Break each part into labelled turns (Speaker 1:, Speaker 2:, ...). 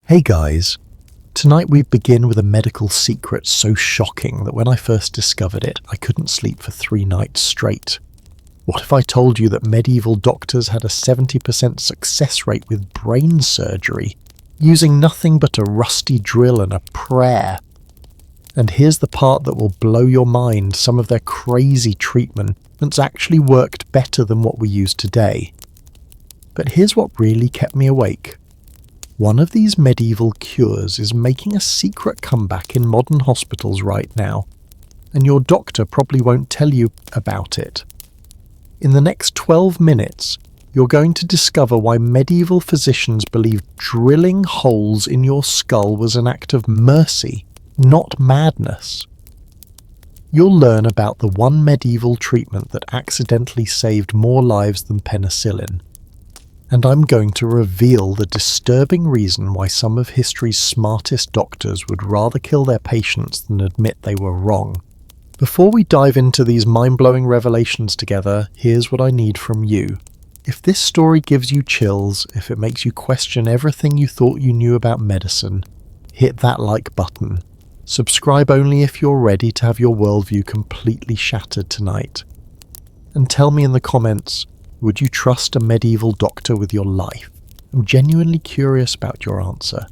Speaker 1: Hey guys, tonight we begin with a medical secret so shocking that when I first discovered it, I couldn't sleep for 3 nights straight. What if I told you that medieval doctors had a 70% success rate with brain surgery, using nothing but a rusty drill and a prayer? And here's the part that will blow your mind: some of their crazy treatments actually worked better than what we use today. But here's what really kept me awake. One of these medieval cures is making a secret comeback in modern hospitals right now, and your doctor probably won't tell you about it. In the next 12 minutes, you're going to discover why medieval physicians believed drilling holes in your skull was an act of mercy, not madness. You'll learn about the one medieval treatment that accidentally saved more lives than penicillin. And I'm going to reveal the disturbing reason why some of history's smartest doctors would rather kill their patients than admit they were wrong. Before we dive into these mind-blowing revelations together, here's what I need from you. If this story gives you chills, if it makes you question everything you thought you knew about medicine, hit that like button. Subscribe only if you're ready to have your worldview completely shattered tonight. And tell me in the comments, would you trust a medieval doctor with your life? I'm genuinely curious about your answer.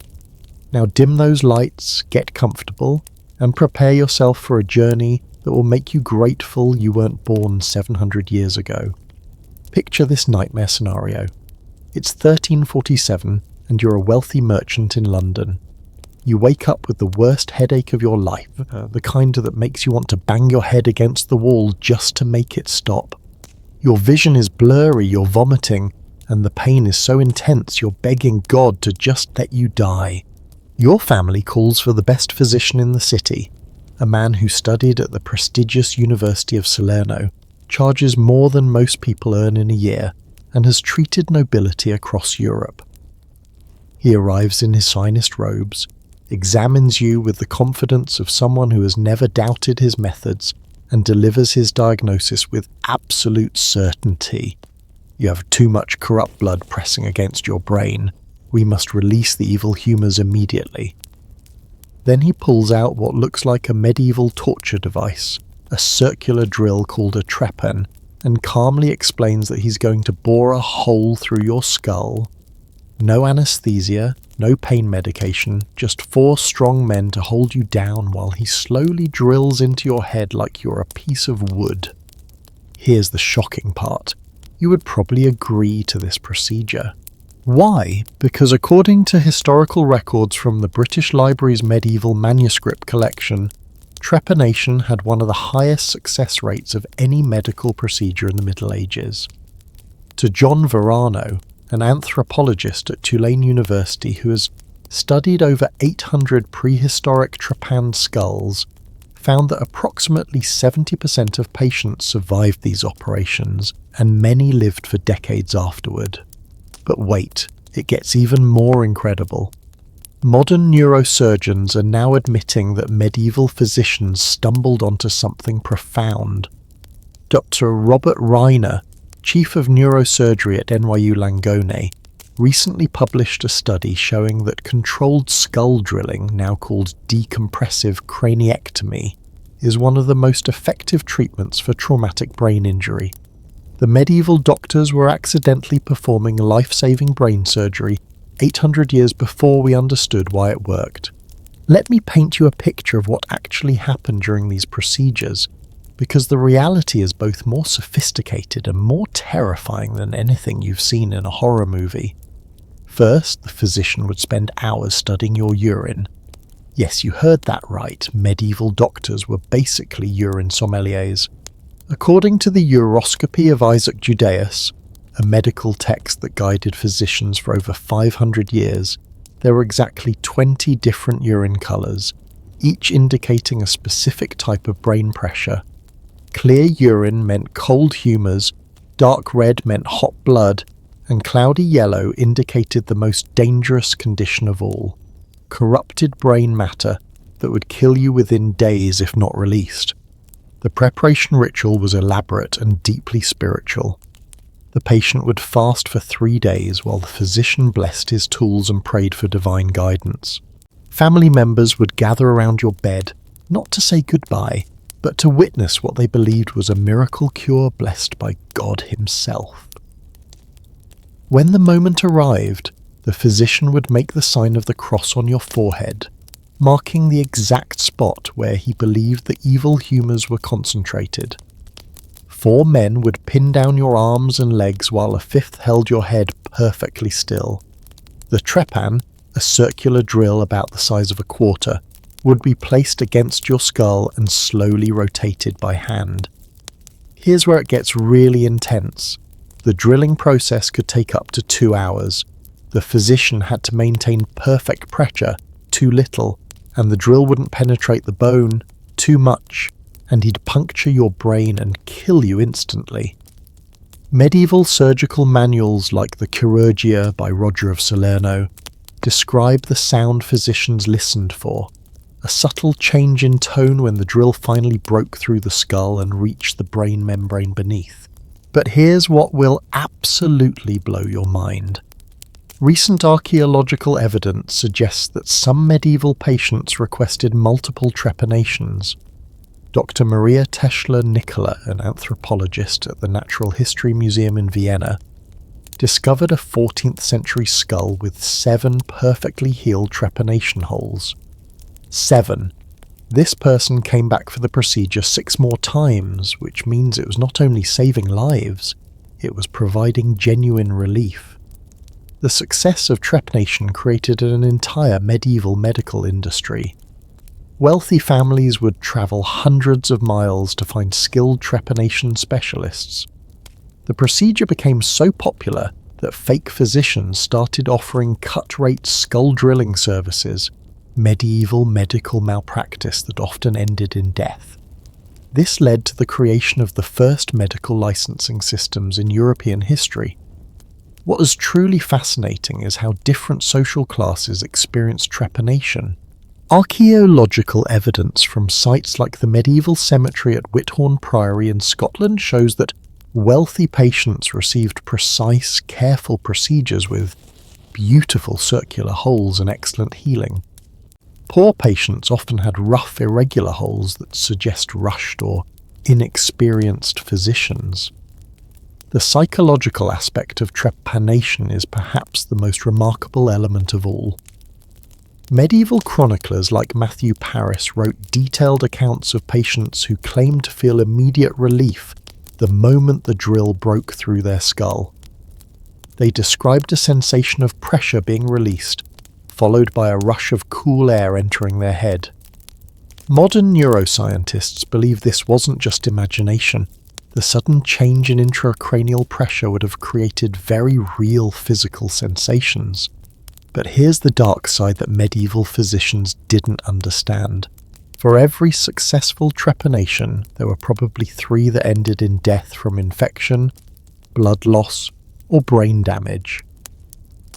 Speaker 1: Now dim those lights, get comfortable, and prepare yourself for a journey that will make you grateful you weren't born 700 years ago. Picture this nightmare scenario. It's 1347 and you're a wealthy merchant in London. You wake up with the worst headache of your life, the kind that makes you want to bang your head against the wall just to make it stop. Your vision is blurry, you're vomiting, and the pain is so intense you're begging God to just let you die. Your family calls for the best physician in the city, a man who studied at the prestigious University of Salerno, charges more than most people earn in a year, and has treated nobility across Europe. He arrives in his finest robes, examines you with the confidence of someone who has never doubted his methods, and delivers his diagnosis with absolute certainty. You have too much corrupt blood pressing against your brain. We must release the evil humours immediately. Then he pulls out what looks like a medieval torture device, a circular drill called a trepan, and calmly explains that he's going to bore a hole through your skull. No anaesthesia, no pain medication, just 4 strong men to hold you down while he slowly drills into your head like you're a piece of wood. Here's the shocking part. You would probably agree to this procedure. Why? Because according to historical records from the British Library's medieval manuscript collection, trepanation had one of the highest success rates of any medical procedure in the Middle Ages. To John Verano, an anthropologist at Tulane University who has studied over 800 prehistoric trepanned skulls, found that approximately 70% of patients survived these operations, and many lived for decades afterward. But wait, it gets even more incredible. Modern neurosurgeons are now admitting that medieval physicians stumbled onto something profound. Dr. Robert Reiner, Chief of Neurosurgery at NYU Langone, recently published a study showing that controlled skull drilling, now called decompressive craniectomy, is one of the most effective treatments for traumatic brain injury. The medieval doctors were accidentally performing life-saving brain surgery 800 years before we understood why it worked. Let me paint you a picture of what actually happened during these procedures, because the reality is both more sophisticated and more terrifying than anything you've seen in a horror movie. First, the physician would spend hours studying your urine. Yes, you heard that right, medieval doctors were basically urine sommeliers. According to the Uroscopy of Isaac Judaeus, a medical text that guided physicians for over 500 years, there were exactly 20 different urine colours, each indicating a specific type of brain pressure. Clear urine meant cold humours, dark red meant hot blood, and cloudy yellow indicated the most dangerous condition of all: corrupted brain matter that would kill you within days if not released. The preparation ritual was elaborate and deeply spiritual. The patient would fast for 3 days while the physician blessed his tools and prayed for divine guidance. Family members would gather around your bed, not to say goodbye, but to witness what they believed was a miracle cure blessed by God himself. When the moment arrived, the physician would make the sign of the cross on your forehead, marking the exact spot where he believed the evil humours were concentrated. 4 men would pin down your arms and legs while a 5th held your head perfectly still. The trepan, a circular drill about the size of a quarter, would be placed against your skull and slowly rotated by hand. Here's where it gets really intense. The drilling process could take up to 2 hours. The physician had to maintain perfect pressure, too little, and the drill wouldn't penetrate the bone, too much, and he'd puncture your brain and kill you instantly. Medieval surgical manuals like the Chirurgia by Roger of Salerno describe the sound physicians listened for, a subtle change in tone when the drill finally broke through the skull and reached the brain membrane beneath. But here's what will absolutely blow your mind. Recent archaeological evidence suggests that some medieval patients requested multiple trepanations. Dr. Maria Teschler Nicola, an anthropologist at the Natural History Museum in Vienna, discovered a 14th century skull with 7 perfectly healed trepanation holes. 7. This person came back for the procedure 6 more times, which means it was not only saving lives, it was providing genuine relief. The success of trepanation created an entire medieval medical industry. Wealthy families would travel hundreds of miles to find skilled trepanation specialists. The procedure became so popular that fake physicians started offering cut-rate skull drilling services, medieval medical malpractice that often ended in death. This led to the creation of the first medical licensing systems in European history. What is truly fascinating is how different social classes experienced trepanation. Archaeological evidence from sites like the medieval cemetery at Whithorn Priory in Scotland shows that wealthy patients received precise, careful procedures with beautiful circular holes and excellent healing. Poor patients often had rough, irregular holes that suggest rushed or inexperienced physicians. The psychological aspect of trepanation is perhaps the most remarkable element of all. Medieval chroniclers like Matthew Paris wrote detailed accounts of patients who claimed to feel immediate relief the moment the drill broke through their skull. They described a sensation of pressure being released, followed by a rush of cool air entering their head. Modern neuroscientists believe this wasn't just imagination. The sudden change in intracranial pressure would have created very real physical sensations. But here's the dark side that medieval physicians didn't understand. For every successful trepanation, there were probably 3 that ended in death from infection, blood loss, or brain damage.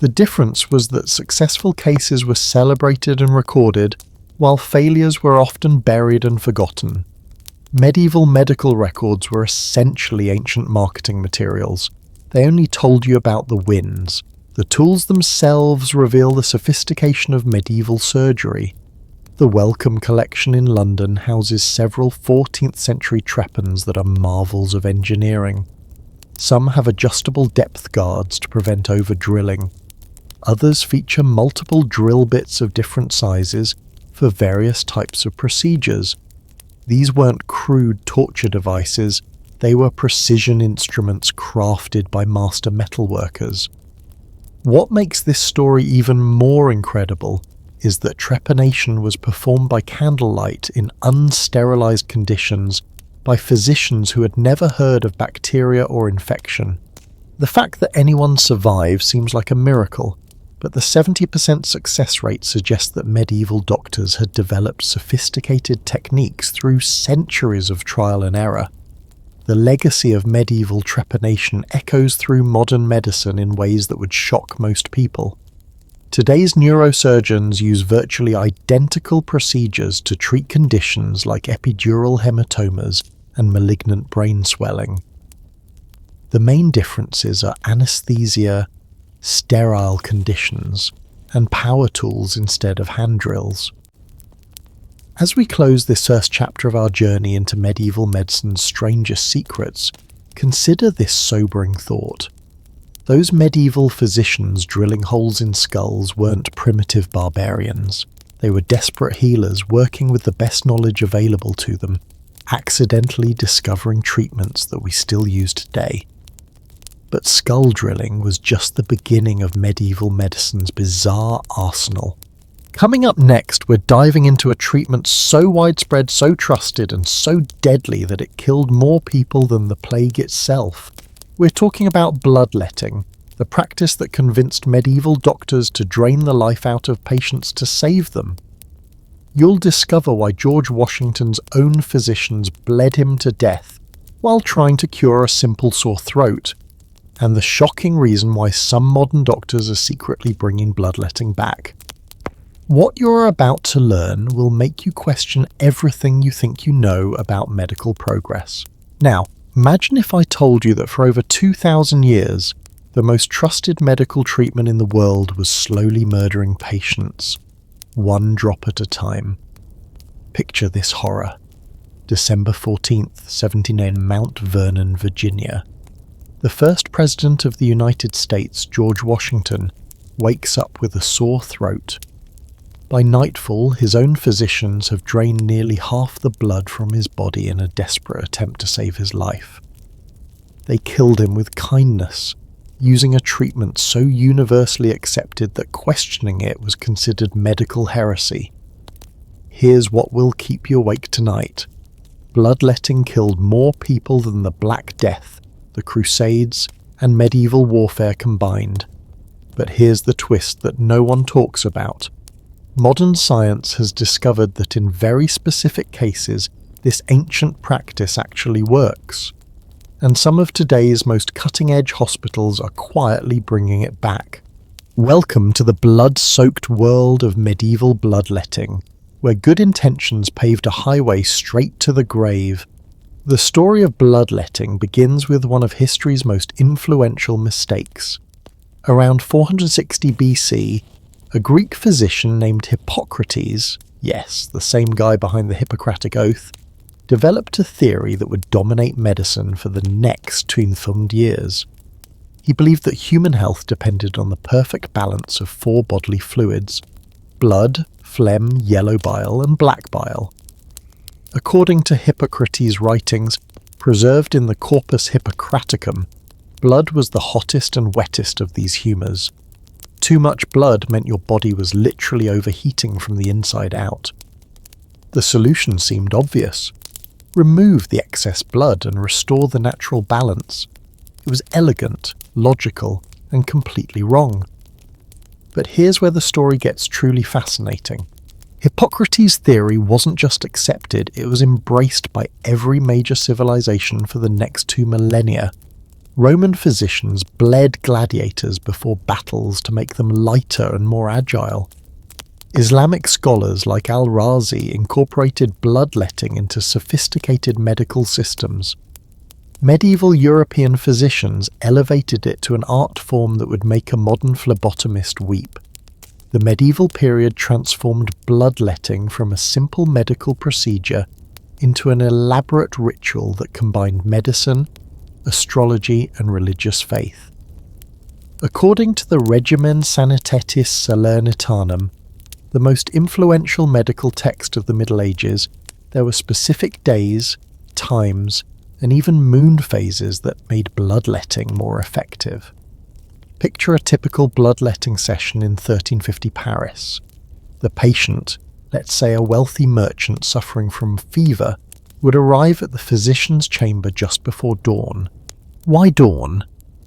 Speaker 1: The difference was that successful cases were celebrated and recorded, while failures were often buried and forgotten. Medieval medical records were essentially ancient marketing materials. They only told you about the wins. The tools themselves reveal the sophistication of medieval surgery. The Wellcome Collection in London houses several 14th century trepans that are marvels of engineering. Some have adjustable depth guards to prevent over-drilling. Others feature multiple drill bits of different sizes for various types of procedures. These weren't crude torture devices, they were precision instruments crafted by master metalworkers. What makes this story even more incredible is that trepanation was performed by candlelight in unsterilized conditions by physicians who had never heard of bacteria or infection. The fact that anyone survived seems like a miracle, but the 70% success rate suggests that medieval doctors had developed sophisticated techniques through centuries of trial and error. The legacy of medieval trepanation echoes through modern medicine in ways that would shock most people. Today's neurosurgeons use virtually identical procedures to treat conditions like epidural hematomas and malignant brain swelling. The main differences are anesthesia, sterile conditions, and power tools instead of hand drills. As we close this first chapter of our journey into medieval medicine's strangest secrets, consider this sobering thought. Those medieval physicians drilling holes in skulls weren't primitive barbarians. They were desperate healers working with the best knowledge available to them, accidentally discovering treatments that we still use today. But skull drilling was just the beginning of medieval medicine's bizarre arsenal. Coming up next, we're diving into a treatment so widespread, so trusted, and so deadly that it killed more people than the plague itself. We're talking about bloodletting, the practice that convinced medieval doctors to drain the life out of patients to save them. You'll discover why George Washington's own physicians bled him to death while trying to cure a simple sore throat, and the shocking reason why some modern doctors are secretly bringing bloodletting back. What you're about to learn will make you question everything you think you know about medical progress. Now, imagine if I told you that for over 2,000 years, the most trusted medical treatment in the world was slowly murdering patients, one drop at a time. Picture this horror. December 14th, 1709, Mount Vernon, Virginia. The first president of the United States, George Washington, wakes up with a sore throat. By nightfall, his own physicians have drained nearly half the blood from his body in a desperate attempt to save his life. They killed him with kindness, using a treatment so universally accepted that questioning it was considered medical heresy. Here's what will keep you awake tonight. Bloodletting killed more people than the Black Death, the Crusades, and medieval warfare combined. But here's the twist that no one talks about. Modern science has discovered that in very specific cases, this ancient practice actually works. And some of today's most cutting-edge hospitals are quietly bringing it back. Welcome to the blood-soaked world of medieval bloodletting, where good intentions paved a highway straight to the grave. The story of bloodletting begins with one of history's most influential mistakes. Around 460 BC, a Greek physician named Hippocrates, yes, the same guy behind the Hippocratic Oath, developed a theory that would dominate medicine for the next 2,000 years. He believed that human health depended on the perfect balance of 4 bodily fluids: blood, phlegm, yellow bile, and black bile. According to Hippocrates' writings, preserved in the Corpus Hippocraticum, blood was the hottest and wettest of these humours. Too much blood meant your body was literally overheating from the inside out. The solution seemed obvious. Remove the excess blood and restore the natural balance. It was elegant, logical, and completely wrong. But here's where the story gets truly fascinating. Hippocrates' theory wasn't just accepted, it was embraced by every major civilization for the next 2 millennia. Roman physicians bled gladiators before battles to make them lighter and more agile. Islamic scholars like Al-Razi incorporated bloodletting into sophisticated medical systems. Medieval European physicians elevated it to an art form that would make a modern phlebotomist weep. The medieval period transformed bloodletting from a simple medical procedure into an elaborate ritual that combined medicine, astrology, and religious faith. According to the Regimen Sanitatis Salernitanum, the most influential medical text of the Middle Ages, there were specific days, times, and even moon phases that made bloodletting more effective. Picture a typical bloodletting session in 1350 Paris. The patient, let's say a wealthy merchant suffering from fever, would arrive at the physician's chamber just before dawn. Why dawn?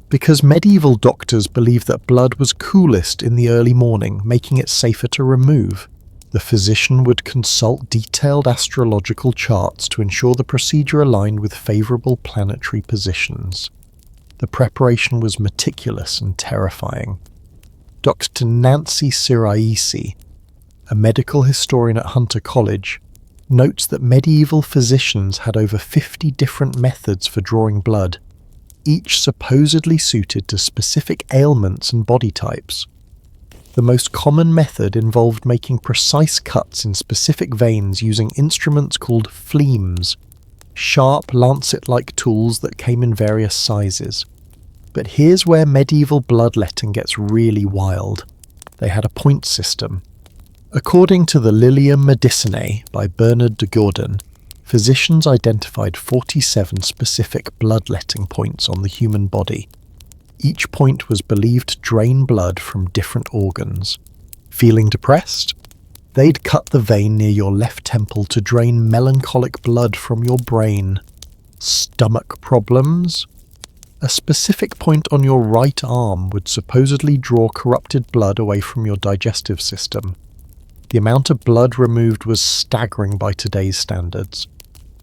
Speaker 1: Because medieval doctors believed that blood was coolest in the early morning, making it safer to remove. The physician would consult detailed astrological charts to ensure the procedure aligned with favourable planetary positions. The preparation was meticulous and terrifying. Dr. Nancy Siraisi, a medical historian at Hunter College, notes that medieval physicians had over 50 different methods for drawing blood. each supposedly suited to specific ailments and body types. The most common method involved making precise cuts in specific veins using instruments called phlemes, sharp, lancet-like tools that came in various sizes. But here's where medieval bloodletting gets really wild. They had a point system. According to the Lilium Medicinae by Bernard de Gordon, physicians identified 47 specific bloodletting points on the human body. Each point was believed to drain blood from different organs. Feeling depressed? They'd cut the vein near your left temple to drain melancholic blood from your brain. Stomach problems? A specific point on your right arm would supposedly draw corrupted blood away from your digestive system. The amount of blood removed was staggering by today's standards.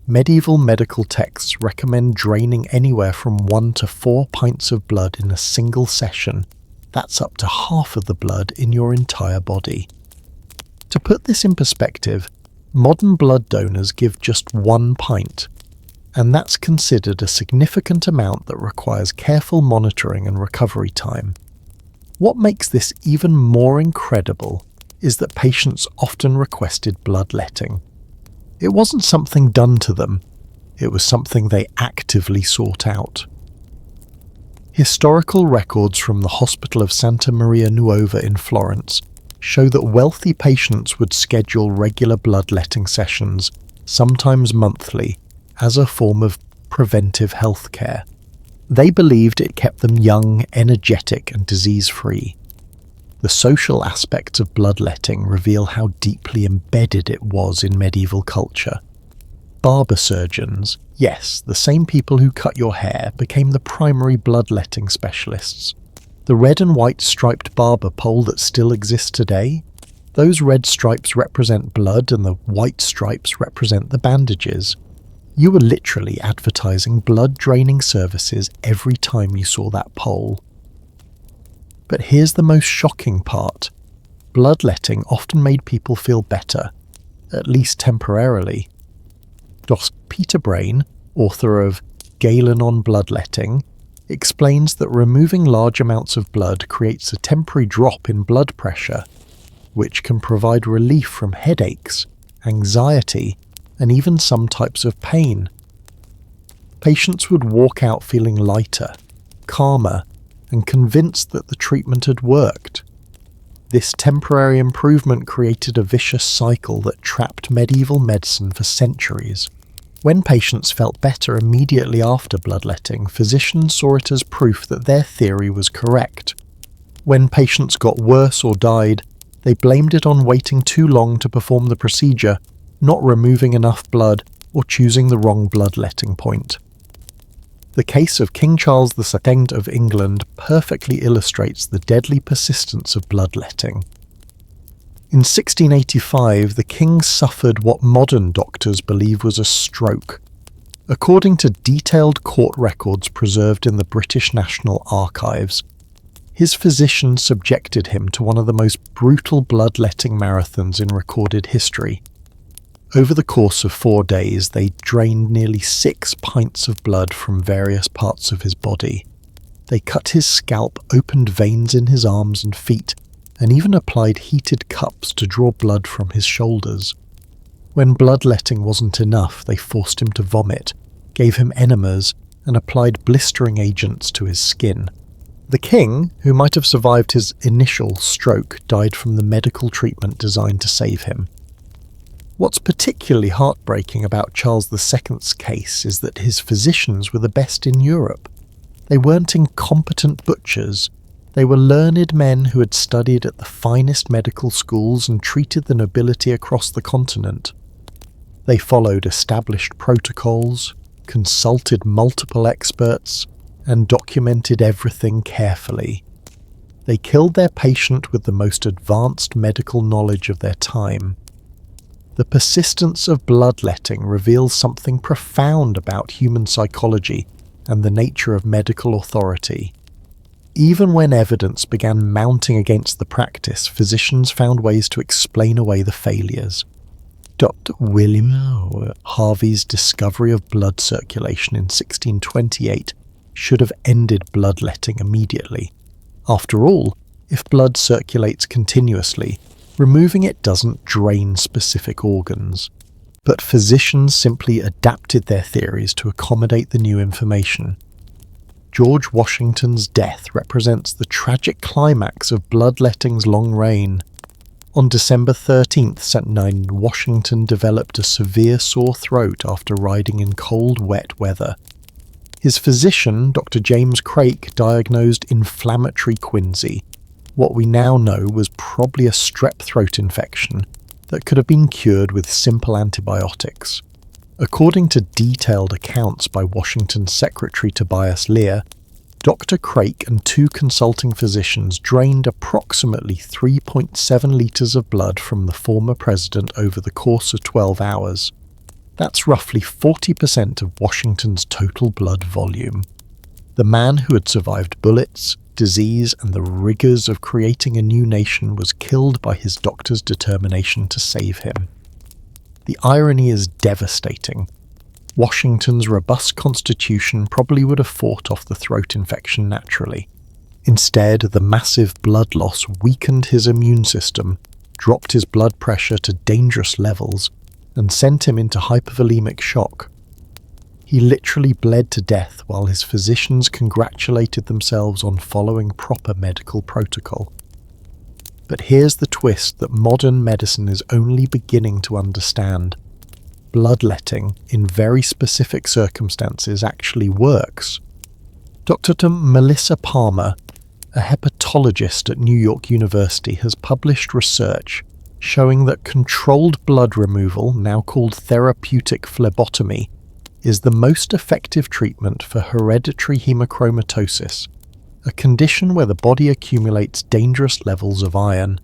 Speaker 1: Medieval medical texts recommend draining anywhere from 1 to 4 pints of blood in a single session. That's up to half of the blood in your entire body. To put this in perspective, modern blood donors give just 1 pint, and that's considered a significant amount that requires careful monitoring and recovery time. What makes this even more incredible is that patients often requested bloodletting. It wasn't something done to them, it was something they actively sought out. Historical records from the Hospital of Santa Maria Nuova in Florence show that wealthy patients would schedule regular bloodletting sessions, sometimes monthly, as a form of preventive health care. They believed it kept them young, energetic, and disease-free. The social aspects of bloodletting reveal how deeply embedded it was in medieval culture. Barber surgeons, yes, the same people who cut your hair, became the primary bloodletting specialists. The red and white striped barber pole that still exists today, those red stripes represent blood and the white stripes represent the bandages. You were literally advertising blood-draining services every time you saw that pole. But here's the most shocking part. Bloodletting often made people feel better, at least temporarily. Dr. Peter Brain, author of Galen on Bloodletting, explains that removing large amounts of blood creates a temporary drop in blood pressure, which can provide relief from headaches, anxiety, and even some types of pain. Patients would walk out feeling lighter, calmer, and convinced that the treatment had worked. This temporary improvement created a vicious cycle that trapped medieval medicine for centuries. When patients felt better immediately after bloodletting, physicians saw it as proof that their theory was correct. When patients got worse or died, they blamed it on waiting too long to perform the procedure, not removing enough blood, or choosing the wrong bloodletting point. The case of King Charles II of England perfectly illustrates the deadly persistence of bloodletting. In 1685, the king suffered what modern doctors believe was a stroke. According to detailed court records preserved in the British National Archives, his physician subjected him to one of the most brutal bloodletting marathons in recorded history. Over the course of 4 days, they drained nearly 6 pints of blood from various parts of his body. They cut his scalp, opened veins in his arms and feet, and even applied heated cups to draw blood from his shoulders. When bloodletting wasn't enough, they forced him to vomit, gave him enemas, and applied blistering agents to his skin. The king, who might have survived his initial stroke, died from the medical treatment designed to save him. What's particularly heartbreaking about Charles II's case is that his physicians were the best in Europe. They weren't incompetent butchers. They were learned men who had studied at the finest medical schools and treated the nobility across the continent. They followed established protocols, consulted multiple experts, and documented everything carefully. They killed their patient with the most advanced medical knowledge of their time. The persistence of bloodletting reveals something profound about human psychology and the nature of medical authority. Even when evidence began mounting against the practice, physicians found ways to explain away the failures. Dr. William Harvey's discovery of blood circulation in 1628 should have ended bloodletting immediately. After all, if blood circulates continuously, removing it doesn't drain specific organs. But physicians simply adapted their theories to accommodate the new information. George Washington's death represents the tragic climax of bloodletting's long reign. On December 13th, Washington developed a severe sore throat after riding in cold, wet weather. His physician, Dr. James Craik, diagnosed inflammatory quinsy. What we now know was probably a strep throat infection that could have been cured with simple antibiotics. According to detailed accounts by Washington's secretary Tobias Lear, Dr. Craik and two consulting physicians drained approximately 3.7 litres of blood from the former president over the course of 12 hours. That's roughly 40% of Washington's total blood volume. The man who had survived bullets, disease, and the rigours of creating a new nation was killed by his doctor's determination to save him. The irony is devastating. Washington's robust constitution probably would have fought off the throat infection naturally. Instead, the massive blood loss weakened his immune system, dropped his blood pressure to dangerous levels, and sent him into hypovolemic shock. He literally bled to death while his physicians congratulated themselves on following proper medical protocol. But here's the twist that modern medicine is only beginning to understand. Bloodletting, in very specific circumstances, actually works. Dr. Melissa Palmer, a hepatologist at New York University, has published research showing that controlled blood removal, now called therapeutic phlebotomy, is the most effective treatment for hereditary hemochromatosis, a condition where the body accumulates dangerous levels of iron.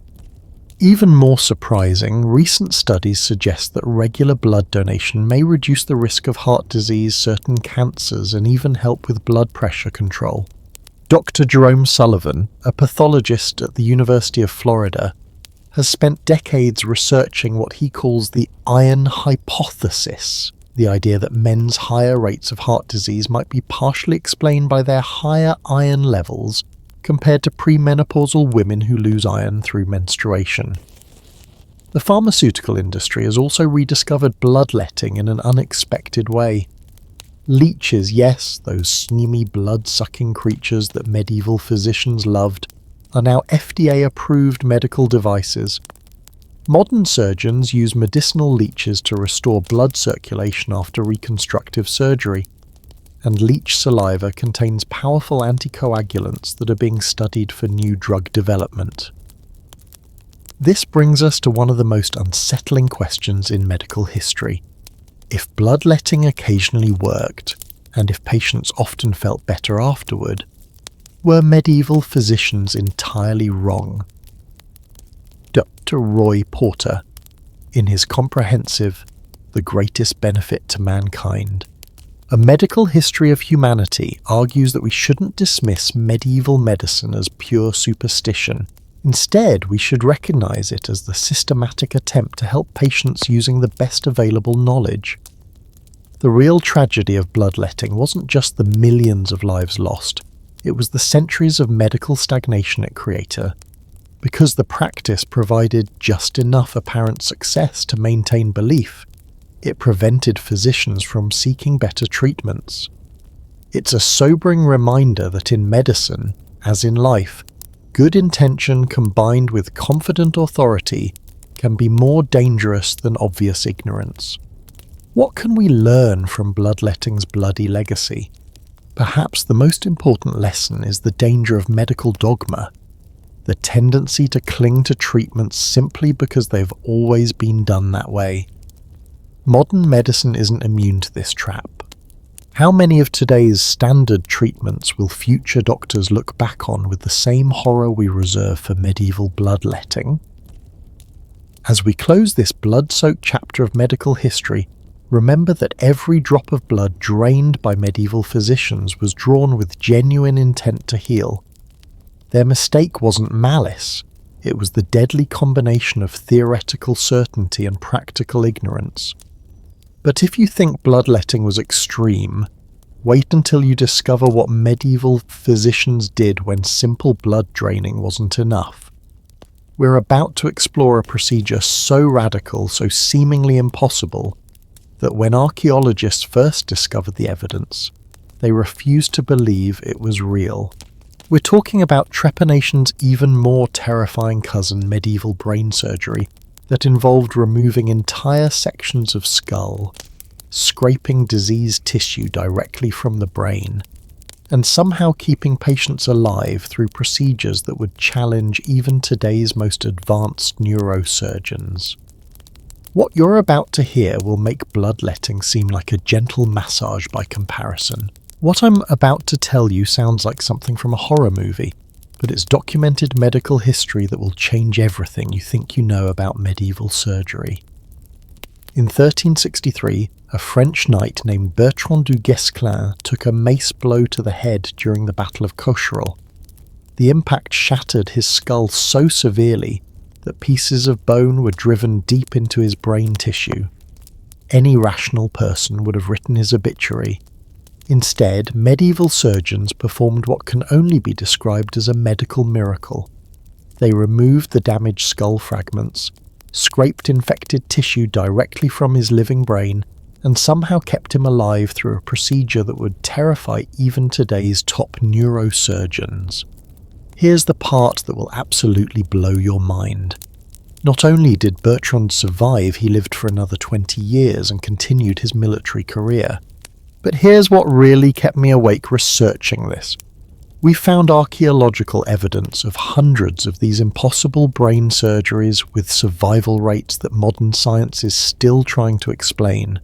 Speaker 1: Even more surprising, recent studies suggest that regular blood donation may reduce the risk of heart disease, certain cancers, and even help with blood pressure control. Dr. Jerome Sullivan, a pathologist at the University of Florida, has spent decades researching what he calls the iron hypothesis, the idea that men's higher rates of heart disease might be partially explained by their higher iron levels compared to premenopausal women who lose iron through menstruation. The pharmaceutical industry has also rediscovered bloodletting in an unexpected way. Leeches, yes, those slimy blood-sucking creatures that medieval physicians loved, are now FDA-approved medical devices. Modern surgeons use medicinal leeches to restore blood circulation after reconstructive surgery, and leech saliva contains powerful anticoagulants that are being studied for new drug development. This brings us to one of the most unsettling questions in medical history. If bloodletting occasionally worked, and if patients often felt better afterward, were medieval physicians entirely wrong? Dr. Roy Porter, in his comprehensive The Greatest Benefit to Mankind, A Medical History of Humanity, argues that we shouldn't dismiss medieval medicine as pure superstition. Instead, we should recognize it as the systematic attempt to help patients using the best available knowledge. The real tragedy of bloodletting wasn't just the millions of lives lost, it was the centuries of medical stagnation it created. Because the practice provided just enough apparent success to maintain belief, it prevented physicians from seeking better treatments. It's a sobering reminder that in medicine, as in life, good intention combined with confident authority can be more dangerous than obvious ignorance. What can we learn from bloodletting's bloody legacy? Perhaps the most important lesson is the danger of medical dogma, the tendency to cling to treatments simply because they've always been done that way. Modern medicine isn't immune to this trap. How many of today's standard treatments will future doctors look back on with the same horror we reserve for medieval bloodletting? As we close this blood-soaked chapter of medical history, remember that every drop of blood drained by medieval physicians was drawn with genuine intent to heal. Their mistake wasn't malice, it was the deadly combination of theoretical certainty and practical ignorance. But if you think bloodletting was extreme, Wait until you discover what medieval physicians did when simple blood draining wasn't enough. We're about to explore a procedure so radical, so seemingly impossible, that when archaeologists first discovered the evidence, they refused to believe it was real. We're talking about trepanation's even more terrifying cousin, medieval brain surgery, that involved removing entire sections of skull, scraping diseased tissue directly from the brain, and somehow keeping patients alive through procedures that would challenge even today's most advanced neurosurgeons. What you're about to hear will make bloodletting seem like a gentle massage by comparison. What I'm about to tell you sounds like something from a horror movie, but it's documented medical history that will change everything you think you know about medieval surgery. In 1363, a French knight named Bertrand du Guesclin took a mace blow to the head during the Battle of Cocherel. The impact shattered his skull so severely that pieces of bone were driven deep into his brain tissue. Any rational person would have written his obituary. Instead, medieval surgeons performed what can only be described as a medical miracle. They removed the damaged skull fragments, scraped infected tissue directly from his living brain, and somehow kept him alive through a procedure that would terrify even today's top neurosurgeons. Here's the part that will absolutely blow your mind. Not only did Bertrand survive, he lived for another 20 years and continued his military career. But here's what really kept me awake researching this. We found archaeological evidence of hundreds of these impossible brain surgeries with survival rates that modern science is still trying to explain.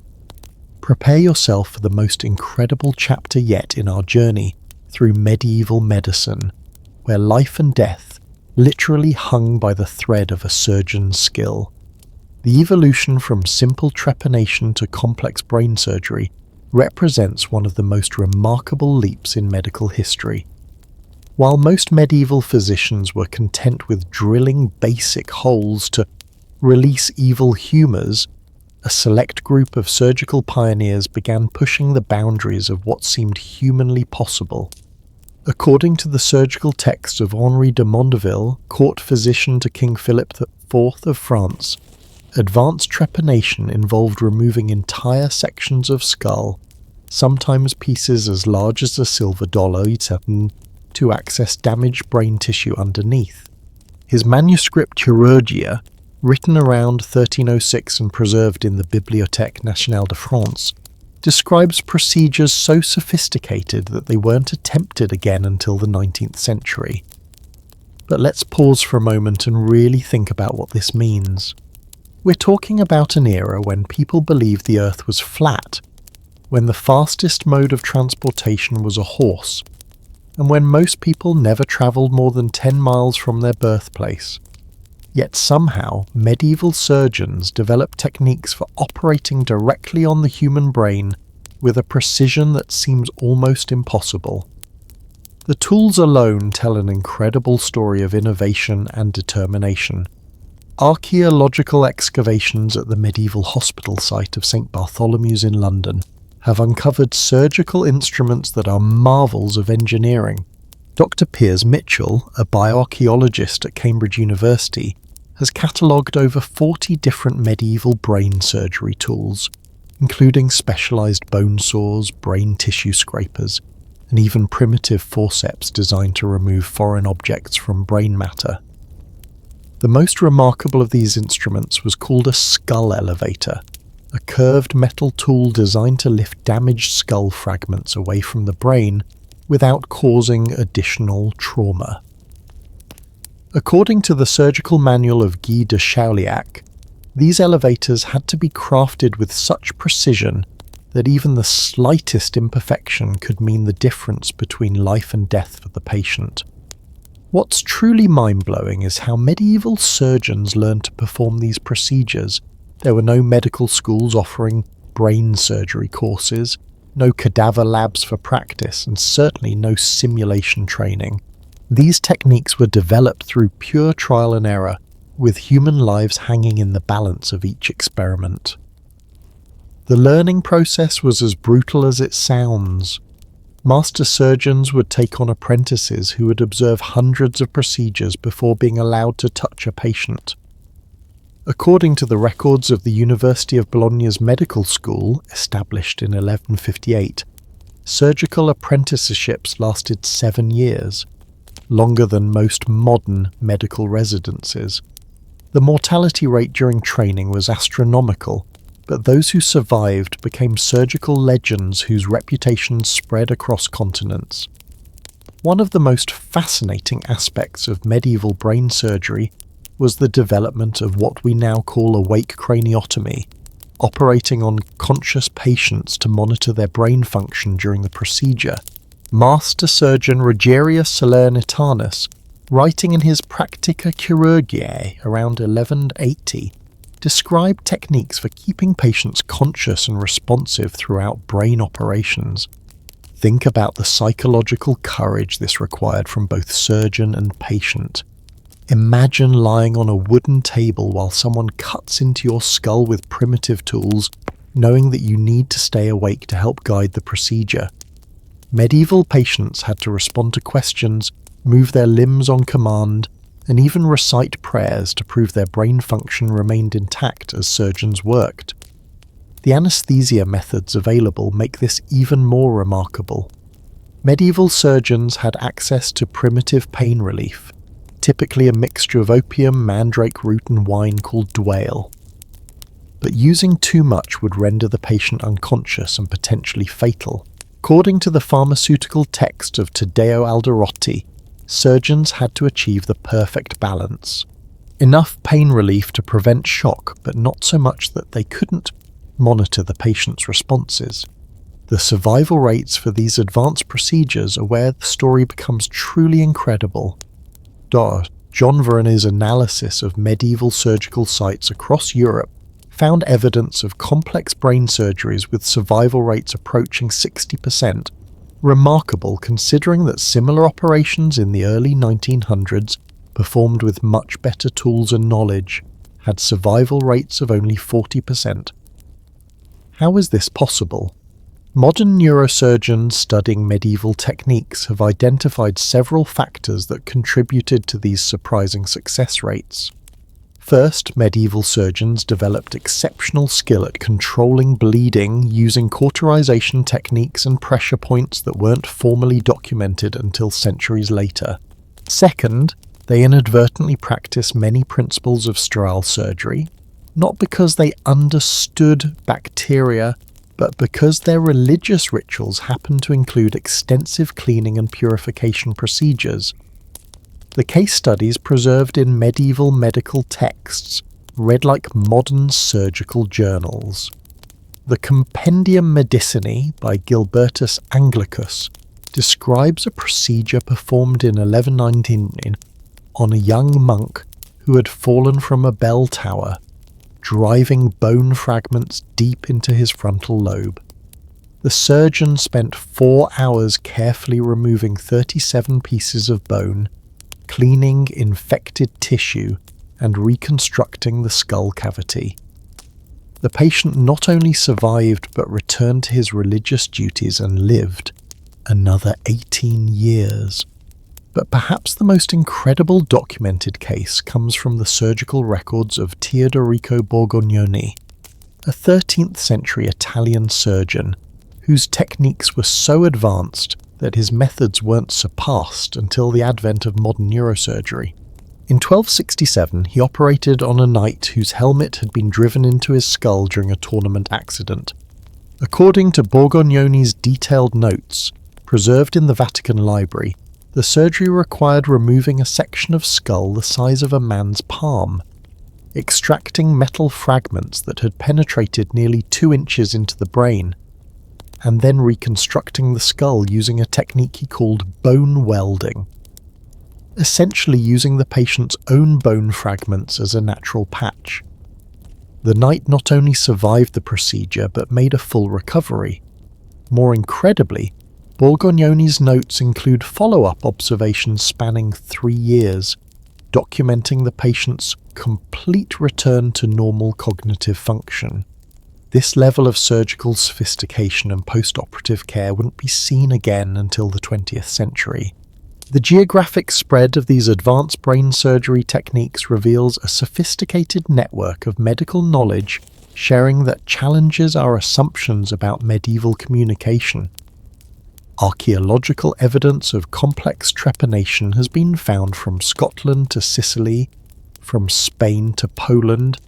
Speaker 1: Prepare yourself for the most incredible chapter yet in our journey through medieval medicine, where life and death literally hung by the thread of a surgeon's skill. The evolution from simple trepanation to complex brain surgery represents one of the most remarkable leaps in medical history. While most medieval physicians were content with drilling basic holes to release evil humours, a select group of surgical pioneers began pushing the boundaries of what seemed humanly possible. According to the surgical text of Henri de Mondeville, court physician to King Philip IV of France, advanced trepanation involved removing entire sections of skull, sometimes pieces as large as a silver dollar, to access damaged brain tissue underneath. His manuscript Chirurgia, written around 1306 and preserved in the Bibliothèque Nationale de France, describes procedures so sophisticated that they weren't attempted again until the 19th century. But let's pause for a moment and really think about what this means. We're talking about an era when people believed the Earth was flat, when the fastest mode of transportation was a horse, and when most people never travelled more than 10 miles from their birthplace. Yet somehow, medieval surgeons developed techniques for operating directly on the human brain with a precision that seems almost impossible. The tools alone tell an incredible story of innovation and determination. Archaeological excavations at the medieval hospital site of St. Bartholomew's in London have uncovered surgical instruments that are marvels of engineering. Dr. Piers Mitchell, a bioarchaeologist at Cambridge University, has catalogued over 40 different medieval brain surgery tools, including specialised bone saws, brain tissue scrapers, and even primitive forceps designed to remove foreign objects from brain matter. The most remarkable of these instruments was called a skull elevator, a curved metal tool designed to lift damaged skull fragments away from the brain without causing additional trauma. According to the surgical manual of Guy de Chauliac, these elevators had to be crafted with such precision that even the slightest imperfection could mean the difference between life and death for the patient. What's truly mind-blowing is how medieval surgeons learned to perform these procedures. There were no medical schools offering brain surgery courses, no cadaver labs for practice, and certainly no simulation training. These techniques were developed through pure trial and error, with human lives hanging in the balance of each experiment. The learning process was as brutal as it sounds. Master surgeons would take on apprentices who would observe hundreds of procedures before being allowed to touch a patient. According to the records of the University of Bologna's medical school, established in 1158, surgical apprenticeships lasted 7 years, longer than most modern medical residencies. The mortality rate during training was astronomical, but those who survived became surgical legends whose reputations spread across continents. One of the most fascinating aspects of medieval brain surgery was the development of what we now call awake craniotomy, operating on conscious patients to monitor their brain function during the procedure. Master surgeon Rogerius Salernitanus, writing in his Practica Chirurgiae around 1180, described techniques for keeping patients conscious and responsive throughout brain operations. Think about the psychological courage this required from both surgeon and patient. Imagine lying on a wooden table while someone cuts into your skull with primitive tools, knowing that you need to stay awake to help guide the procedure. Medieval patients had to respond to questions, move their limbs on command, and even recite prayers to prove their brain function remained intact as surgeons worked. The anesthesia methods available make this even more remarkable. Medieval surgeons had access to primitive pain relief, typically a mixture of opium, mandrake root and wine called dwale. But using too much would render the patient unconscious and potentially fatal. According to the pharmaceutical text of Taddeo Alderotti, surgeons had to achieve the perfect balance. Enough pain relief to prevent shock, but not so much that they couldn't monitor the patient's responses. The survival rates for these advanced procedures are where the story becomes truly incredible. John Vernet's analysis of medieval surgical sites across Europe found evidence of complex brain surgeries with survival rates approaching 60%, remarkable considering that similar operations in the early 1900s, performed with much better tools and knowledge, had survival rates of only 40%. How is this possible? Modern neurosurgeons studying medieval techniques have identified several factors that contributed to these surprising success rates. First, medieval surgeons developed exceptional skill at controlling bleeding using cauterization techniques and pressure points that weren't formally documented until centuries later. Second, they inadvertently practiced many principles of sterile surgery, not because they understood bacteria, but because their religious rituals happened to include extensive cleaning and purification procedures. The case studies preserved in medieval medical texts read like modern surgical journals. The Compendium Medicinae by Gilbertus Anglicus describes a procedure performed in 1119 on a young monk who had fallen from a bell tower, driving bone fragments deep into his frontal lobe. The surgeon spent 4 hours carefully removing 37 pieces of bone, cleaning infected tissue, and reconstructing the skull cavity. The patient not only survived but returned to his religious duties and lived another 18 years. But perhaps the most incredible documented case comes from the surgical records of Teodorico Borgognoni, a 13th century Italian surgeon whose techniques were so advanced that his methods weren't surpassed until the advent of modern neurosurgery. In 1267, he operated on a knight whose helmet had been driven into his skull during a tournament accident. According to Borgognoni's detailed notes, preserved in the Vatican Library, the surgery required removing a section of skull the size of a man's palm, extracting metal fragments that had penetrated nearly 2 inches into the brain, and then reconstructing the skull using a technique he called bone welding, essentially using the patient's own bone fragments as a natural patch. The knight not only survived the procedure but made a full recovery. More incredibly, Borgognoni's notes include follow-up observations spanning 3 years, documenting the patient's complete return to normal cognitive function. This level of surgical sophistication and post-operative care wouldn't be seen again until the 20th century. The geographic spread of these advanced brain surgery techniques reveals a sophisticated network of medical knowledge sharing that challenges our assumptions about medieval communication. Archaeological evidence of complex trepanation has been found from Scotland to Sicily, from Spain to Poland,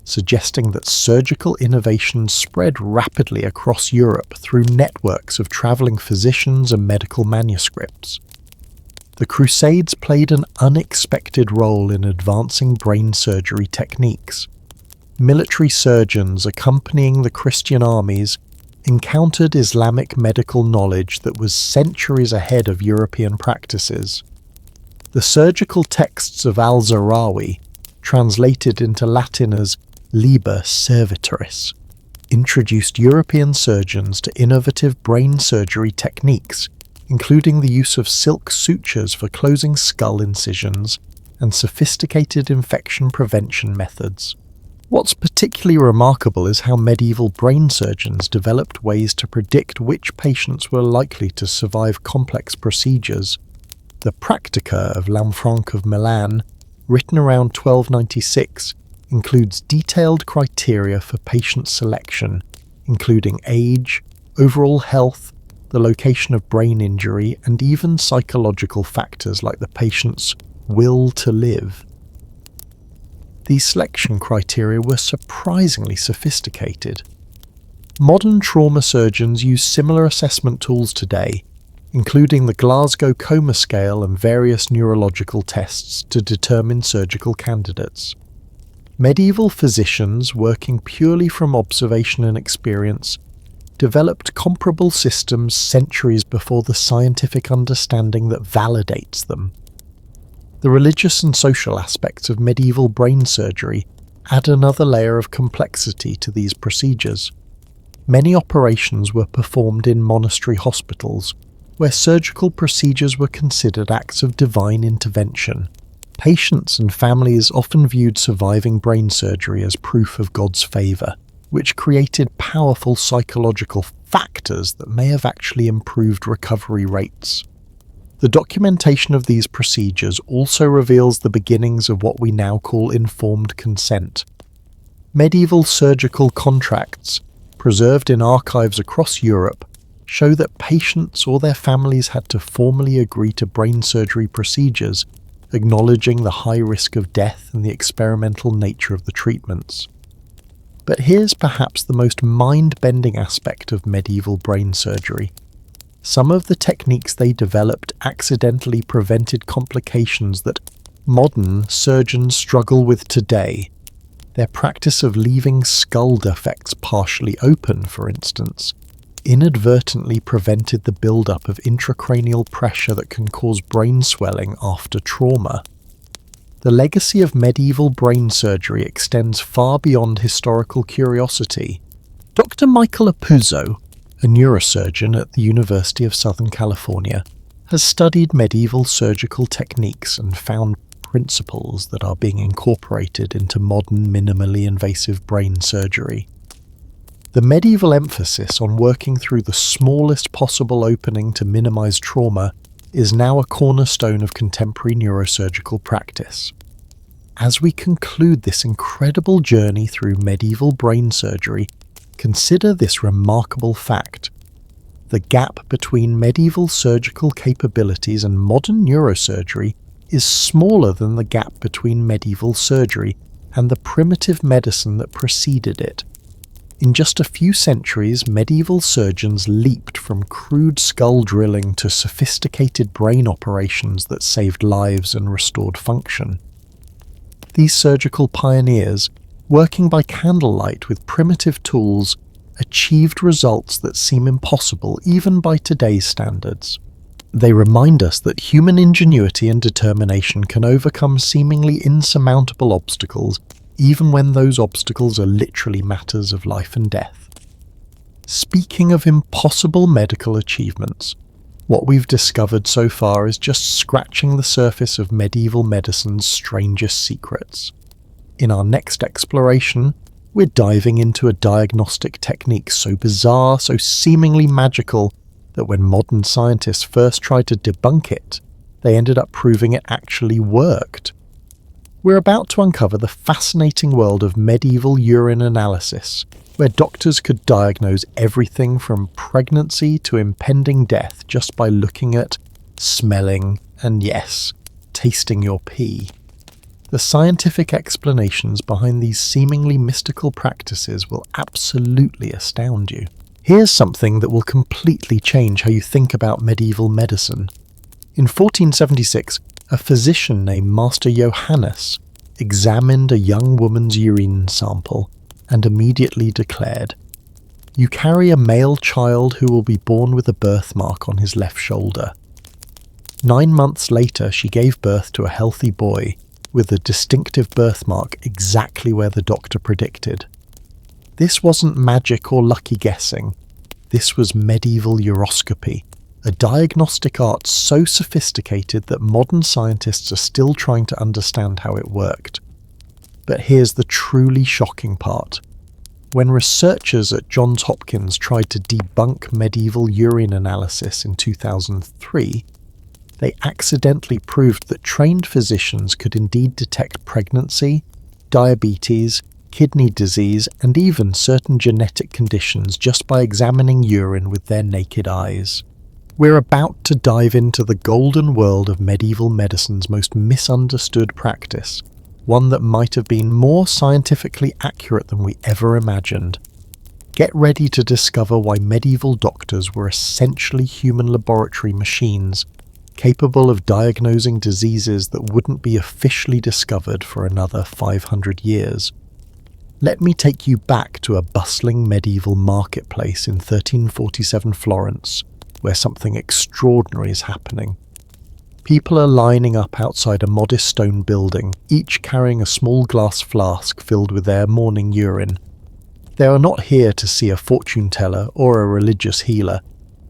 Speaker 1: suggesting that surgical innovations spread rapidly across Europe through networks of travelling physicians and medical manuscripts. The Crusades played an unexpected role in advancing brain surgery techniques. Military surgeons accompanying the Christian armies encountered Islamic medical knowledge that was centuries ahead of European practices. The surgical texts of al-Zarawi, translated into Latin as Liber Servitoris, introduced European surgeons to innovative brain surgery techniques, including the use of silk sutures for closing skull incisions and sophisticated infection prevention methods. What's particularly remarkable is how medieval brain surgeons developed ways to predict which patients were likely to survive complex procedures. The Practica of Lanfranc of Milan, written around 1296, includes detailed criteria for patient selection, including age, overall health, the location of brain injury, and even psychological factors like the patient's will to live. These selection criteria were surprisingly sophisticated. Modern trauma surgeons use similar assessment tools today, including the Glasgow Coma Scale and various neurological tests to determine surgical candidates. Medieval physicians, working purely from observation and experience, developed comparable systems centuries before the scientific understanding that validates them. The religious and social aspects of medieval brain surgery add another layer of complexity to these procedures. Many operations were performed in monastery hospitals, where surgical procedures were considered acts of divine intervention. Patients and families often viewed surviving brain surgery as proof of God's favour, which created powerful psychological factors that may have actually improved recovery rates. The documentation of these procedures also reveals the beginnings of what we now call informed consent. Medieval surgical contracts, preserved in archives across Europe, show that patients or their families had to formally agree to brain surgery procedures, acknowledging the high risk of death and the experimental nature of the treatments. But here's perhaps the most mind-bending aspect of medieval brain surgery. Some of the techniques they developed accidentally prevented complications that modern surgeons struggle with today. Their practice of leaving skull defects partially open, for instance, inadvertently prevented the buildup of intracranial pressure that can cause brain swelling after trauma. The legacy of medieval brain surgery extends far beyond historical curiosity. Dr. Michael Apuzzo, a neurosurgeon at the University of Southern California, has studied medieval surgical techniques and found principles that are being incorporated into modern minimally invasive brain surgery. The medieval emphasis on working through the smallest possible opening to minimize trauma is now a cornerstone of contemporary neurosurgical practice. As we conclude this incredible journey through medieval brain surgery, consider this remarkable fact. The gap between medieval surgical capabilities and modern neurosurgery is smaller than the gap between medieval surgery and the primitive medicine that preceded it. In just a few centuries, medieval surgeons leaped from crude skull drilling to sophisticated brain operations that saved lives and restored function. These surgical pioneers, working by candlelight with primitive tools, achieved results that seem impossible even by today's standards. They remind us that human ingenuity and determination can overcome seemingly insurmountable obstacles, even when those obstacles are literally matters of life and death. Speaking of impossible medical achievements, what we've discovered so far is just scratching the surface of medieval medicine's strangest secrets. In our next exploration, We're diving into a diagnostic technique so bizarre, so seemingly magical, that when modern scientists first tried to debunk it, they ended up proving it actually worked. We're about to uncover the fascinating world of medieval urine analysis, where doctors could diagnose everything from pregnancy to impending death just by looking at, smelling, and yes, tasting your pee. The scientific explanations behind these seemingly mystical practices will absolutely astound you. Here's something that will completely change how you think about medieval medicine. In 1476, a physician named Master Johannes examined a young woman's urine sample and immediately declared, "You carry a male child who will be born with a birthmark on his left shoulder." 9 months later, she gave birth to a healthy boy with a distinctive birthmark exactly where the doctor predicted. This wasn't magic or lucky guessing. This was medieval uroscopy, a diagnostic art so sophisticated that modern scientists are still trying to understand how it worked. But here's the truly shocking part. When researchers at Johns Hopkins tried to debunk medieval urine analysis in 2003, they accidentally proved that trained physicians could indeed detect pregnancy, diabetes, kidney disease, and even certain genetic conditions just by examining urine with their naked eyes. We're about to dive into the golden world of medieval medicine's most misunderstood practice, one that might have been more scientifically accurate than we ever imagined. Get ready to discover why medieval doctors were essentially human laboratory machines, capable of diagnosing diseases that wouldn't be officially discovered for another 500 years. Let me take you back to a bustling medieval marketplace in 1347 Florence, where something extraordinary is happening. People are lining up outside a modest stone building, each carrying a small glass flask filled with their morning urine. They are not here to see a fortune teller or a religious healer.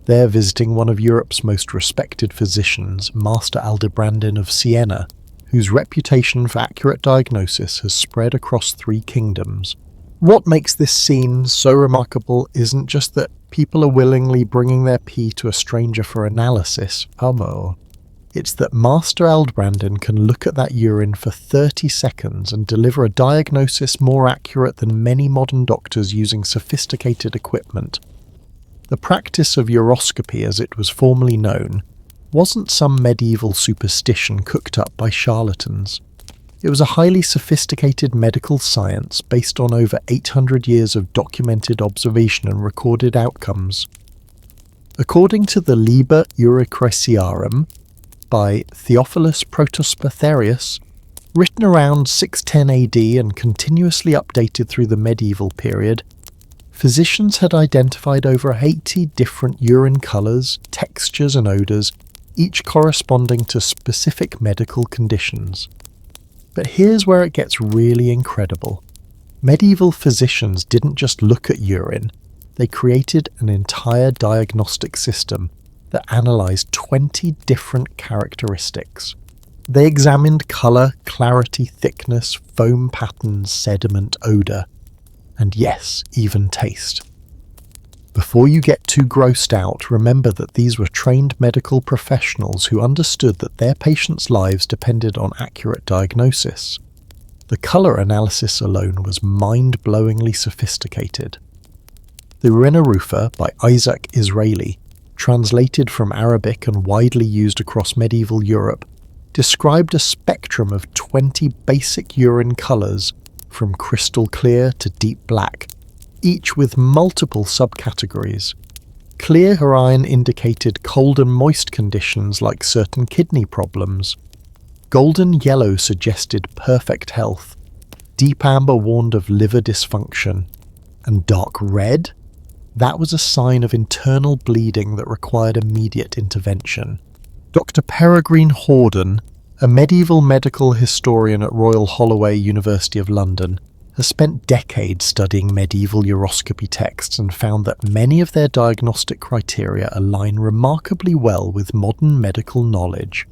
Speaker 1: They're visiting one of Europe's most respected physicians, Master Aldebrandin of Siena, whose reputation for accurate diagnosis has spread across 3 kingdoms. What makes this scene so remarkable isn't just that people are willingly bringing their pee to a stranger for analysis, it's that Master Aldebrandin can look at that urine for 30 seconds and deliver a diagnosis more accurate than many modern doctors using sophisticated equipment. The practice of uroscopy, as it was formerly known, wasn't some medieval superstition cooked up by charlatans. It was a highly sophisticated medical science based on over 800 years of documented observation and recorded outcomes. According to the Liber Uricraciarum by Theophilus Protospatharius, written around 610 AD and continuously updated through the medieval period, physicians had identified over 80 different urine colours, textures and odours, each corresponding to specific medical conditions. But here's where it gets really incredible. Medieval physicians didn't just look at urine, they created an entire diagnostic system that analysed 20 different characteristics. They examined colour, clarity, thickness, foam patterns, sediment, odour, and yes, even taste. Before you get too grossed out, remember that these were trained medical professionals who understood that their patients' lives depended on accurate diagnosis. The colour analysis alone was mind-blowingly sophisticated. The Urinarufa by Isaac Israeli, translated from Arabic and widely used across medieval Europe, described a spectrum of 20 basic urine colours from crystal clear to deep black, each with multiple subcategories. Clear urine indicated cold and moist conditions like certain kidney problems. Golden yellow suggested perfect health. Deep amber warned of liver dysfunction. And dark red? That was a sign of internal bleeding that required immediate intervention. Dr. Peregrine Horden, a medieval medical historian at Royal Holloway, University of London, has spent decades studying medieval uroscopy texts and found that many of their diagnostic criteria align remarkably well with modern medical knowledge.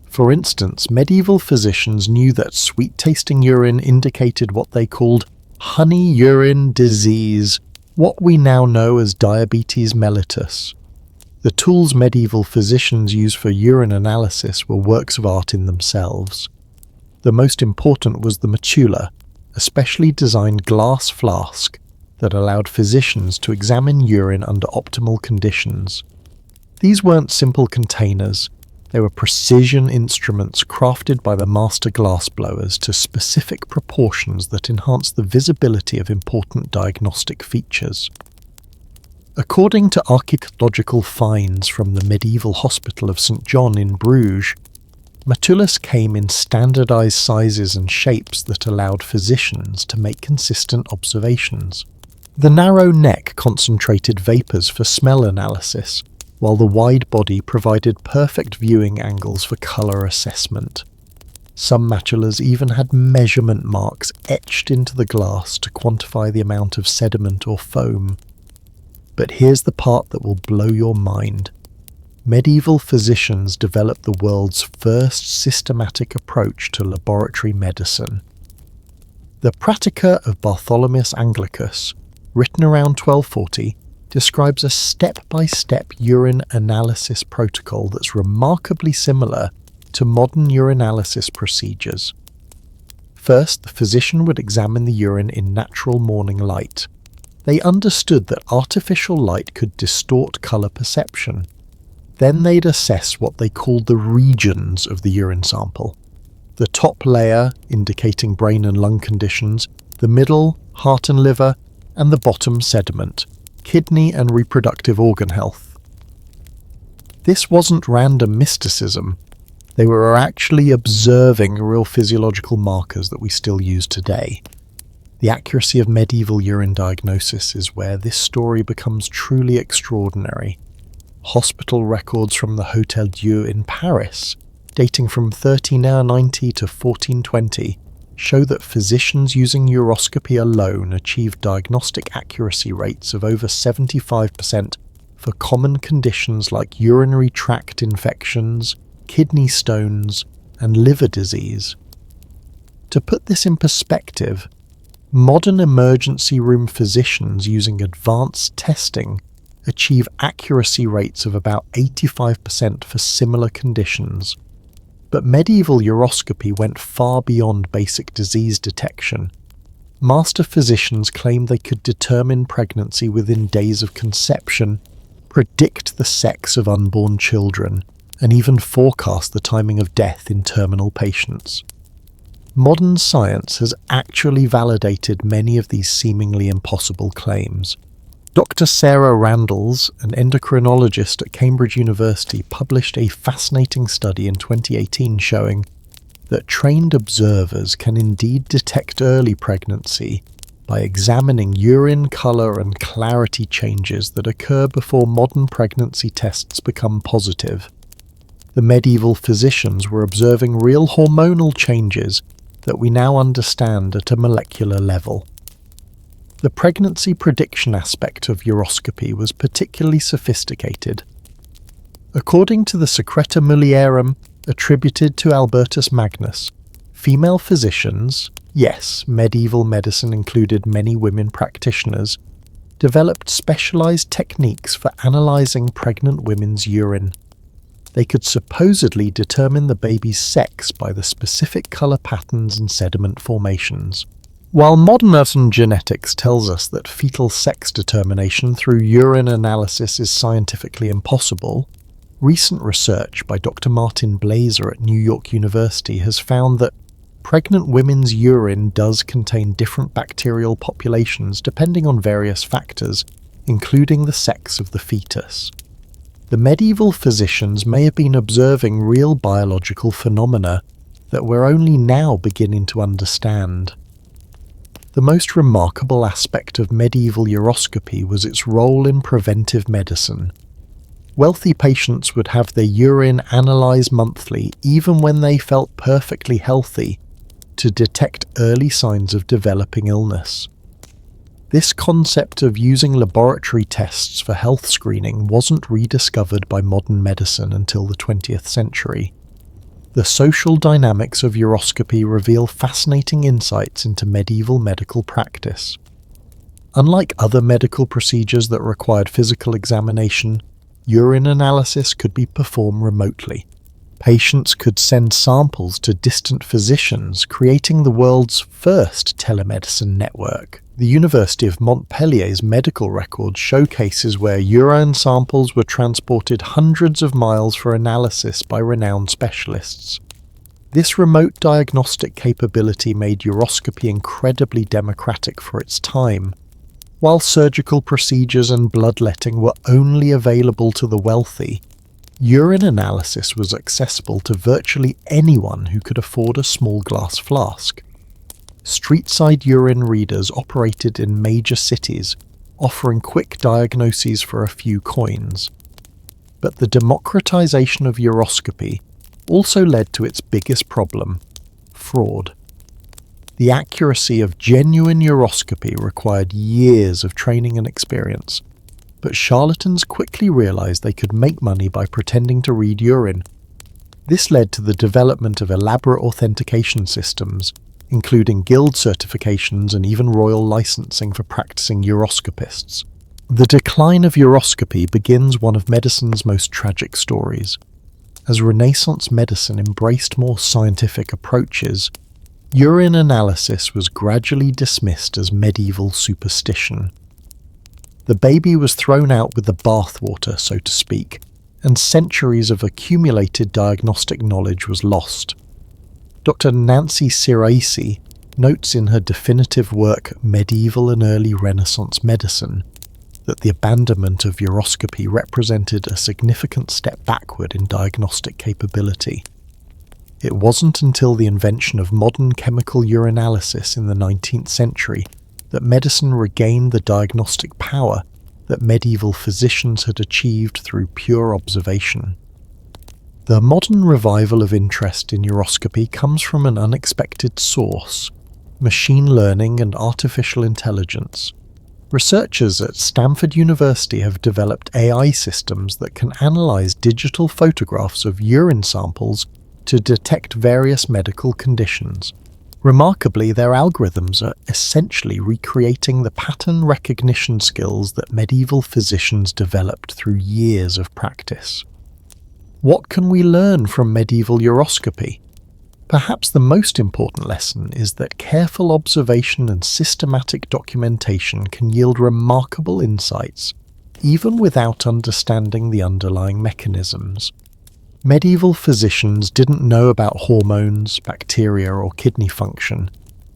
Speaker 1: For instance, medieval physicians knew that sweet-tasting urine indicated what they called honey urine disease, what we now know as diabetes mellitus. The tools medieval physicians used for urine analysis were works of art in themselves. The most important was the metula, a specially designed glass flask that allowed physicians to examine urine under optimal conditions. These weren't simple containers, they were precision instruments crafted by the master glassblowers to specific proportions that enhanced the visibility of important diagnostic features. According to archaeological finds from the medieval hospital of St. John in Bruges, metulas came in standardized sizes and shapes that allowed physicians to make consistent observations. The narrow neck concentrated vapors for smell analysis, while the wide body provided perfect viewing angles for color assessment. Some metulas even had measurement marks etched into the glass to quantify the amount of sediment or foam. But here's the part that will blow your mind. Medieval physicians developed the world's first systematic approach to laboratory medicine. The Pratica of Bartholomeus Anglicus, written around 1240, describes a step-by-step urine analysis protocol that's remarkably similar to modern urinalysis procedures. First, the physician would examine the urine in natural morning light. They understood that artificial light could distort colour perception. Then they'd assess what they called the regions of the urine sample. The top layer, indicating brain and lung conditions, the middle, heart and liver, and the bottom, sediment, kidney and reproductive organ health. This wasn't random mysticism. They were actually observing real physiological markers that we still use today. The accuracy of medieval urine diagnosis is where this story becomes truly extraordinary. Hospital records from the Hôtel Dieu in Paris, dating from 1390 to 1420, show that physicians using uroscopy alone achieved diagnostic accuracy rates of over 75% for common conditions like urinary tract infections, kidney stones, and liver disease. To put this in perspective, modern emergency room physicians using advanced testing achieve accuracy rates of about 85% for similar conditions. But medieval uroscopy went far beyond basic disease detection. Master physicians claimed they could determine pregnancy within days of conception, predict the sex of unborn children, and even forecast the timing of death in terminal patients. Modern science has actually validated many of these seemingly impossible claims. Dr. Sarah Randalls, an endocrinologist at Cambridge University, published a fascinating study in 2018 showing that trained observers can indeed detect early pregnancy by examining urine colour and clarity changes that occur before modern pregnancy tests become positive. The medieval physicians were observing real hormonal changes that we now understand at a molecular level. The pregnancy prediction aspect of uroscopy was particularly sophisticated. According to the Secreta Mulierum attributed to Albertus Magnus, female physicians, yes, medieval medicine included many women practitioners, developed specialized techniques for analyzing pregnant women's urine. They could supposedly determine the baby's sex by the specific color patterns and sediment formations. While modern genetics tells us that fetal sex determination through urine analysis is scientifically impossible, recent research by Dr. Martin Blazer at New York University has found that pregnant women's urine does contain different bacterial populations depending on various factors, including the sex of the fetus. The medieval physicians may have been observing real biological phenomena that we're only now beginning to understand. The most remarkable aspect of medieval uroscopy was its role in preventive medicine. Wealthy patients would have their urine analysed monthly even when they felt perfectly healthy to detect early signs of developing illness. This concept of using laboratory tests for health screening wasn't rediscovered by modern medicine until the 20th century. The social dynamics of uroscopy reveal fascinating insights into medieval medical practice. Unlike other medical procedures that required physical examination, urine analysis could be performed remotely. Patients could send samples to distant physicians, creating the world's first telemedicine network. The University of Montpellier's medical record showcases where urine samples were transported hundreds of miles for analysis by renowned specialists. This remote diagnostic capability made uroscopy incredibly democratic for its time. While surgical procedures and bloodletting were only available to the wealthy, urine analysis was accessible to virtually anyone who could afford a small glass flask. Street-side urine readers operated in major cities, offering quick diagnoses for a few coins. But the democratization of uroscopy also led to its biggest problem: fraud. The accuracy of genuine uroscopy required years of training and experience, but charlatans quickly realized they could make money by pretending to read urine. This led to the development of elaborate authentication systems, including guild certifications and even royal licensing for practicing uroscopists. The decline of uroscopy begins one of medicine's most tragic stories. As Renaissance medicine embraced more scientific approaches, urine analysis was gradually dismissed as medieval superstition. The baby was thrown out with the bathwater, so to speak, and centuries of accumulated diagnostic knowledge was lost. Dr. Nancy Siraisi notes in her definitive work Medieval and Early Renaissance Medicine that the abandonment of uroscopy represented a significant step backward in diagnostic capability. It wasn't until the invention of modern chemical urinalysis in the 19th century that medicine regained the diagnostic power that medieval physicians had achieved through pure observation. The modern revival of interest in uroscopy comes from an unexpected source: machine learning and artificial intelligence. Researchers at Stanford University have developed AI systems that can analyze digital photographs of urine samples to detect various medical conditions. Remarkably, their algorithms are essentially recreating the pattern recognition skills that medieval physicians developed through years of practice. What can we learn from medieval uroscopy? Perhaps the most important lesson is that careful observation and systematic documentation can yield remarkable insights, even without understanding the underlying mechanisms. Medieval physicians didn't know about hormones, bacteria, or kidney function,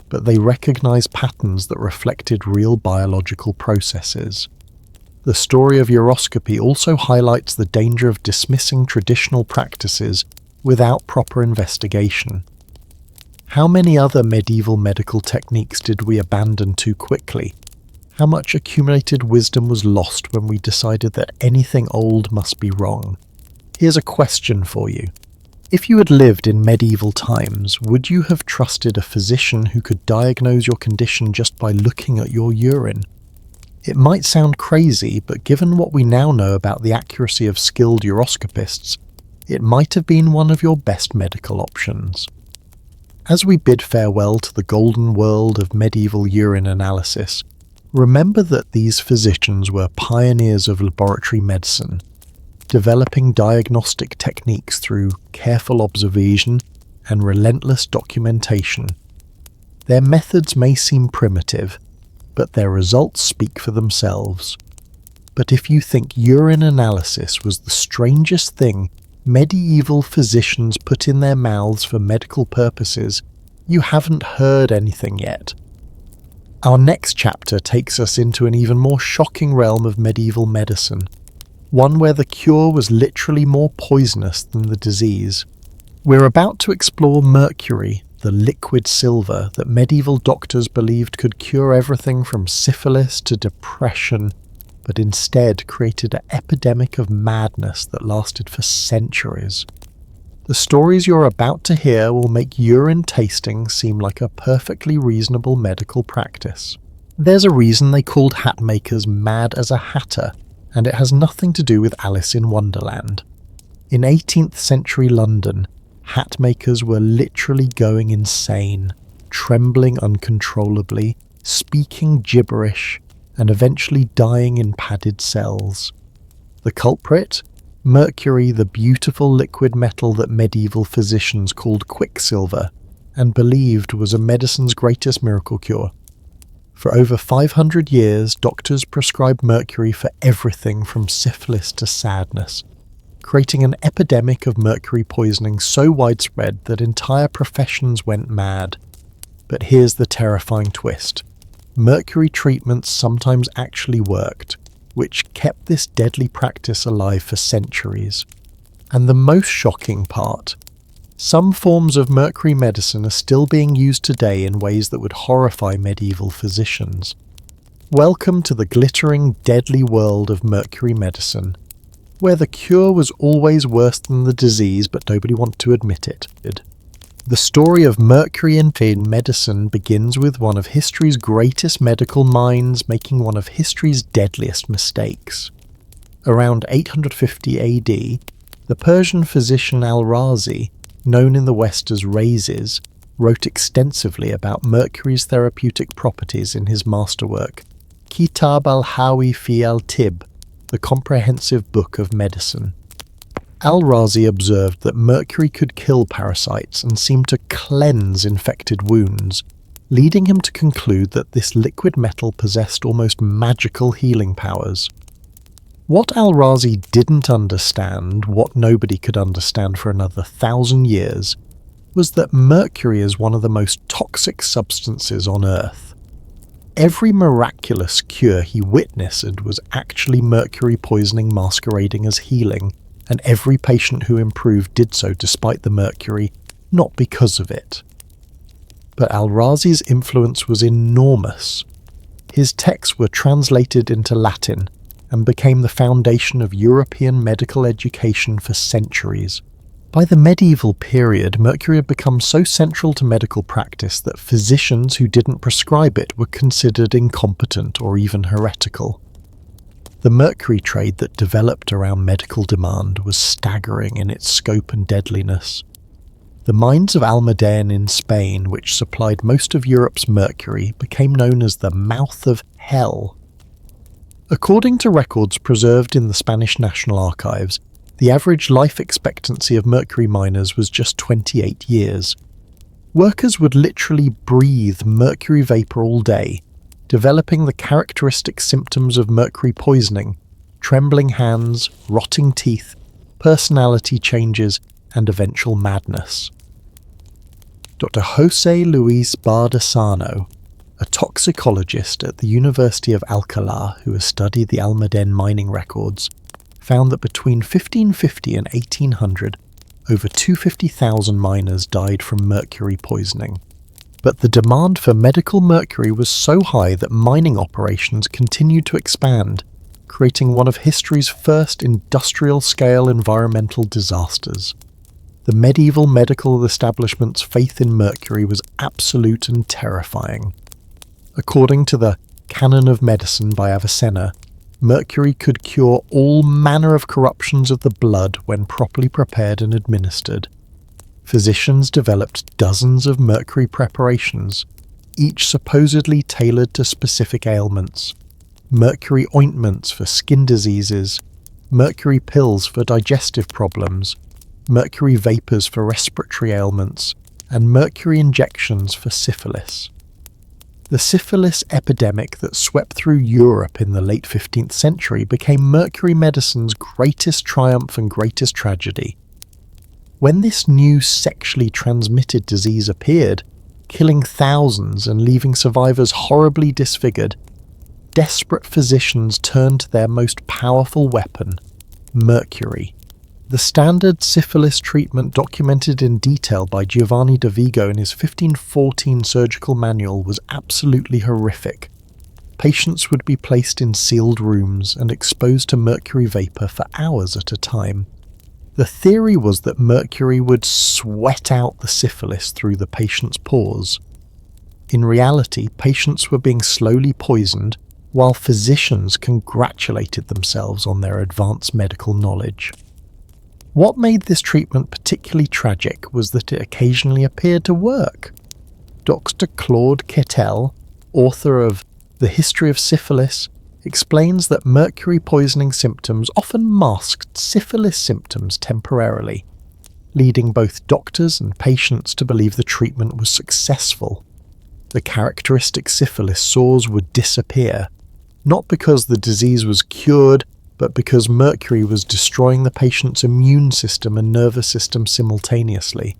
Speaker 1: but they recognized patterns that reflected real biological processes. The story of uroscopy also highlights the danger of dismissing traditional practices without proper investigation. How many other medieval medical techniques did we abandon too quickly? How much accumulated wisdom was lost when we decided that anything old must be wrong? Here's a question for you. If you had lived in medieval times, would you have trusted a physician who could diagnose your condition just by looking at your urine? It might sound crazy, but given what we now know about the accuracy of skilled uroscopists, it might have been one of your best medical options. As we bid farewell to the golden world of medieval urine analysis, remember that these physicians were pioneers of laboratory medicine, developing diagnostic techniques through careful observation and relentless documentation. Their methods may seem primitive, but their results speak for themselves. But if you think urine analysis was the strangest thing medieval physicians put in their mouths for medical purposes, you haven't heard anything yet. Our next chapter takes us into an even more shocking realm of medieval medicine, one where the cure was literally more poisonous than the disease. We're about to explore Mercury, the liquid silver that medieval doctors believed could cure everything from syphilis to depression, but instead created an epidemic of madness that lasted for centuries. The stories you're about to hear will make urine tasting seem like a perfectly reasonable medical practice. There's a reason they called hat makers mad as a hatter, and it has nothing to do with Alice in Wonderland. In 18th century London, hat makers were literally going insane, trembling uncontrollably, speaking gibberish, and eventually dying in padded cells. The culprit? Mercury, the beautiful liquid metal that medieval physicians called quicksilver and believed was a medicine's greatest miracle cure. For over 500 years, doctors prescribed mercury for everything from syphilis to sadness, creating an epidemic of mercury poisoning so widespread that entire professions went mad. But here's the terrifying twist. Mercury treatments sometimes actually worked, which kept this deadly practice alive for centuries. And the most shocking part, some forms of mercury medicine are still being used today in ways that would horrify medieval physicians. Welcome to the glittering, deadly world of mercury medicine, where the cure was always worse than the disease, but nobody wanted to admit it. The story of mercury in medicine begins with one of history's greatest medical minds making one of history's deadliest mistakes. Around 850 AD, the Persian physician Al-Razi, known in the West as Rhazes, wrote extensively about mercury's therapeutic properties in his masterwork, Kitab al-Hawi fi al-Tib, the comprehensive book of medicine. Al-Razi observed that mercury could kill parasites and seemed to cleanse infected wounds, leading him to conclude that this liquid metal possessed almost magical healing powers. What Al-Razi didn't understand, what nobody could understand for another 1,000 years, was that mercury is one of the most toxic substances on Earth. Every miraculous cure he witnessed was actually mercury poisoning masquerading as healing, and every patient who improved did so despite the mercury, not because of it. But Al-Razi's influence was enormous. His texts were translated into Latin and became the foundation of European medical education for centuries. By the medieval period, mercury had become so central to medical practice that physicians who didn't prescribe it were considered incompetent or even heretical. The mercury trade that developed around medical demand was staggering in its scope and deadliness. The mines of Almaden in Spain, which supplied most of Europe's mercury, became known as the mouth of hell. According to records preserved in the Spanish National Archives, the average life expectancy of mercury miners was just 28 years. Workers would literally breathe mercury vapor all day, developing the characteristic symptoms of mercury poisoning: trembling hands, rotting teeth, personality changes, and eventual madness. Dr. José Luis Bardesano, a toxicologist at the University of Alcalá who has studied the Almaden mining records, found that between 1550 and 1800, over 250,000 miners died from mercury poisoning. But the demand for medical mercury was so high that mining operations continued to expand, creating one of history's first industrial-scale environmental disasters. The medieval medical establishment's faith in mercury was absolute and terrifying. According to the Canon of Medicine by Avicenna, mercury could cure all manner of corruptions of the blood when properly prepared and administered. Physicians developed dozens of mercury preparations, each supposedly tailored to specific ailments: mercury ointments for skin diseases, mercury pills for digestive problems, mercury vapors for respiratory ailments, and mercury injections for syphilis. The syphilis epidemic that swept through Europe in the late 15th century became mercury medicine's greatest triumph and greatest tragedy. When this new sexually transmitted disease appeared, killing thousands and leaving survivors horribly disfigured, desperate physicians turned to their most powerful weapon: mercury. The standard syphilis treatment documented in detail by Giovanni da Vigo in his 1514 surgical manual was absolutely horrific. Patients would be placed in sealed rooms and exposed to mercury vapor for hours at a time. The theory was that mercury would sweat out the syphilis through the patient's pores. In reality, patients were being slowly poisoned, while physicians congratulated themselves on their advanced medical knowledge. What made this treatment particularly tragic was that it occasionally appeared to work. Dr. Claude Kettel, author of The History of Syphilis, explains that mercury poisoning symptoms often masked syphilis symptoms temporarily, leading both doctors and patients to believe the treatment was successful. The characteristic syphilis sores would disappear, not because the disease was cured, but because mercury was destroying the patient's immune system and nervous system simultaneously.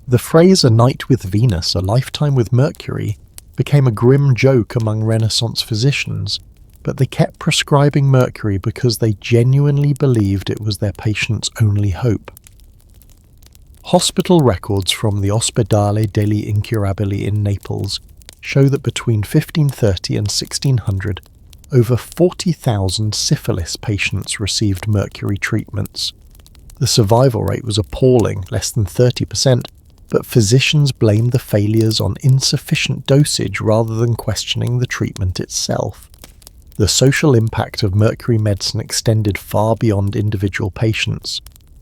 Speaker 1: The phrase "a night with Venus, a lifetime with Mercury" became a grim joke among Renaissance physicians, but they kept prescribing mercury because they genuinely believed it was their patient's only hope. Hospital records from the Ospedale degli Incurabili in Naples show that between 1530 and 1600, over 40,000 syphilis patients received mercury treatments. The survival rate was appalling, less than 30%, but physicians blamed the failures on insufficient dosage rather than questioning the treatment itself. The social impact of mercury medicine extended far beyond individual patients.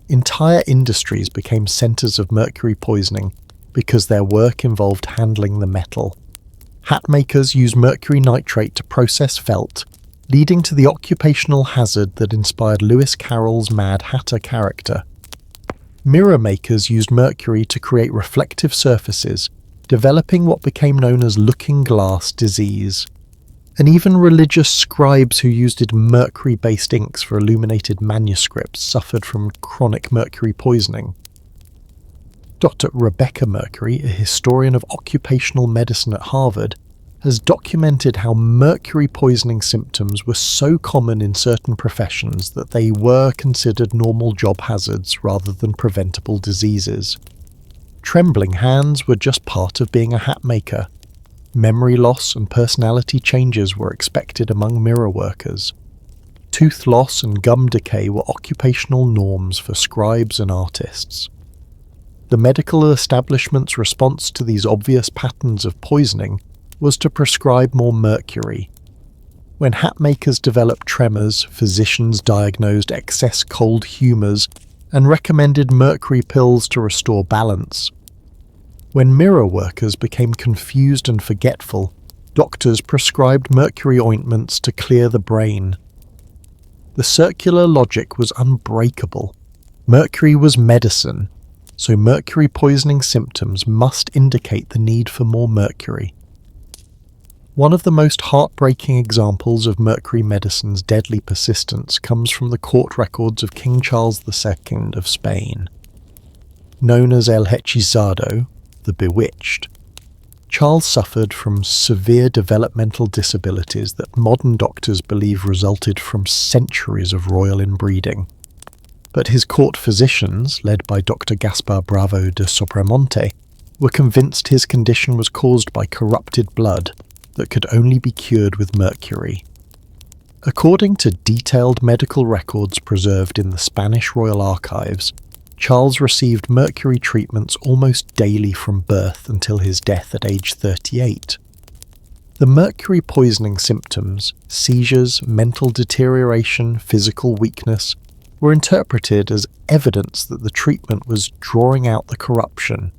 Speaker 1: Entire industries became centers of mercury poisoning because their work involved handling the metal. Hat makers used mercury nitrate to process felt, leading to the occupational hazard that inspired Lewis Carroll's Mad Hatter character. Mirror makers used mercury to create reflective surfaces, developing what became known as looking glass disease. And even religious scribes who used mercury-based inks for illuminated manuscripts suffered from chronic mercury poisoning. Dr. Rebecca Mercury, a historian of occupational medicine at Harvard, has documented how mercury poisoning symptoms were so common in certain professions that they were considered normal job hazards rather than preventable diseases. Trembling hands were just part of being a hat maker. Memory loss and personality changes were expected among mirror workers. Tooth loss and gum decay were occupational norms for scribes and artists. The medical establishment's response to these obvious patterns of poisoning was to prescribe more mercury. When hat makers developed tremors, physicians diagnosed excess cold humours and recommended mercury pills to restore balance. When mirror workers became confused and forgetful, doctors prescribed mercury ointments to clear the brain. The circular logic was unbreakable. Mercury was medicine, so mercury poisoning symptoms must indicate the need for more mercury. One of the most heartbreaking examples of mercury medicine's deadly persistence comes from the court records of King Charles II of Spain. Known as El Hechizado, the Bewitched, Charles suffered from severe developmental disabilities that modern doctors believe resulted from centuries of royal inbreeding. But his court physicians, led by Dr. Gaspar Bravo de Sopramonte, were convinced his condition was caused by corrupted blood that could only be cured with mercury. According to detailed medical records preserved in the Spanish Royal Archives, Charles received mercury treatments almost daily from birth until his death at age 38. The mercury poisoning symptoms, seizures, mental deterioration, physical weakness, were interpreted as evidence that the treatment was drawing out the corruption.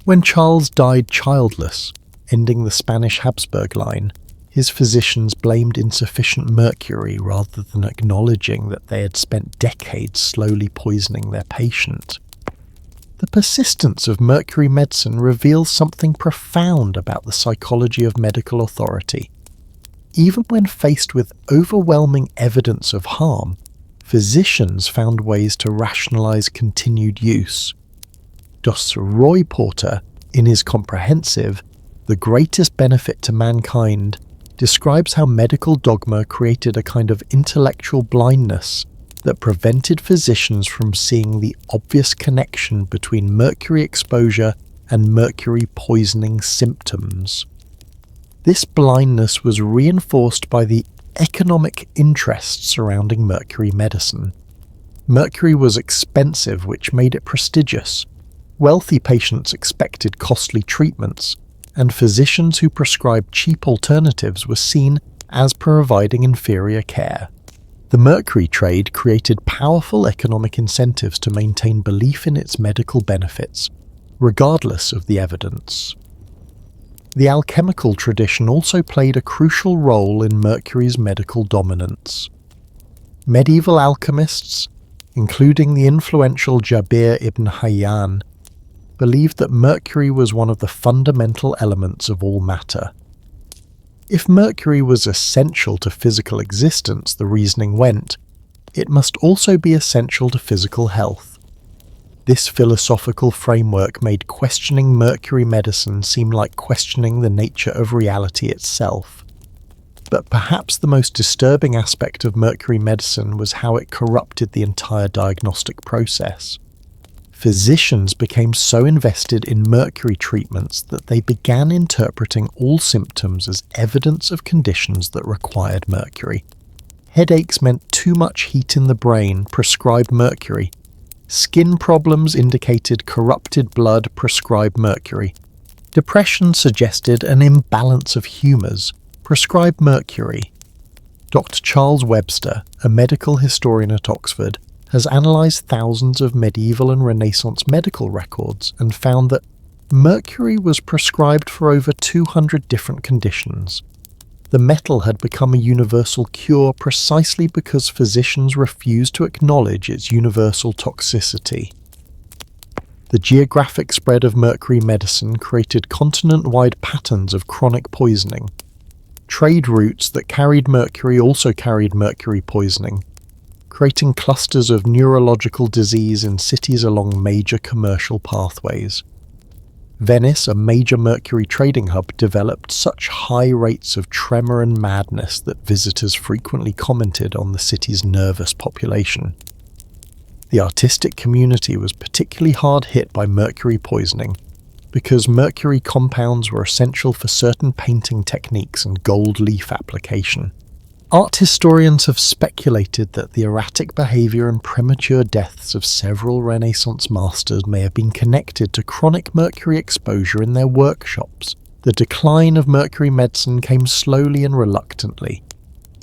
Speaker 1: When Charles died childless, ending the Spanish Habsburg line, his physicians blamed insufficient mercury rather than acknowledging that they had spent decades slowly poisoning their patient. The persistence of mercury medicine reveals something profound about the psychology of medical authority. Even when faced with overwhelming evidence of harm, physicians found ways to rationalize continued use. Dr. Roy Porter, in his comprehensive "The Greatest Benefit to Mankind," describes how medical dogma created a kind of intellectual blindness that prevented physicians from seeing the obvious connection between mercury exposure and mercury poisoning symptoms. This blindness was reinforced by the economic interests surrounding mercury medicine. Mercury was expensive, which made it prestigious. Wealthy patients expected costly treatments, and physicians who prescribed cheap alternatives were seen as providing inferior care. The Mercury trade created powerful economic incentives to maintain belief in its medical benefits, regardless of the evidence. The alchemical tradition also played a crucial role in Mercury's medical dominance. Medieval alchemists, including the influential Jabir ibn Hayyan, believed that Mercury was one of the fundamental elements of all matter. If Mercury was essential to physical existence, the reasoning went, it must also be essential to physical health. This philosophical framework made questioning Mercury medicine seem like questioning the nature of reality itself. But perhaps the most disturbing aspect of Mercury medicine was how it corrupted the entire diagnostic process. Physicians became so invested in Mercury treatments that they began interpreting all symptoms as evidence of conditions that required Mercury. Headaches meant too much heat in the brain, prescribed Mercury. Skin problems indicated corrupted blood, prescribed Mercury. Depression suggested an imbalance of humours, prescribed Mercury. Dr. Charles Webster, a medical historian at Oxford, has analysed thousands of medieval and Renaissance medical records and found that Mercury was prescribed for over 200 different conditions. The metal had become a universal cure precisely because physicians refused to acknowledge its universal toxicity. The geographic spread of Mercury medicine created continent-wide patterns of chronic poisoning. Trade routes that carried Mercury also carried Mercury poisoning, creating clusters of neurological disease in cities along major commercial pathways. Venice, a major Mercury trading hub, developed such high rates of tremor and madness that visitors frequently commented on the city's nervous population. The artistic community was particularly hard hit by Mercury poisoning because Mercury compounds were essential for certain painting techniques and gold leaf application. Art historians have speculated that the erratic behaviour and premature deaths of several Renaissance masters may have been connected to chronic mercury exposure in their workshops. The decline of Mercury medicine came slowly and reluctantly.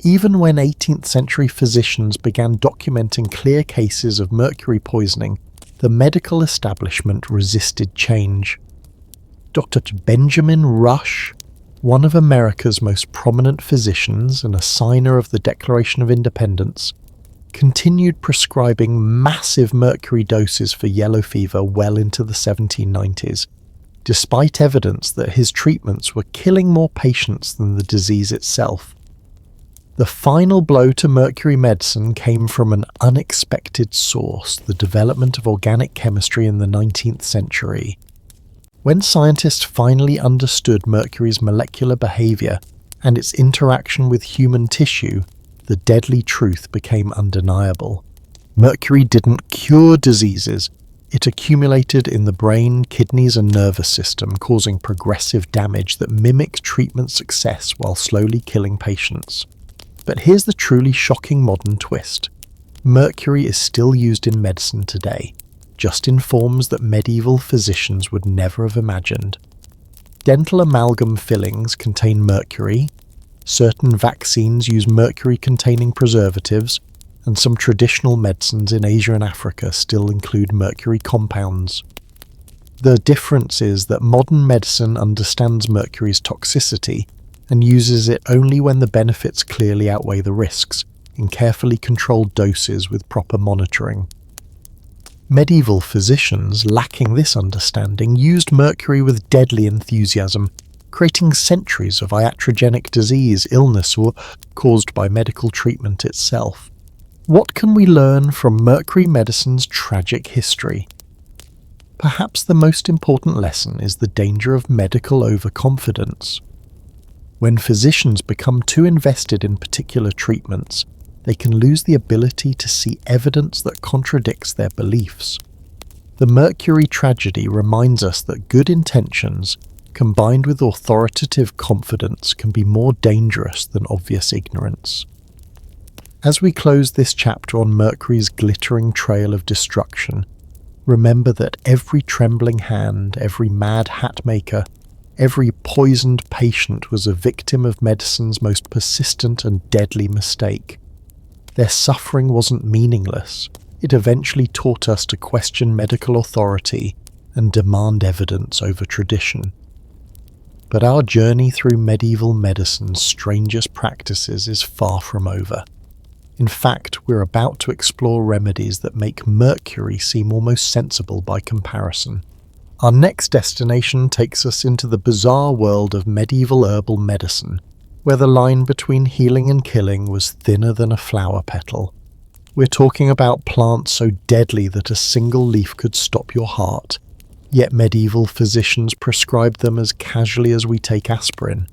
Speaker 1: Even when 18th century physicians began documenting clear cases of mercury poisoning, the medical establishment resisted change. Dr. Benjamin Rush, one of America's most prominent physicians and a signer of the Declaration of Independence, continued prescribing massive mercury doses for yellow fever well into the 1790s, despite evidence that his treatments were killing more patients than the disease itself. The final blow to mercury medicine came from an unexpected source, the development of organic chemistry in the 19th century. When scientists finally understood mercury's molecular behaviour and its interaction with human tissue, the deadly truth became undeniable. Mercury didn't cure diseases, it accumulated in the brain, kidneys and nervous system, causing progressive damage that mimicked treatment success while slowly killing patients. But here's the truly shocking modern twist. Mercury is still used in medicine today, just in forms that medieval physicians would never have imagined. Dental amalgam fillings contain mercury, certain vaccines use mercury-containing preservatives, and some traditional medicines in Asia and Africa still include mercury compounds. The difference is that modern medicine understands mercury's toxicity and uses it only when the benefits clearly outweigh the risks, in carefully controlled doses with proper monitoring. Medieval physicians, lacking this understanding, used mercury with deadly enthusiasm, creating centuries of iatrogenic disease, illness, or caused by medical treatment itself. What can we learn from mercury medicine's tragic history? Perhaps the most important lesson is the danger of medical overconfidence. When physicians become too invested in particular treatments, they can lose the ability to see evidence that contradicts their beliefs. The Mercury tragedy reminds us that good intentions, combined with authoritative confidence, can be more dangerous than obvious ignorance. As we close this chapter on Mercury's glittering trail of destruction, remember that every trembling hand, every mad hat maker, every poisoned patient was a victim of medicine's most persistent and deadly mistake. Their suffering wasn't meaningless. It eventually taught us to question medical authority and demand evidence over tradition. But our journey through medieval medicine's strangest practices is far from over. In fact, we're about to explore remedies that make Mercury seem almost sensible by comparison. Our next destination takes us into the bizarre world of medieval herbal medicine, where the line between healing and killing was thinner than a flower petal. We're talking about plants so deadly that a single leaf could stop your heart, yet medieval physicians prescribed them as casually as we take aspirin.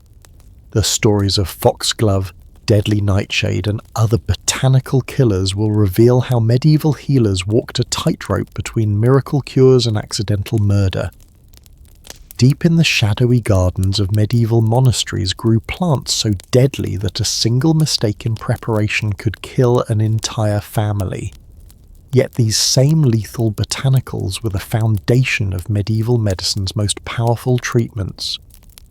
Speaker 1: The stories of foxglove, deadly nightshade, and other botanical killers will reveal how medieval healers walked a tightrope between miracle cures and accidental murder. Deep in the shadowy gardens of medieval monasteries grew plants so deadly that a single mistake in preparation could kill an entire family. Yet these same lethal botanicals were the foundation of medieval medicine's most powerful treatments.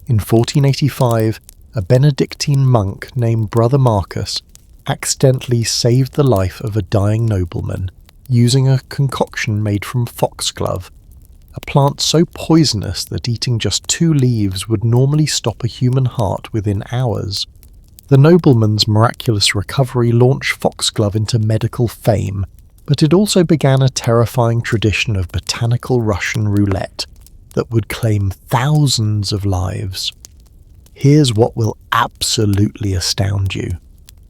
Speaker 1: In 1485, a Benedictine monk named Brother Marcus accidentally saved the life of a dying nobleman using a concoction made from foxglove, a plant so poisonous that eating just 2 leaves would normally stop a human heart within hours. The nobleman's miraculous recovery launched foxglove into medical fame, but it also began a terrifying tradition of botanical Russian roulette that would claim thousands of lives. Here's what will absolutely astound you.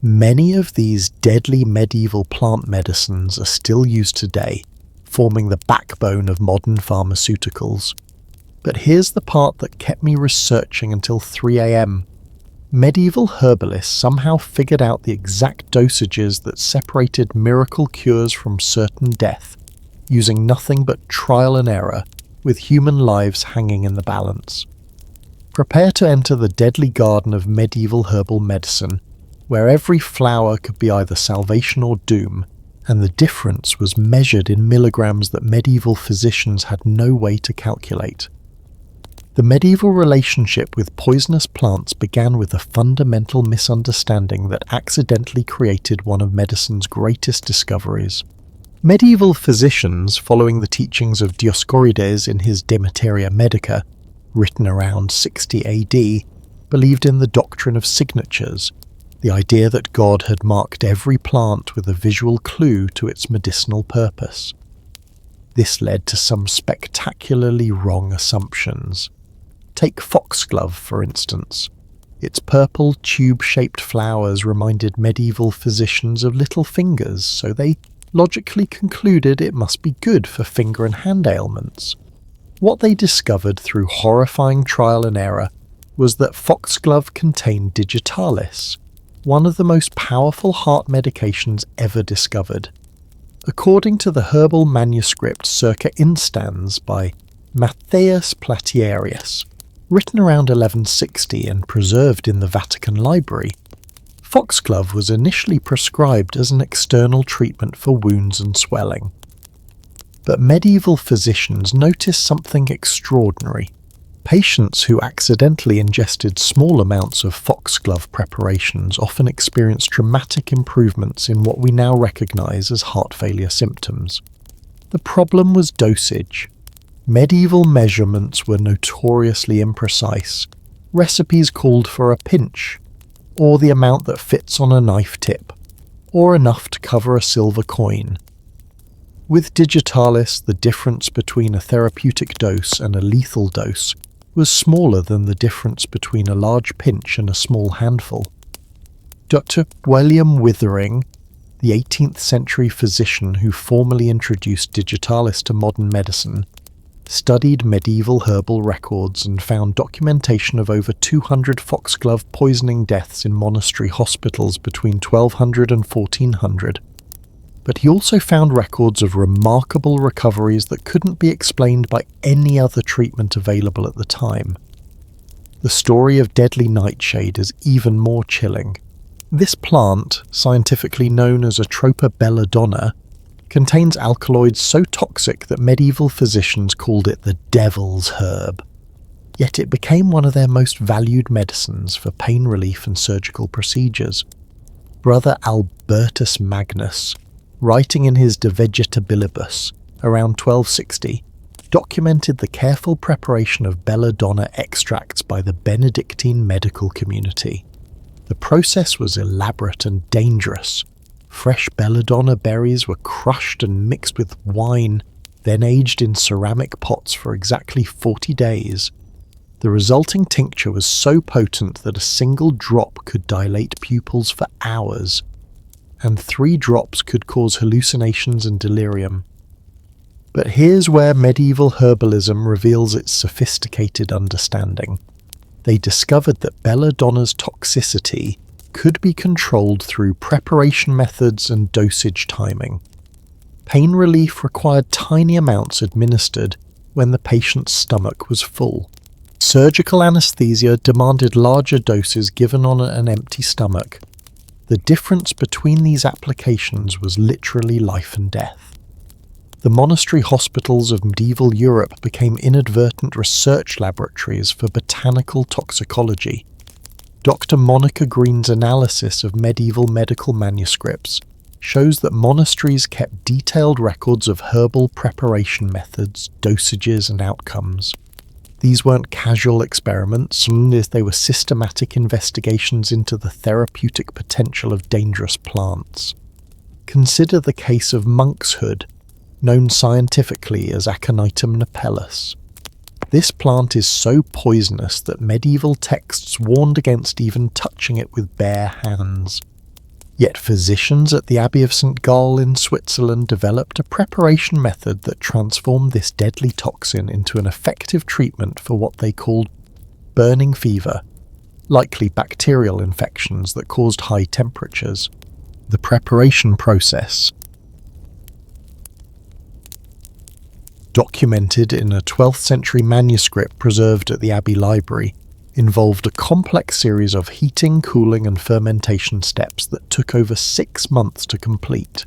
Speaker 1: Many of these deadly medieval plant medicines are still used today, forming the backbone of modern pharmaceuticals. But here's the part that kept me researching until 3 a.m. Medieval herbalists somehow figured out the exact dosages that separated miracle cures from certain death, using nothing but trial and error, with human lives hanging in the balance. Prepare to enter the deadly garden of medieval herbal medicine, where every flower could be either salvation or doom, and the difference was measured in milligrams that medieval physicians had no way to calculate. The medieval relationship with poisonous plants began with a fundamental misunderstanding that accidentally created one of medicine's greatest discoveries. Medieval physicians, following the teachings of Dioscorides in his De Materia Medica, written around 60 AD, believed in the doctrine of signatures, the idea that God had marked every plant with a visual clue to its medicinal purpose. This led to some spectacularly wrong assumptions. Take foxglove, for instance. Its purple, tube-shaped flowers reminded medieval physicians of little fingers, so they logically concluded it must be good for finger and hand ailments. What they discovered through horrifying trial and error was that foxglove contained digitalis, one of the most powerful heart medications ever discovered. According to the herbal manuscript Circa Instans by Matthias Platyrius, written around 1160 and preserved in the Vatican Library, foxglove was initially prescribed as an external treatment for wounds and swelling. But medieval physicians noticed something extraordinary. Patients who accidentally ingested small amounts of foxglove preparations often experienced dramatic improvements in what we now recognize as heart failure symptoms. The problem was dosage. Medieval measurements were notoriously imprecise. Recipes called for a pinch, or the amount that fits on a knife tip, or enough to cover a silver coin. With digitalis, the difference between a therapeutic dose and a lethal dose was smaller than the difference between a large pinch and a small handful. Dr. William Withering, the 18th century physician who formally introduced digitalis to modern medicine, studied medieval herbal records and found documentation of over 200 foxglove poisoning deaths in monastery hospitals between 1200 and 1400. But he also found records of remarkable recoveries that couldn't be explained by any other treatment available at the time. The story of deadly nightshade is even more chilling. This plant, scientifically known as Atropa belladonna, contains alkaloids so toxic that medieval physicians called it the devil's herb. Yet it became one of their most valued medicines for pain relief and surgical procedures. Brother Albertus Magnus, writing in his De Vegetabilibus around 1260, documented the careful preparation of belladonna extracts by the Benedictine medical community. The process was elaborate and dangerous. Fresh belladonna berries were crushed and mixed with wine, then aged in ceramic pots for exactly 40 days. The resulting tincture was so potent that a single drop could dilate pupils for hours, and 3 drops could cause hallucinations and delirium. But here's where medieval herbalism reveals its sophisticated understanding. They discovered that belladonna's toxicity could be controlled through preparation methods and dosage timing. Pain relief required tiny amounts administered when the patient's stomach was full. Surgical anesthesia demanded larger doses given on an empty stomach. The difference between these applications was literally life and death. The monastery hospitals of medieval Europe became inadvertent research laboratories for botanical toxicology. Dr. Monica Green's analysis of medieval medical manuscripts shows that monasteries kept detailed records of herbal preparation methods, dosages, and outcomes. These weren't casual experiments, they were systematic investigations into the therapeutic potential of dangerous plants. Consider the case of monkshood, known scientifically as Aconitum napellus. This plant is so poisonous that medieval texts warned against even touching it with bare hands. Yet physicians at the Abbey of St. Gall in Switzerland developed a preparation method that transformed this deadly toxin into an effective treatment for what they called burning fever, likely bacterial infections that caused high temperatures. The preparation process, documented in a 12th century manuscript preserved at the Abbey Library, involved a complex series of heating, cooling and fermentation steps that took over 6 months to complete.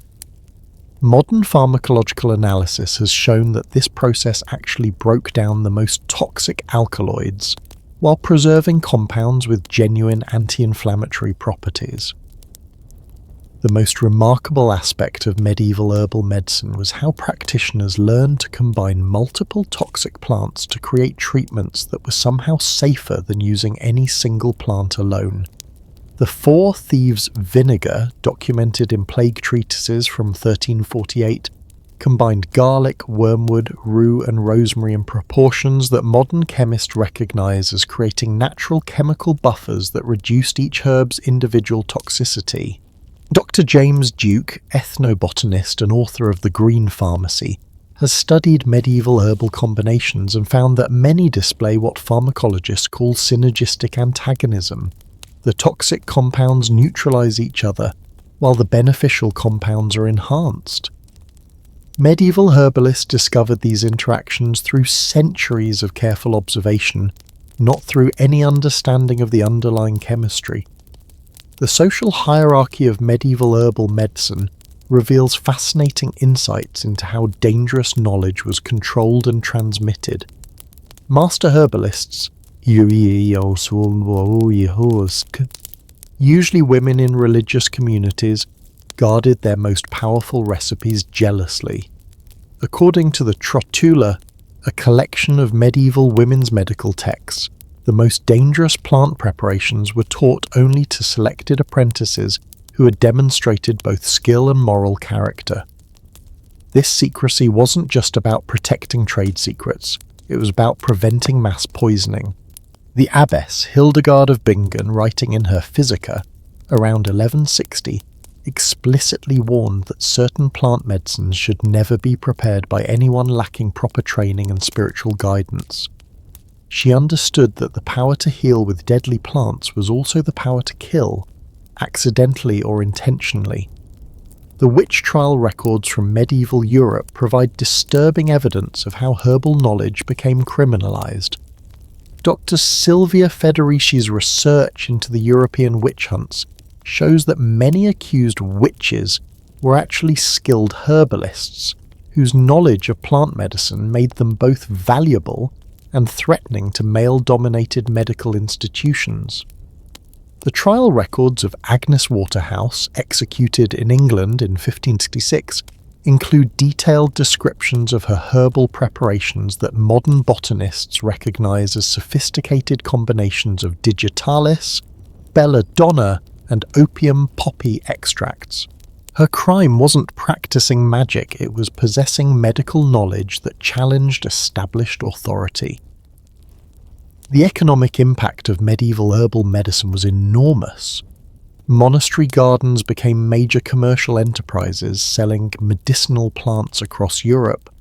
Speaker 1: Modern pharmacological analysis has shown that this process actually broke down the most toxic alkaloids while preserving compounds with genuine anti-inflammatory properties. The most remarkable aspect of medieval herbal medicine was how practitioners learned to combine multiple toxic plants to create treatments that were somehow safer than using any single plant alone. The Four Thieves' Vinegar, documented in plague treatises from 1348, combined garlic, wormwood, rue and rosemary in proportions that modern chemists recognise as creating natural chemical buffers that reduced each herb's individual toxicity. Dr. James Duke, ethnobotanist and author of The Green Pharmacy, has studied medieval herbal combinations and found that many display what pharmacologists call synergistic antagonism. The toxic compounds neutralise each other, while the beneficial compounds are enhanced. Medieval herbalists discovered these interactions through centuries of careful observation, not through any understanding of the underlying chemistry. The social hierarchy of medieval herbal medicine reveals fascinating insights into how dangerous knowledge was controlled and transmitted. Master herbalists, usually women in religious communities, guarded their most powerful recipes jealously. According to the Trotula, a collection of medieval women's medical texts, the most dangerous plant preparations were taught only to selected apprentices who had demonstrated both skill and moral character. This secrecy wasn't just about protecting trade secrets, it was about preventing mass poisoning. The abbess Hildegard of Bingen, writing in her Physica around 1160, explicitly warned that certain plant medicines should never be prepared by anyone lacking proper training and spiritual guidance. She understood that the power to heal with deadly plants was also the power to kill, accidentally or intentionally. The witch trial records from medieval Europe provide disturbing evidence of how herbal knowledge became criminalized. Dr. Silvia Federici's research into the European witch hunts shows that many accused witches were actually skilled herbalists, whose knowledge of plant medicine made them both valuable and threatening to male-dominated medical institutions. The trial records of Agnes Waterhouse, executed in England in 1566, include detailed descriptions of her herbal preparations that modern botanists recognise as sophisticated combinations of digitalis, belladonna, and opium poppy extracts. Her crime wasn't practicing magic, it was possessing medical knowledge that challenged established authority. The economic impact of medieval herbal medicine was enormous. Monastery gardens became major commercial enterprises selling medicinal plants across Europe.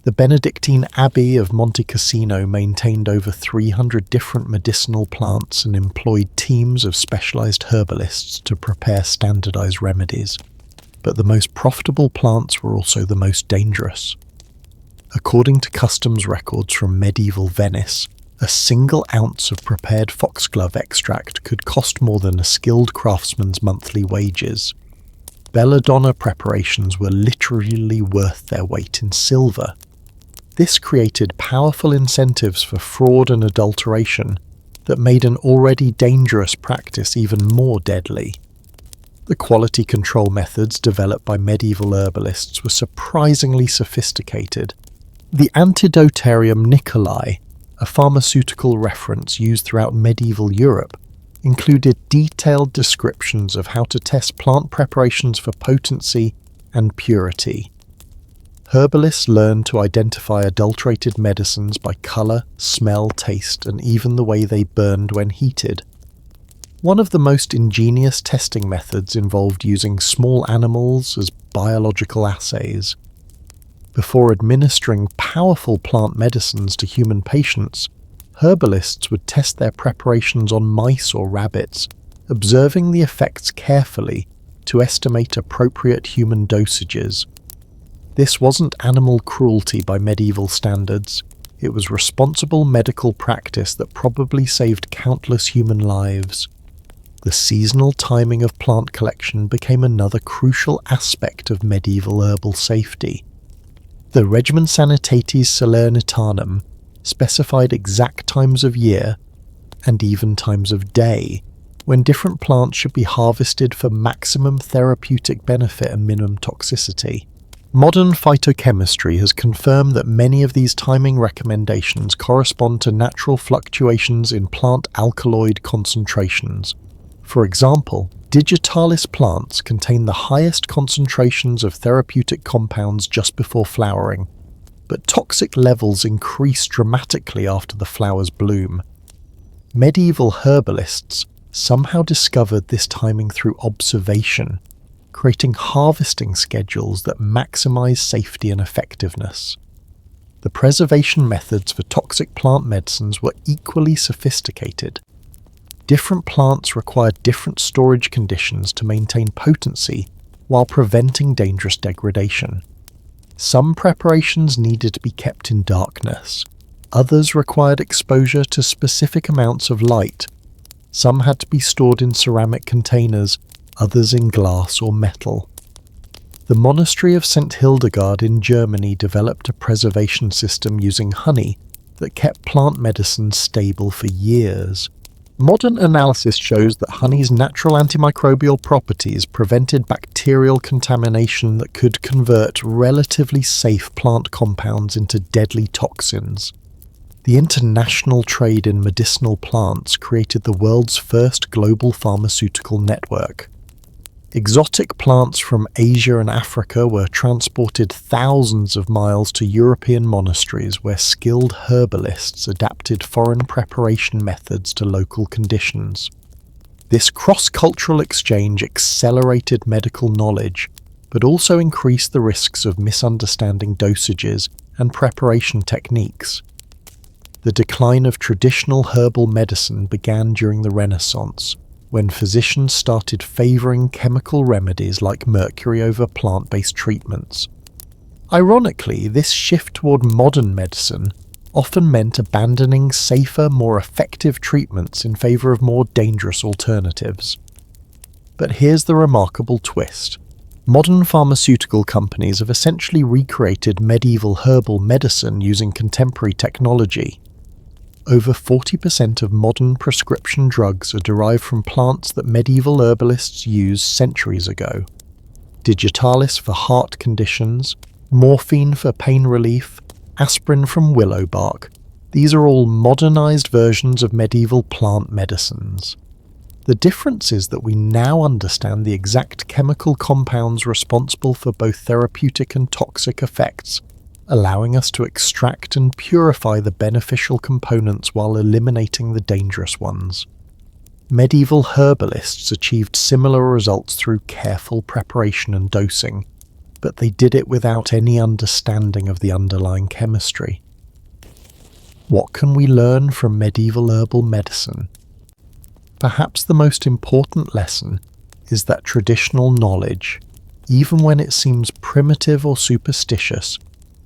Speaker 1: The Benedictine Abbey of Monte Cassino maintained over 300 different medicinal plants and employed teams of specialized herbalists to prepare standardized remedies. But the most profitable plants were also the most dangerous. According to customs records from medieval Venice, a single ounce of prepared foxglove extract could cost more than a skilled craftsman's monthly wages. Belladonna preparations were literally worth their weight in silver. This created powerful incentives for fraud and adulteration that made an already dangerous practice even more deadly. The quality control methods developed by medieval herbalists were surprisingly sophisticated. The Antidotarium Nicolai, a pharmaceutical reference used throughout medieval Europe, included detailed descriptions of how to test plant preparations for potency and purity. Herbalists learned to identify adulterated medicines by colour, smell, taste, and even the way they burned when heated. One of the most ingenious testing methods involved using small animals as biological assays. Before administering powerful plant medicines to human patients, herbalists would test their preparations on mice or rabbits, observing the effects carefully to estimate appropriate human dosages. This wasn't animal cruelty by medieval standards. It was responsible medical practice that probably saved countless human lives. The seasonal timing of plant collection became another crucial aspect of medieval herbal safety. The Regimen Sanitatis Salernitanum specified exact times of year, and even times of day, when different plants should be harvested for maximum therapeutic benefit and minimum toxicity. Modern phytochemistry has confirmed that many of these timing recommendations correspond to natural fluctuations in plant alkaloid concentrations. For example, digitalis plants contain the highest concentrations of therapeutic compounds just before flowering, but toxic levels increase dramatically after the flowers bloom. Medieval herbalists somehow discovered this timing through observation, creating harvesting schedules that maximize safety and effectiveness. The preservation methods for toxic plant medicines were equally sophisticated. Different plants required different storage conditions to maintain potency while preventing dangerous degradation. Some preparations needed to be kept in darkness. Others required exposure to specific amounts of light. Some had to be stored in ceramic containers, others in glass or metal. The monastery of St. Hildegard in Germany developed a preservation system using honey that kept plant medicines stable for years. Modern analysis shows that honey's natural antimicrobial properties prevented bacterial contamination that could convert relatively safe plant compounds into deadly toxins. The international trade in medicinal plants created the world's first global pharmaceutical network. Exotic plants from Asia and Africa were transported thousands of miles to European monasteries where skilled herbalists adapted foreign preparation methods to local conditions. This cross-cultural exchange accelerated medical knowledge, but also increased the risks of misunderstanding dosages and preparation techniques. The decline of traditional herbal medicine began during the Renaissance, when physicians started favouring chemical remedies like mercury over plant-based treatments. Ironically, this shift toward modern medicine often meant abandoning safer, more effective treatments in favour of more dangerous alternatives. But here's the remarkable twist. Modern pharmaceutical companies have essentially recreated medieval herbal medicine using contemporary technology. over 40% of modern prescription drugs are derived from plants that medieval herbalists used centuries ago. Digitalis for heart conditions, morphine for pain relief, aspirin from willow bark. These are all modernized versions of medieval plant medicines. The difference is that we now understand the exact chemical compounds responsible for both therapeutic and toxic effects, allowing us to extract and purify the beneficial components while eliminating the dangerous ones. Medieval herbalists achieved similar results through careful preparation and dosing, but they did it without any understanding of the underlying chemistry. What can we learn from medieval herbal medicine? Perhaps the most important lesson is that traditional knowledge, even when it seems primitive or superstitious,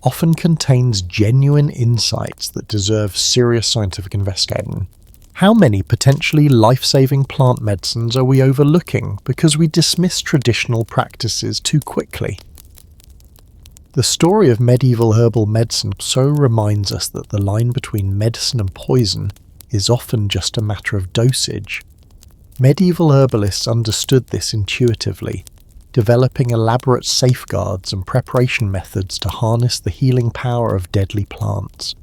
Speaker 1: often contains genuine insights that deserve serious scientific investigation. How many potentially life-saving plant medicines are we overlooking because we dismiss traditional practices too quickly? The story of medieval herbal medicine so reminds us that the line between medicine and poison is often just a matter of dosage. Medieval herbalists understood this intuitively, developing elaborate safeguards and preparation methods to harness the healing power of deadly plants.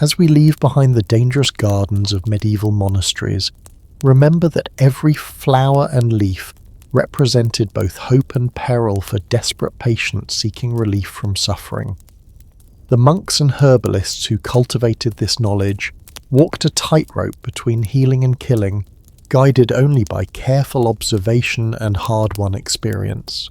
Speaker 1: As we leave behind the dangerous gardens of medieval monasteries, remember that every flower and leaf represented both hope and peril for desperate patients seeking relief from suffering. The monks and herbalists who cultivated this knowledge walked a tightrope between healing and killing, guided only by careful observation and hard-won experience.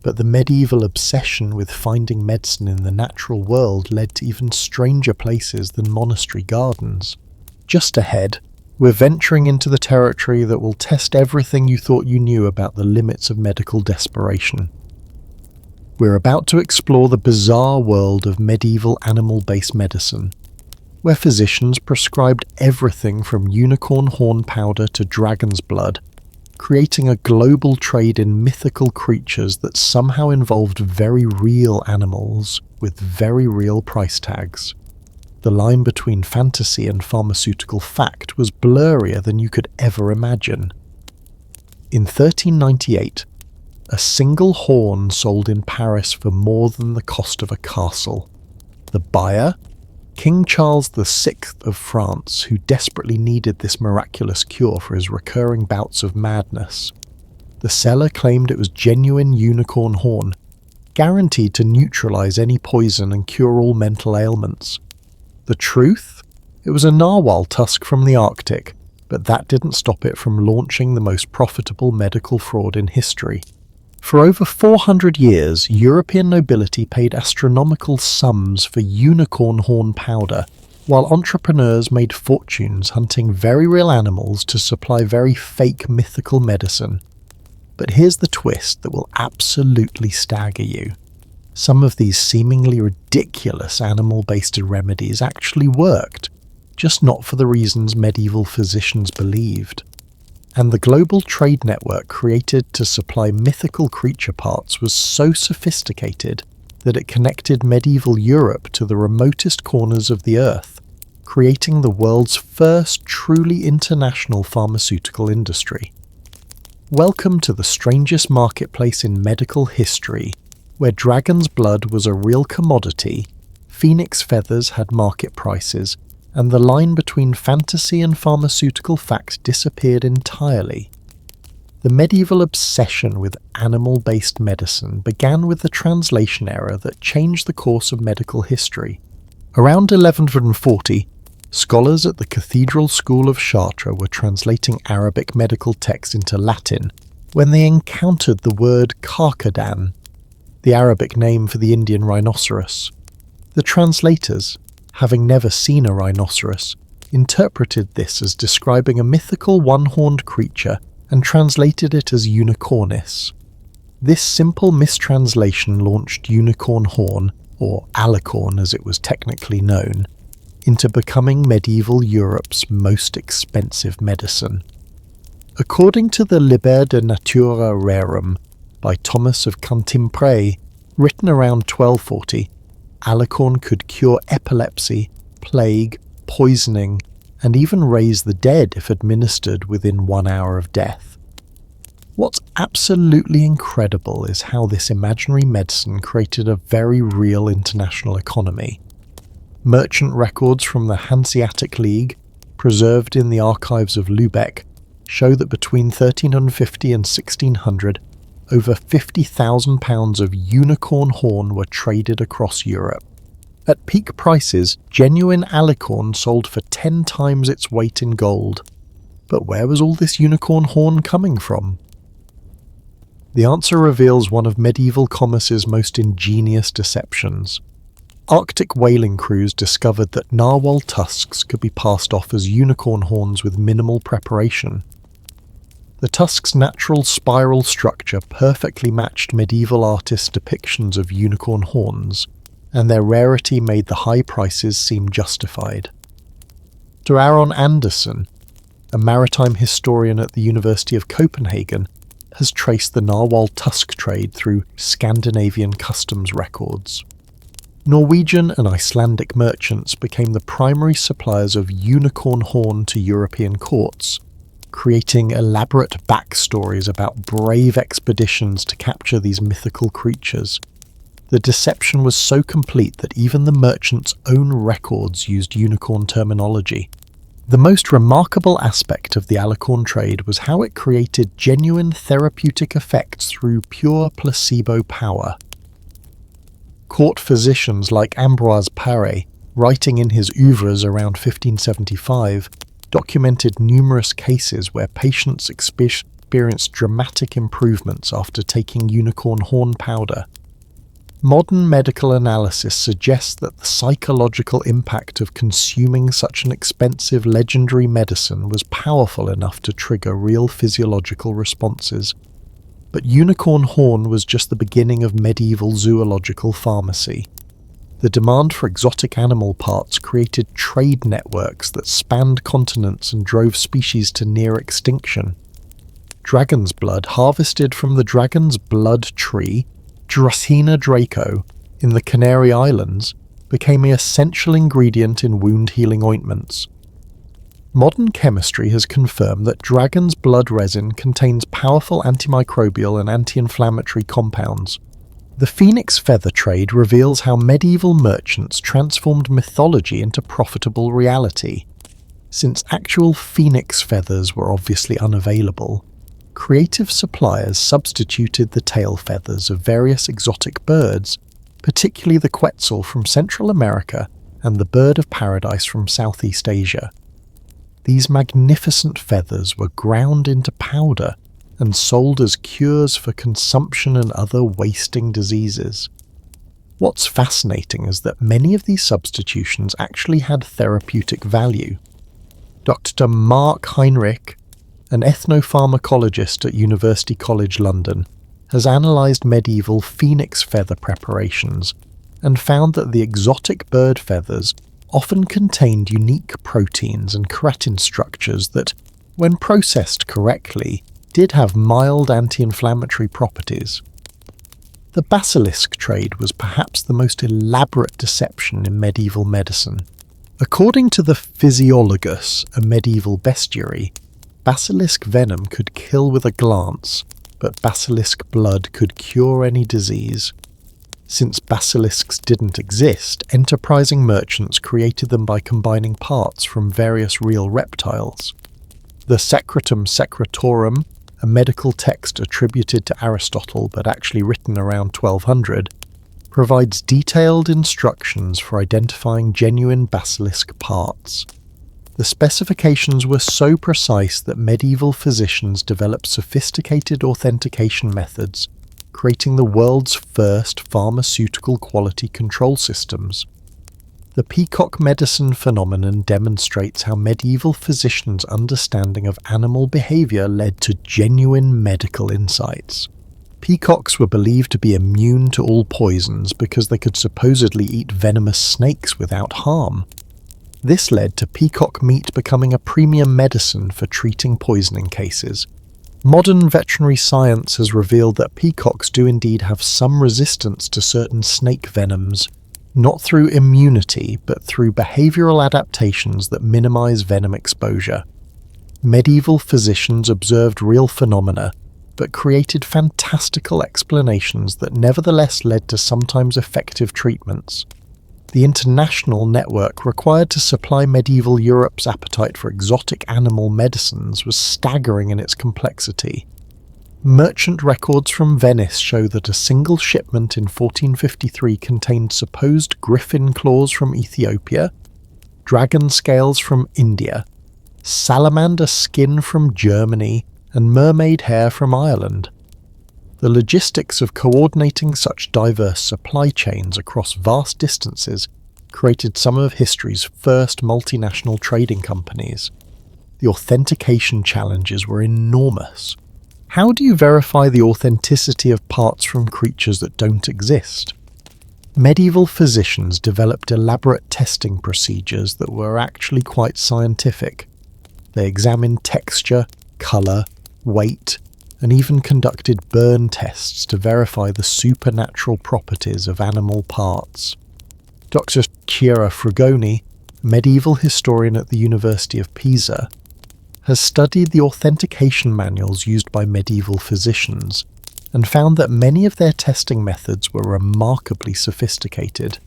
Speaker 1: But the medieval obsession with finding medicine in the natural world led to even stranger places than monastery gardens. Just ahead, we're venturing into the territory that will test everything you thought you knew about the limits of medical desperation. We're about to explore the bizarre world of medieval animal-based medicine, where physicians prescribed everything from unicorn horn powder to dragon's blood, creating a global trade in mythical creatures that somehow involved very real animals with very real price tags. The line between fantasy and pharmaceutical fact was blurrier than you could ever imagine. In 1398, a single horn sold in Paris for more than the cost of a castle. The buyer? King Charles VI of France, who desperately needed this miraculous cure for his recurring bouts of madness. The seller claimed it was genuine unicorn horn, guaranteed to neutralize any poison and cure all mental ailments. The truth? It was a narwhal tusk from the Arctic, but that didn't stop it from launching the most profitable medical fraud in history. For over 400 years, European nobility paid astronomical sums for unicorn horn powder, while entrepreneurs made fortunes hunting very real animals to supply very fake mythical medicine. But here's the twist that will absolutely stagger you. Some of these seemingly ridiculous animal-based remedies actually worked, just not for the reasons medieval physicians believed. And the global trade network created to supply mythical creature parts was so sophisticated that it connected medieval Europe to the remotest corners of the earth, creating the world's first truly international pharmaceutical industry. Welcome to the strangest marketplace in medical history, where dragon's blood was a real commodity, phoenix feathers had market prices, and the line between fantasy and pharmaceutical fact disappeared entirely. The medieval obsession with animal-based medicine began with the translation error that changed the course of medical history. Around 1140, scholars at the Cathedral School of Chartres were translating Arabic medical texts into Latin when they encountered the word carcadan, the Arabic name for the Indian rhinoceros. The translators, having never seen a rhinoceros, interpreted this as describing a mythical one-horned creature and translated it as unicornis. This simple mistranslation launched unicorn horn, or alicorn as it was technically known, into becoming medieval Europe's most expensive medicine. According to the Liber de Natura Rerum by Thomas of Cantimpré, written around 1240, alicorn could cure epilepsy, plague, poisoning, and even raise the dead if administered within 1 hour of death. What's absolutely incredible is how this imaginary medicine created a very real international economy. Merchant records from the Hanseatic League, preserved in the archives of Lübeck, show that between 1350 and 1600, over £50,000 of unicorn horn were traded across Europe. At peak prices, genuine alicorn sold for 10 times its weight in gold. But where was all this unicorn horn coming from? The answer reveals one of medieval commerce's most ingenious deceptions. Arctic whaling crews discovered that narwhal tusks could be passed off as unicorn horns with minimal preparation. The tusk's natural spiral structure perfectly matched medieval artists' depictions of unicorn horns, and their rarity made the high prices seem justified. Dr. Aron Andersen, a maritime historian at the University of Copenhagen, has traced the narwhal tusk trade through Scandinavian customs records. Norwegian and Icelandic merchants became the primary suppliers of unicorn horn to European courts, creating elaborate backstories about brave expeditions to capture these mythical creatures. The deception was so complete that even the merchants' own records used unicorn terminology. The most remarkable aspect of the alicorn trade was how it created genuine therapeutic effects through pure placebo power. Court physicians like Ambroise Paré, writing in his oeuvres around 1575, documented numerous cases where patients experienced dramatic improvements after taking unicorn horn powder. Modern medical analysis suggests that the psychological impact of consuming such an expensive legendary medicine was powerful enough to trigger real physiological responses. But unicorn horn was just the beginning of medieval zoological pharmacy. The demand for exotic animal parts created trade networks that spanned continents and drove species to near extinction. Dragon's blood, harvested from the dragon's blood tree, Dracæna draco, in the Canary Islands, became an essential ingredient in wound-healing ointments. Modern chemistry has confirmed that dragon's blood resin contains powerful antimicrobial and anti-inflammatory compounds. The phoenix feather trade reveals how medieval merchants transformed mythology into profitable reality. Since actual phoenix feathers were obviously unavailable, creative suppliers substituted the tail feathers of various exotic birds, particularly the quetzal from Central America and the bird of paradise from Southeast Asia. These magnificent feathers were ground into powder and sold as cures for consumption and other wasting diseases. What's fascinating is that many of these substitutions actually had therapeutic value. Dr. Mark Heinrich, an ethnopharmacologist at University College London, has analysed medieval phoenix feather preparations and found that the exotic bird feathers often contained unique proteins and keratin structures that, when processed correctly, did have mild anti-inflammatory properties. The basilisk trade was perhaps the most elaborate deception in medieval medicine. According to the Physiologus, a medieval bestiary, basilisk venom could kill with a glance, but basilisk blood could cure any disease. Since basilisks didn't exist, enterprising merchants created them by combining parts from various real reptiles. The Secretum Secretorum, a medical text attributed to Aristotle but actually written around 1200, provides detailed instructions for identifying genuine basilisk parts. The specifications were so precise that medieval physicians developed sophisticated authentication methods, creating the world's first pharmaceutical quality control systems. The peacock medicine phenomenon demonstrates how medieval physicians' understanding of animal behavior led to genuine medical insights. Peacocks were believed to be immune to all poisons because they could supposedly eat venomous snakes without harm. This led to peacock meat becoming a premium medicine for treating poisoning cases. Modern veterinary science has revealed that peacocks do indeed have some resistance to certain snake venoms. not through immunity but through behavioral adaptations that minimize venom exposure. Medieval physicians observed real phenomena, but created fantastical explanations that nevertheless led to sometimes effective treatments. The international network required to supply medieval Europe's appetite for exotic animal medicines was staggering in its complexity. Merchant records from Venice show that a single shipment in 1453 contained supposed griffin claws from Ethiopia, dragon scales from India, salamander skin from Germany, and mermaid hair from Ireland. The logistics of coordinating such diverse supply chains across vast distances created some of history's first multinational trading companies. The authentication challenges were enormous. How do you verify the authenticity of parts from creatures that don't exist? Medieval physicians developed elaborate testing procedures that were actually quite scientific. They examined texture, colour, weight, and even conducted burn tests to verify the supernatural properties of animal parts. Dr. Chiara Frugoni, medieval historian at the University of Pisa, has studied the authentication manuals used by medieval physicians and found that many of their testing methods were remarkably sophisticated.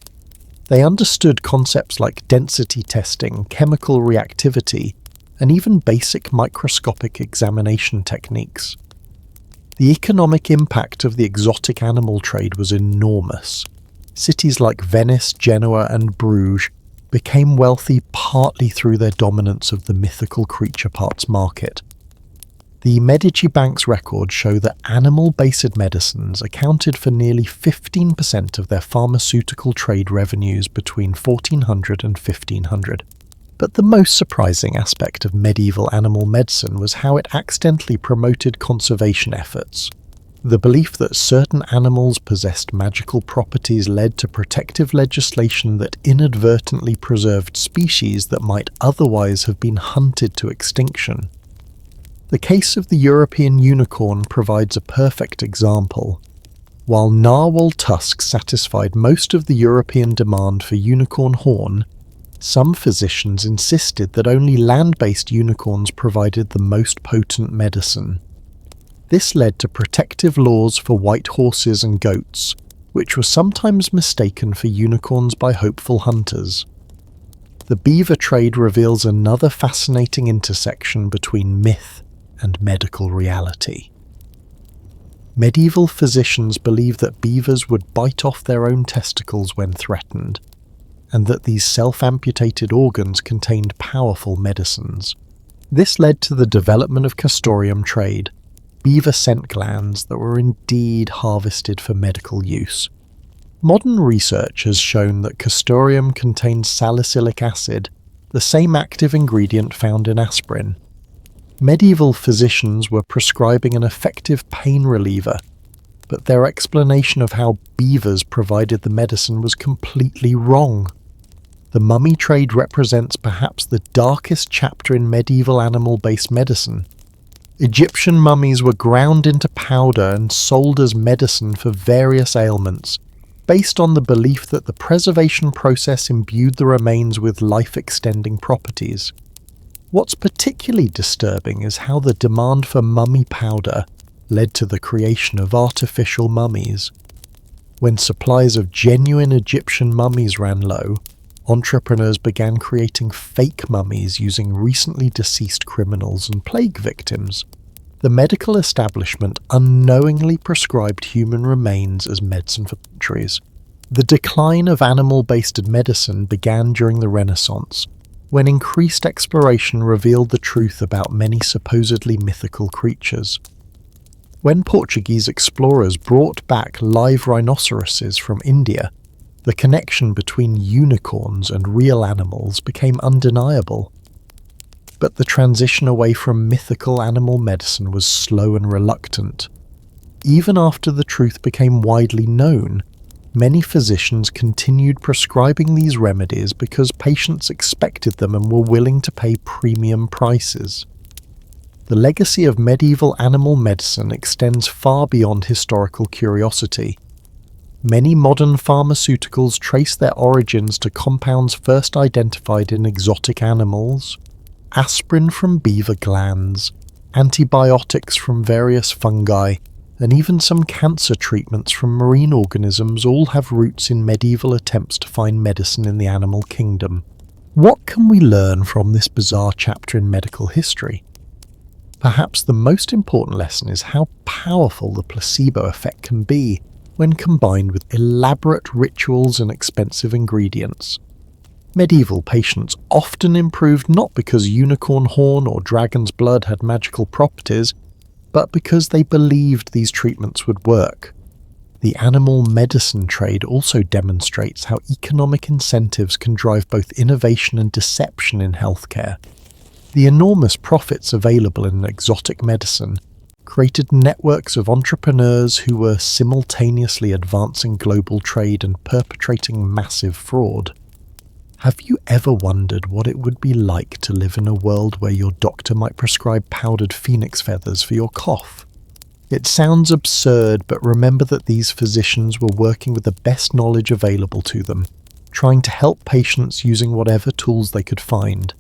Speaker 1: They understood concepts like density testing, chemical reactivity, and even basic microscopic examination techniques. The economic impact of the exotic animal trade was enormous. Cities like Venice, Genoa, and Bruges became wealthy partly through their dominance of the mythical creature parts market. The Medici Bank's records show that animal-based medicines accounted for nearly 15% of their pharmaceutical trade revenues between 1400 and 1500. But the most surprising aspect of medieval animal medicine was how it accidentally promoted conservation efforts. The belief that certain animals possessed magical properties led to protective legislation that inadvertently preserved species that might otherwise have been hunted to extinction. The case of the European unicorn provides a perfect example. While narwhal tusks satisfied most of the European demand for unicorn horn, some physicians insisted that only land-based unicorns provided the most potent medicine. This led to protective laws for white horses and goats, which were sometimes mistaken for unicorns by hopeful hunters. The beaver trade reveals another fascinating intersection between myth and medical reality. Medieval physicians believed that beavers would bite off their own testicles when threatened, and that these self-amputated organs contained powerful medicines. This led to the development of castoreum trade, beaver scent glands that were indeed harvested for medical use. Modern research has shown that castoreum contains salicylic acid, the same active ingredient found in aspirin. Medieval physicians were prescribing an effective pain reliever, but their explanation of how beavers provided the medicine was completely wrong. The mummy trade represents perhaps the darkest chapter in medieval animal-based medicine. Egyptian mummies were ground into powder and sold as medicine for various ailments, based on the belief that the preservation process imbued the remains with life-extending properties. What's particularly disturbing is how the demand for mummy powder led to the creation of artificial mummies. When supplies of genuine Egyptian mummies ran low, entrepreneurs began creating fake mummies using recently deceased criminals and plague victims. The medical establishment unknowingly prescribed human remains as medicine for centuries. The decline of animal-based medicine began during the Renaissance, when increased exploration revealed the truth about many supposedly mythical creatures. When Portuguese explorers brought back live rhinoceroses from India, the connection between unicorns and real animals became undeniable. But the transition away from mythical animal medicine was slow and reluctant. Even after the truth became widely known, many physicians continued prescribing these remedies because patients expected them and were willing to pay premium prices. The legacy of medieval animal medicine extends far beyond historical curiosity. Many modern pharmaceuticals trace their origins to compounds first identified in exotic animals. Aspirin from beaver glands, antibiotics from various fungi, and even some cancer treatments from marine organisms all have roots in medieval attempts to find medicine in the animal kingdom. What can we learn from this bizarre chapter in medical history? Perhaps the most important lesson is how powerful the placebo effect can be when combined with elaborate rituals and expensive ingredients. Medieval patients often improved not because unicorn horn or dragon's blood had magical properties, but because they believed these treatments would work. The animal medicine trade also demonstrates how economic incentives can drive both innovation and deception in healthcare. The enormous profits available in exotic medicine created networks of entrepreneurs who were simultaneously advancing global trade and perpetrating massive fraud. Have you ever wondered what it would be like to live in a world where your doctor might prescribe powdered phoenix feathers for your cough? It sounds absurd, but remember that these physicians were working with the best knowledge available to them, trying to help patients using whatever tools they could find.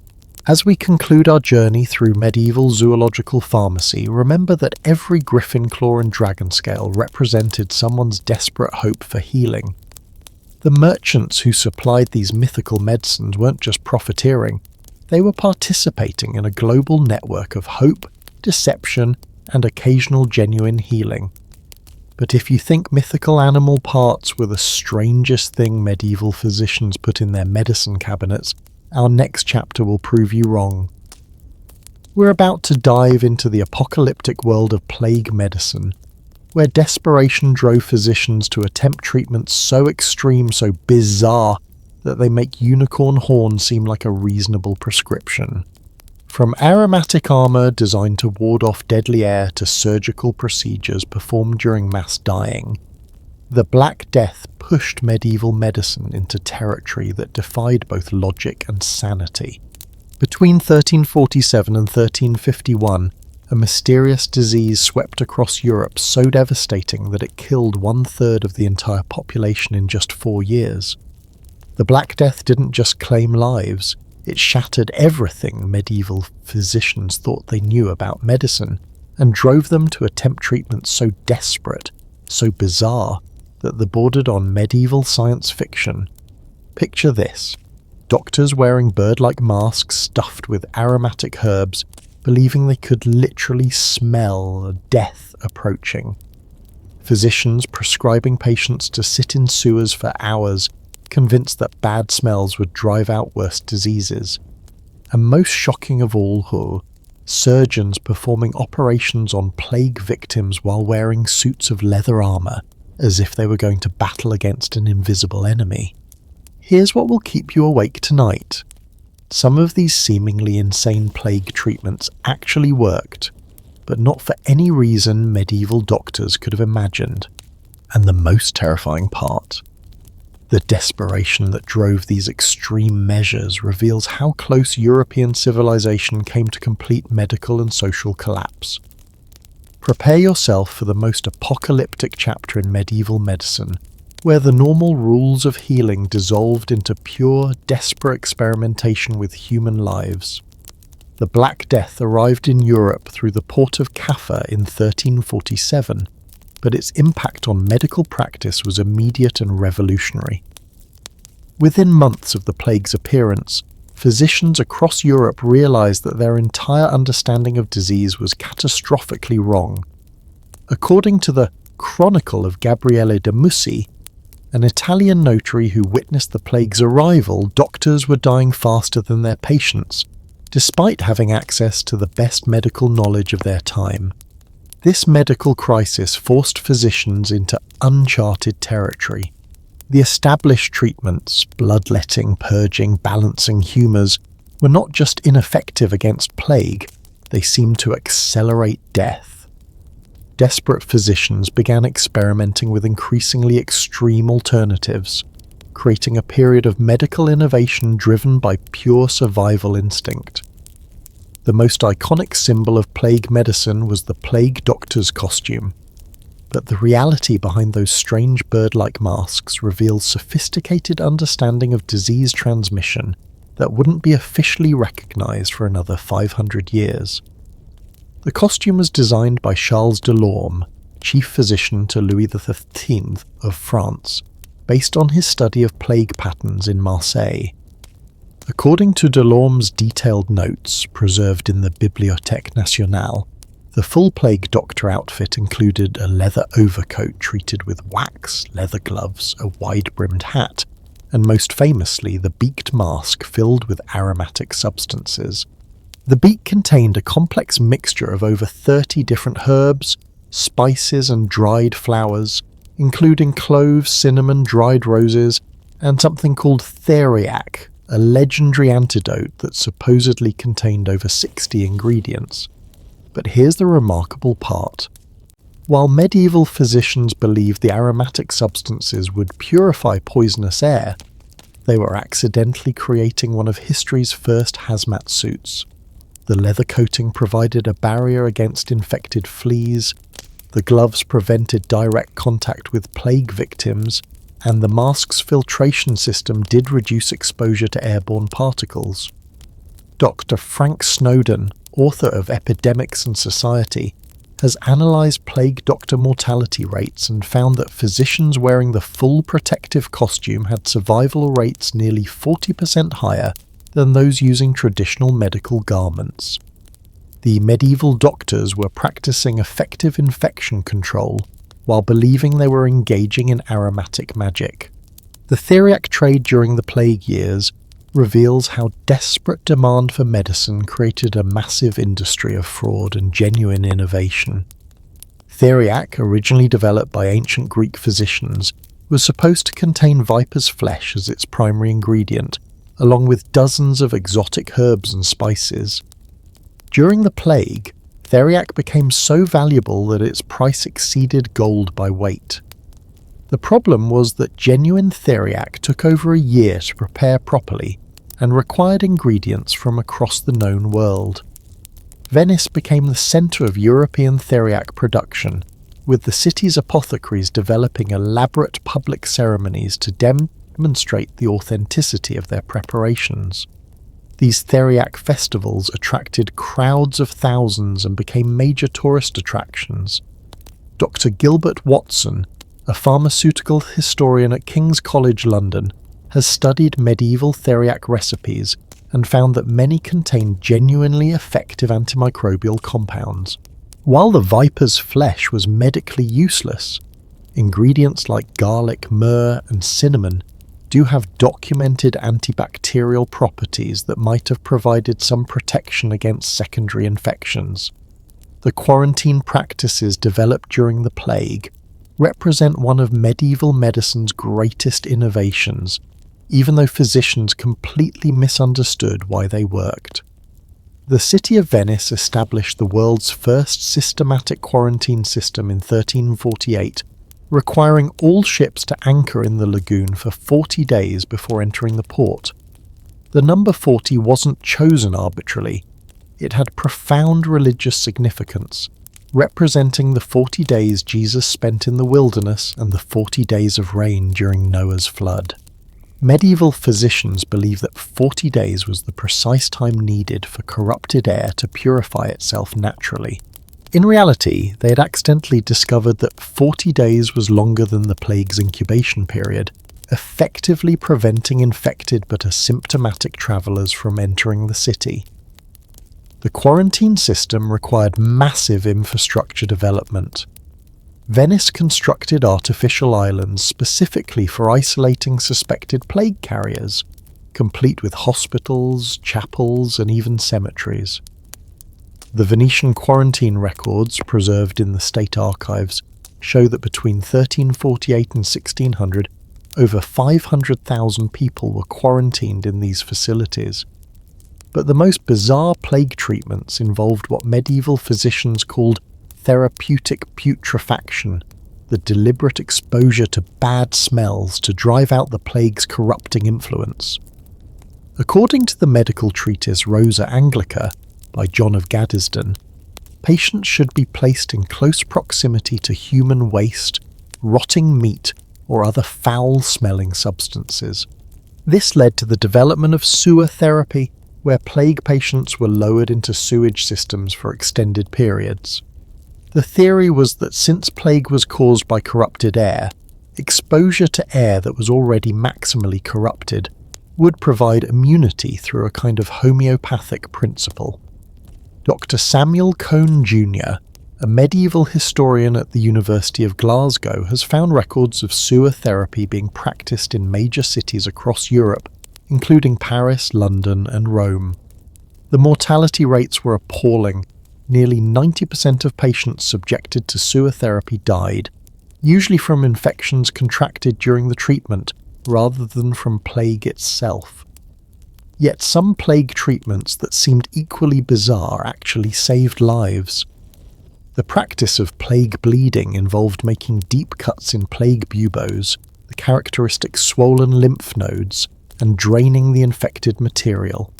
Speaker 1: As we conclude our journey through medieval zoological pharmacy, remember that every griffin claw and dragon scale represented someone's desperate hope for healing. The merchants who supplied these mythical medicines weren't just profiteering, they were participating in a global network of hope, deception, and occasional genuine healing. But if you think mythical animal parts were the strangest thing medieval physicians put in their medicine cabinets, our next chapter will prove you wrong. We're about to dive into the apocalyptic world of plague medicine, where desperation drove physicians to attempt treatments so extreme, so bizarre, that they make unicorn horn seem like a reasonable prescription. From aromatic armor designed to ward off deadly air to surgical procedures performed during mass dying, the Black Death pushed medieval medicine into territory that defied both logic and sanity. Between 1347 and 1351, a mysterious disease swept across Europe so devastating that it killed 1/3 of the entire population in just 4 years. The Black Death didn't just claim lives, it shattered everything medieval physicians thought they knew about medicine, and drove them to attempt treatments so desperate, so bizarre, that they bordered on medieval science fiction. Picture this: doctors wearing bird-like masks stuffed with aromatic herbs, believing they could literally smell death approaching. Physicians prescribing patients to sit in sewers for hours, convinced that bad smells would drive out worse diseases. And most shocking of all, surgeons performing operations on plague victims while wearing suits of leather armor, as if they were going to battle against an invisible enemy. Here's what will keep you awake tonight. Some of these seemingly insane plague treatments actually worked, but not for any reason medieval doctors could have imagined. And the most terrifying part, the desperation that drove these extreme measures reveals how close European civilization came to complete medical and social collapse. Prepare yourself for the most apocalyptic chapter in medieval medicine, where the normal rules of healing dissolved into pure, desperate experimentation with human lives. The Black Death arrived in Europe through the port of Kaffa in 1347, but its impact on medical practice was immediate and revolutionary. Within months of the plague's appearance, physicians across Europe realized that their entire understanding of disease was catastrophically wrong. According to the Chronicle of Gabriele de Mussi, an Italian notary who witnessed the plague's arrival, doctors were dying faster than their patients, despite having access to the best medical knowledge of their time. This medical crisis forced physicians into uncharted territory. The established treatments, bloodletting, purging, balancing humours, were not just ineffective against plague, they seemed to accelerate death. Desperate physicians began experimenting with increasingly extreme alternatives, creating a period of medical innovation driven by pure survival instinct. The most iconic symbol of plague medicine was the plague doctor's costume. But the reality behind those strange bird-like masks reveals sophisticated understanding of disease transmission that wouldn't be officially recognised for another 500 years. The costume was designed by Charles Delorme, chief physician to Louis XIII of France, based on his study of plague patterns in Marseille. According to Delorme's detailed notes preserved in the Bibliothèque Nationale, the full plague doctor outfit included a leather overcoat treated with wax, leather gloves, a wide-brimmed hat, and most famously the beaked mask filled with aromatic substances. The beak contained a complex mixture of over 30 different herbs, spices and dried flowers, including cloves, cinnamon, dried roses, and something called theriac, a legendary antidote that supposedly contained over 60 ingredients. But here's the remarkable part. While medieval physicians believed the aromatic substances would purify poisonous air, they were accidentally creating one of history's first hazmat suits. The leather coating provided a barrier against infected fleas, the gloves prevented direct contact with plague victims, and the mask's filtration system did reduce exposure to airborne particles. Dr. Frank Snowden, author of Epidemics and Society, has analysed plague doctor mortality rates and found that physicians wearing the full protective costume had survival rates nearly 40% higher than those using traditional medical garments. The medieval doctors were practicing effective infection control while believing they were engaging in aromatic magic. The theriac trade during the plague years reveals how desperate demand for medicine created a massive industry of fraud and genuine innovation. Theriac, originally developed by ancient Greek physicians, was supposed to contain viper's flesh as its primary ingredient, along with dozens of exotic herbs and spices. During the plague, theriac became so valuable that its price exceeded gold by weight. The problem was that genuine theriac took over a year to prepare properly and required ingredients from across the known world. Venice became the centre of European theriac production, with the city's apothecaries developing elaborate public ceremonies to demonstrate the authenticity of their preparations. These theriac festivals attracted crowds of thousands and became major tourist attractions. Dr. Gilbert Watson, a pharmaceutical historian at King's College London, has studied medieval theriac recipes and found that many contained genuinely effective antimicrobial compounds. While the viper's flesh was medically useless, ingredients like garlic, myrrh, and cinnamon do have documented antibacterial properties that might have provided some protection against secondary infections. The quarantine practices developed during the plague represent one of medieval medicine's greatest innovations, even though physicians completely misunderstood why they worked. The city of Venice established the world's first systematic quarantine system in 1348, requiring all ships to anchor in the lagoon for 40 days before entering the port. The number 40 wasn't chosen arbitrarily. It had profound religious significance, representing the 40 days Jesus spent in the wilderness and the 40 days of rain during Noah's flood. Medieval physicians believed that 40 days was the precise time needed for corrupted air to purify itself naturally. In reality, they had accidentally discovered that 40 days was longer than the plague's incubation period, effectively preventing infected but asymptomatic travellers from entering the city. The quarantine system required massive infrastructure development. Venice constructed artificial islands specifically for isolating suspected plague carriers, complete with hospitals, chapels, and even cemeteries. The Venetian quarantine records, preserved in the state archives, show that between 1348 and 1600, over 500,000 people were quarantined in these facilities. But the most bizarre plague treatments involved what medieval physicians called therapeutic putrefaction, the deliberate exposure to bad smells to drive out the plague's corrupting influence. According to the medical treatise Rosa Anglica by John of Gaddesden, patients should be placed in close proximity to human waste, rotting meat, or other foul-smelling substances. This led to the development of sewer therapy, where plague patients were lowered into sewage systems for extended periods. The theory was that since plague was caused by corrupted air, exposure to air that was already maximally corrupted would provide immunity through a kind of homeopathic principle. Dr. Samuel Cohn Jr., a medieval historian at the University of Glasgow, has found records of sewer therapy being practiced in major cities across Europe, including Paris, London, and Rome. The mortality rates were appalling. Nearly 90% of patients subjected to sewer therapy died, usually from infections contracted during the treatment rather than from plague itself. Yet some plague treatments that seemed equally bizarre actually saved lives. The practice of plague bleeding involved making deep cuts in plague buboes, the characteristic swollen lymph nodes, and draining the infected material.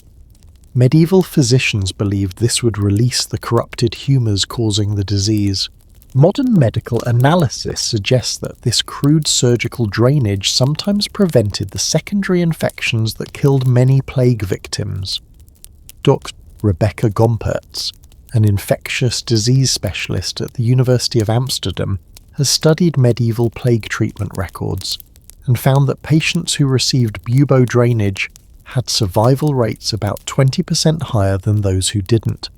Speaker 1: Medieval physicians believed this would release the corrupted humours causing the disease. Modern medical analysis suggests that this crude surgical drainage sometimes prevented the secondary infections that killed many plague victims. Dr. Rebecca Gompertz, an infectious disease specialist at the University of Amsterdam, has studied medieval plague treatment records and found that patients who received bubo drainage had survival rates about 20% higher than those who didn't.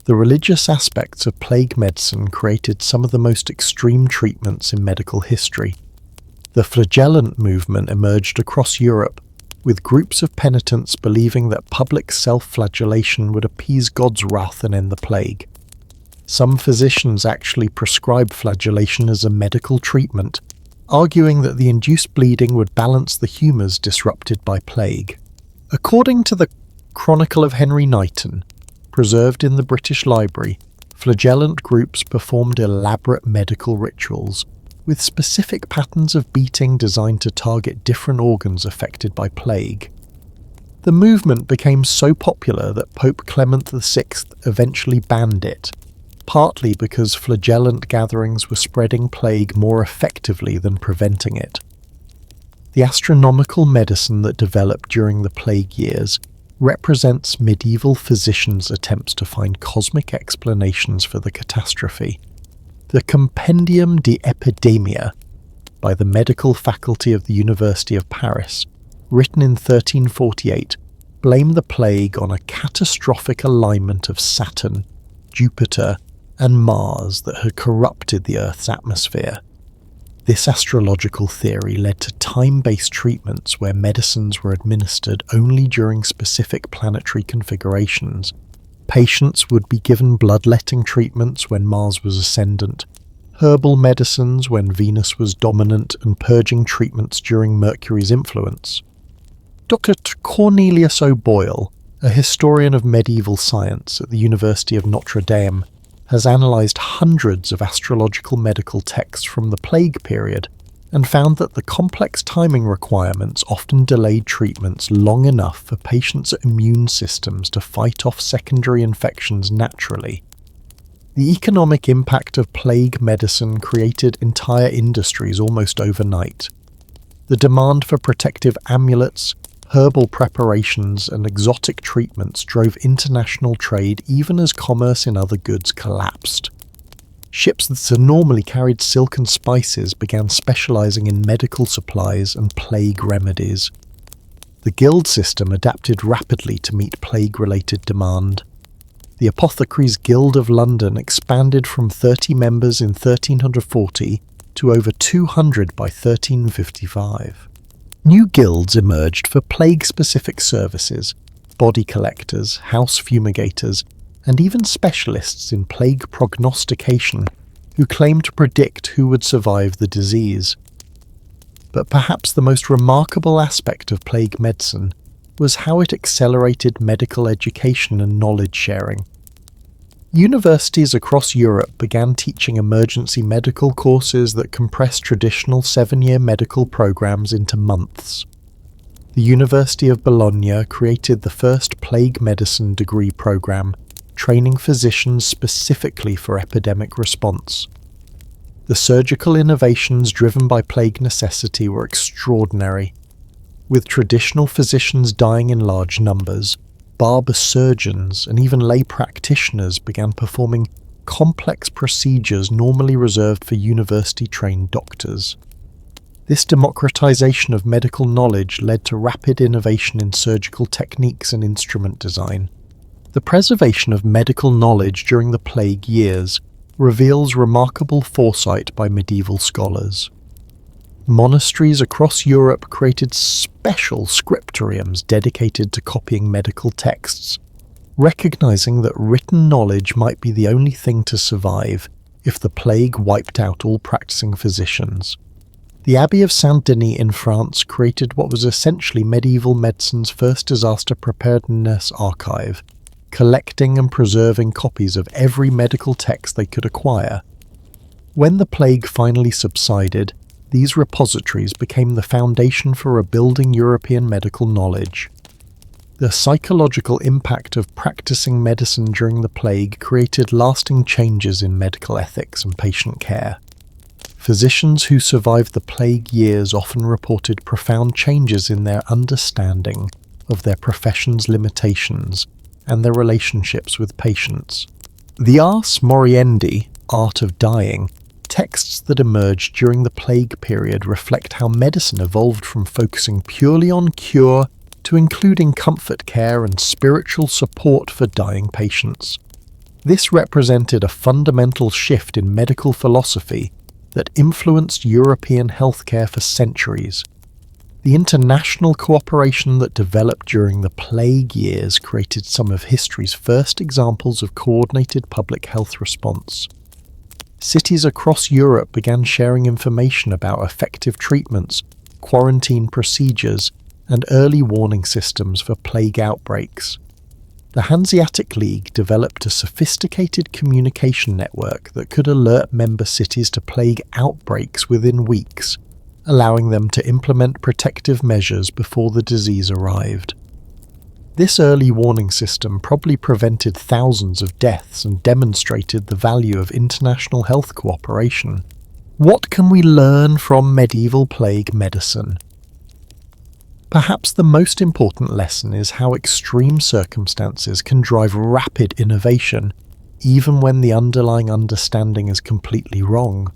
Speaker 1: The religious aspects of plague medicine created some of the most extreme treatments in medical history. The flagellant movement emerged across Europe, with groups of penitents believing that public self-flagellation would appease God's wrath and end the plague. Some physicians actually prescribed flagellation as a medical treatment, arguing that the induced bleeding would balance the humours disrupted by plague. According to the Chronicle of Henry Knighton, preserved in the British Library, flagellant groups performed elaborate medical rituals, with specific patterns of beating designed to target different organs affected by plague. The movement became so popular that Pope Clement VI eventually banned it, partly because flagellant gatherings were spreading plague more effectively than preventing it. The astronomical medicine that developed during the plague years represents medieval physicians' attempts to find cosmic explanations for the catastrophe. The Compendium de Epidemia, by the medical faculty of the University of Paris, written in 1348, blamed the plague on a catastrophic alignment of Saturn, Jupiter, and Mars that had corrupted the Earth's atmosphere. This astrological theory led to time-based treatments where medicines were administered only during specific planetary configurations. Patients would be given bloodletting treatments when Mars was ascendant, herbal medicines when Venus was dominant, and purging treatments during Mercury's influence. Dr. Cornelius O'Boyle, a historian of medieval science at the University of Notre Dame, has analysed hundreds of astrological medical texts from the plague period and found that the complex timing requirements often delayed treatments long enough for patients' immune systems to fight off secondary infections naturally. The economic impact of plague medicine created entire industries almost overnight. The demand for protective amulets, herbal preparations, and exotic treatments drove international trade even as commerce in other goods collapsed. Ships that had normally carried silk and spices began specializing in medical supplies and plague remedies. The guild system adapted rapidly to meet plague-related demand. The Apothecaries' Guild of London expanded from 30 members in 1340 to over 200 by 1355. New guilds emerged for plague-specific services, body collectors, house fumigators, and even specialists in plague prognostication who claimed to predict who would survive the disease. But perhaps the most remarkable aspect of plague medicine was how it accelerated medical education and knowledge sharing. Universities across Europe began teaching emergency medical courses that compressed traditional 7-year medical programs into months. The University of Bologna created the first plague medicine degree program, training physicians specifically for epidemic response. The surgical innovations driven by plague necessity were extraordinary. With traditional physicians dying in large numbers, barber surgeons and even lay practitioners began performing complex procedures normally reserved for university-trained doctors. This democratization of medical knowledge led to rapid innovation in surgical techniques and instrument design. The preservation of medical knowledge during the plague years reveals remarkable foresight by medieval scholars. Monasteries across Europe created special scriptoriums dedicated to copying medical texts, recognizing that written knowledge might be the only thing to survive if the plague wiped out all practicing physicians. The Abbey of Saint-Denis in France created what was essentially medieval medicine's first disaster preparedness archive, collecting and preserving copies of every medical text they could acquire. When the plague finally subsided, these repositories became the foundation for rebuilding European medical knowledge. The psychological impact of practicing medicine during the plague created lasting changes in medical ethics and patient care. Physicians who survived the plague years often reported profound changes in their understanding of their profession's limitations and their relationships with patients. The Ars Moriendi, Art of Dying, texts that emerged during the plague period reflect how medicine evolved from focusing purely on cure to including comfort care and spiritual support for dying patients. This represented a fundamental shift in medical philosophy that influenced European healthcare for centuries. The international cooperation that developed during the plague years created some of history's first examples of coordinated public health response. Cities across Europe began sharing information about effective treatments, quarantine procedures, and early warning systems for plague outbreaks. The Hanseatic League developed a sophisticated communication network that could alert member cities to plague outbreaks within weeks, allowing them to implement protective measures before the disease arrived. This early warning system probably prevented thousands of deaths and demonstrated the value of international health cooperation. What can we learn from medieval plague medicine? Perhaps the most important lesson is how extreme circumstances can drive rapid innovation, even when the underlying understanding is completely wrong.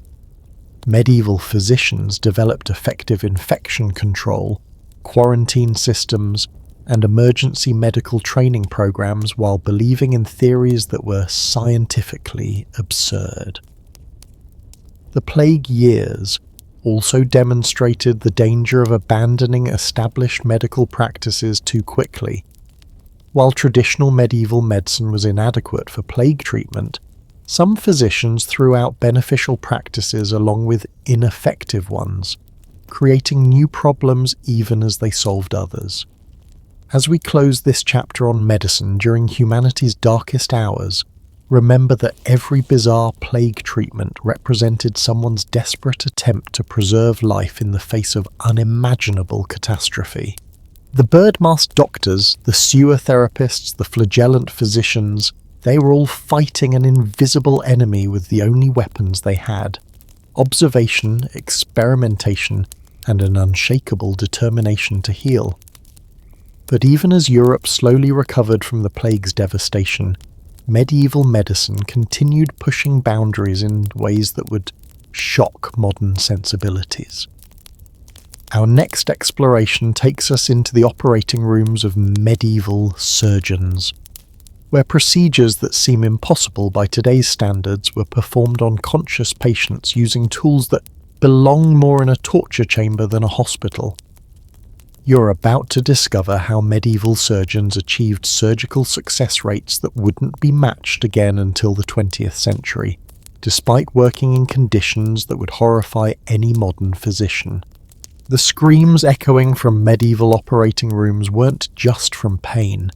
Speaker 1: Medieval physicians developed effective infection control, quarantine systems, and emergency medical training programs while believing in theories that were scientifically absurd. The plague years also demonstrated the danger of abandoning established medical practices too quickly. While traditional medieval medicine was inadequate for plague treatment, some physicians threw out beneficial practices along with ineffective ones, creating new problems even as they solved others. As we close this chapter on medicine during humanity's darkest hours, remember that every bizarre plague treatment represented someone's desperate attempt to preserve life in the face of unimaginable catastrophe. The bird-masked doctors, the sewer therapists, the flagellant physicians, they were all fighting an invisible enemy with the only weapons they had: observation, experimentation, and an unshakable determination to heal. But even as Europe slowly recovered from the plague's devastation, medieval medicine continued pushing boundaries in ways that would shock modern sensibilities. Our next exploration takes us into the operating rooms of medieval surgeons, where procedures that seem impossible by today's standards were performed on conscious patients using tools that belong more in a torture chamber than a hospital. You're about to discover how medieval surgeons achieved surgical success rates that wouldn't be matched again until the 20th century, despite working in conditions that would horrify any modern physician. The screams echoing from medieval operating rooms weren't just from pain.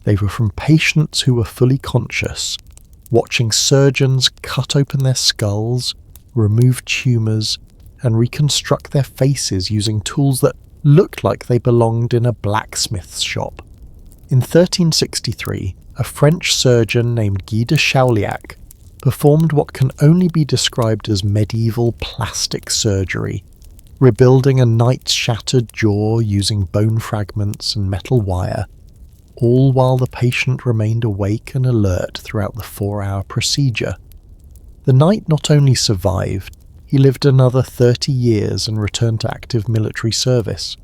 Speaker 1: They were from patients who were fully conscious, watching surgeons cut open their skulls, remove tumours, and reconstruct their faces using tools that looked like they belonged in a blacksmith's shop. In 1363, a French surgeon named Guy de Chauliac performed what can only be described as medieval plastic surgery, rebuilding a knight's shattered jaw using bone fragments and metal wire, all while the patient remained awake and alert throughout the 4-hour procedure. The knight not only survived, he lived another 30 years and returned to active military service.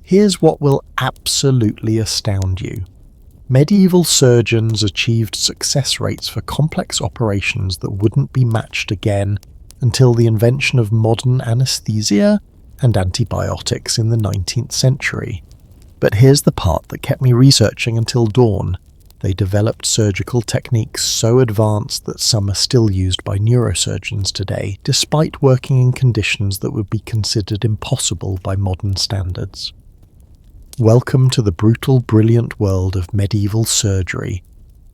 Speaker 1: Here's what will absolutely astound you. Medieval surgeons achieved success rates for complex operations that wouldn't be matched again until the invention of modern anesthesia and antibiotics in the 19th century. But here's the part that kept me researching until dawn. They developed surgical techniques so advanced that some are still used by neurosurgeons today, despite working in conditions that would be considered impossible by modern standards. Welcome to the brutal, brilliant world of medieval surgery,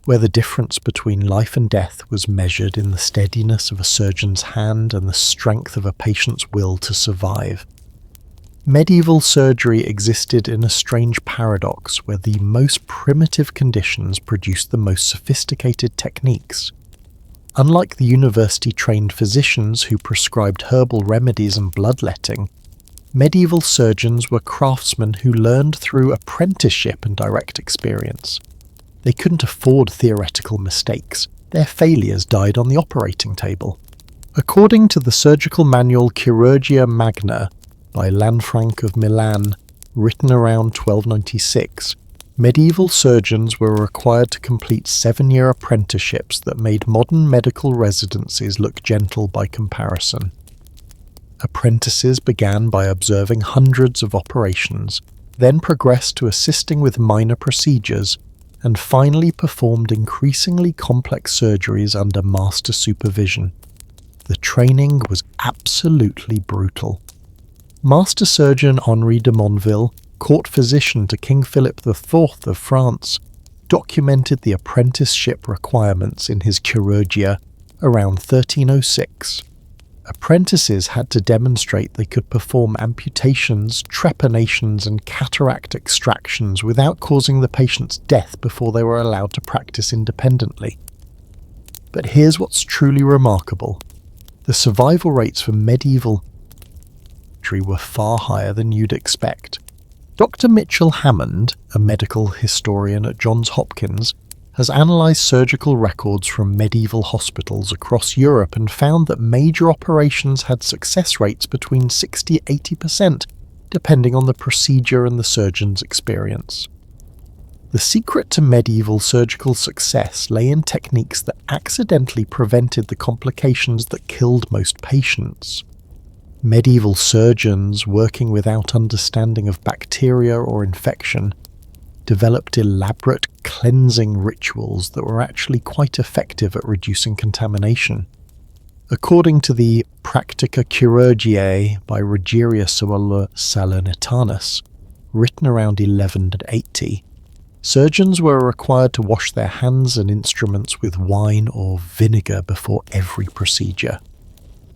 Speaker 1: where the difference between life and death was measured in the steadiness of a surgeon's hand and the strength of a patient's will to survive. Medieval surgery existed in a strange paradox where the most primitive conditions produced the most sophisticated techniques. Unlike the university-trained physicians who prescribed herbal remedies and bloodletting, medieval surgeons were craftsmen who learned through apprenticeship and direct experience. They couldn't afford theoretical mistakes. Their failures died on the operating table. According to the surgical manual Chirurgia Magna by Lanfranc of Milan, written around 1296, medieval surgeons were required to complete 7-year apprenticeships that made modern medical residencies look gentle by comparison. Apprentices began by observing hundreds of operations, then progressed to assisting with minor procedures, and finally performed increasingly complex surgeries under master supervision. The training was absolutely brutal. Master surgeon Henri de Monville, court physician to King Philip IV of France, documented the apprenticeship requirements in his Chirurgia around 1306. Apprentices had to demonstrate they could perform amputations, trepanations, and cataract extractions without causing the patient's death before they were allowed to practice independently. But here's what's truly remarkable. The survival rates for medieval surgery were far higher than you'd expect. Dr. Mitchell Hammond, a medical historian at Johns Hopkins, has analysed surgical records from medieval hospitals across Europe and found that major operations had success rates between 60–80%, depending on the procedure and the surgeon's experience. The secret to medieval surgical success lay in techniques that accidentally prevented the complications that killed most patients. Medieval surgeons, working without understanding of bacteria or infection, developed elaborate cleansing rituals that were actually quite effective at reducing contamination. According to the Practica Chirurgiae by Rogerius Salernitanus, written around 1180, surgeons were required to wash their hands and instruments with wine or vinegar before every procedure.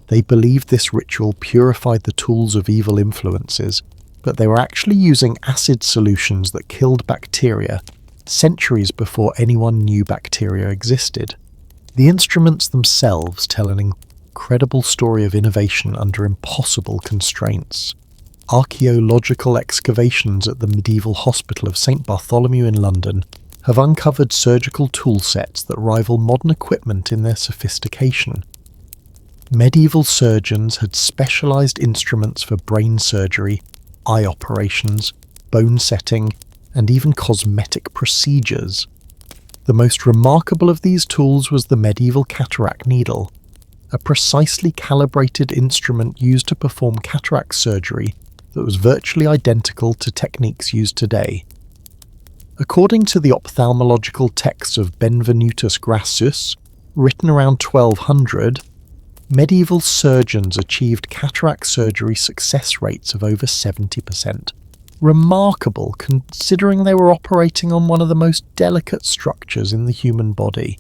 Speaker 1: They believed this ritual purified the tools of evil influences, but they were actually using acid solutions that killed bacteria centuries before anyone knew bacteria existed. The instruments themselves tell an incredible story of innovation under impossible constraints. Archaeological excavations at the medieval hospital of St. Bartholomew in London have uncovered surgical tool sets that rival modern equipment in their sophistication. Medieval surgeons had specialized instruments for brain surgery, eye operations, bone setting, and even cosmetic procedures. The most remarkable of these tools was the medieval cataract needle, a precisely calibrated instrument used to perform cataract surgery that was virtually identical to techniques used today. According to the ophthalmological texts of Benvenutus Grassus, written around 1200, medieval surgeons achieved cataract surgery success rates of over 70%. Remarkable, considering they were operating on one of the most delicate structures in the human body.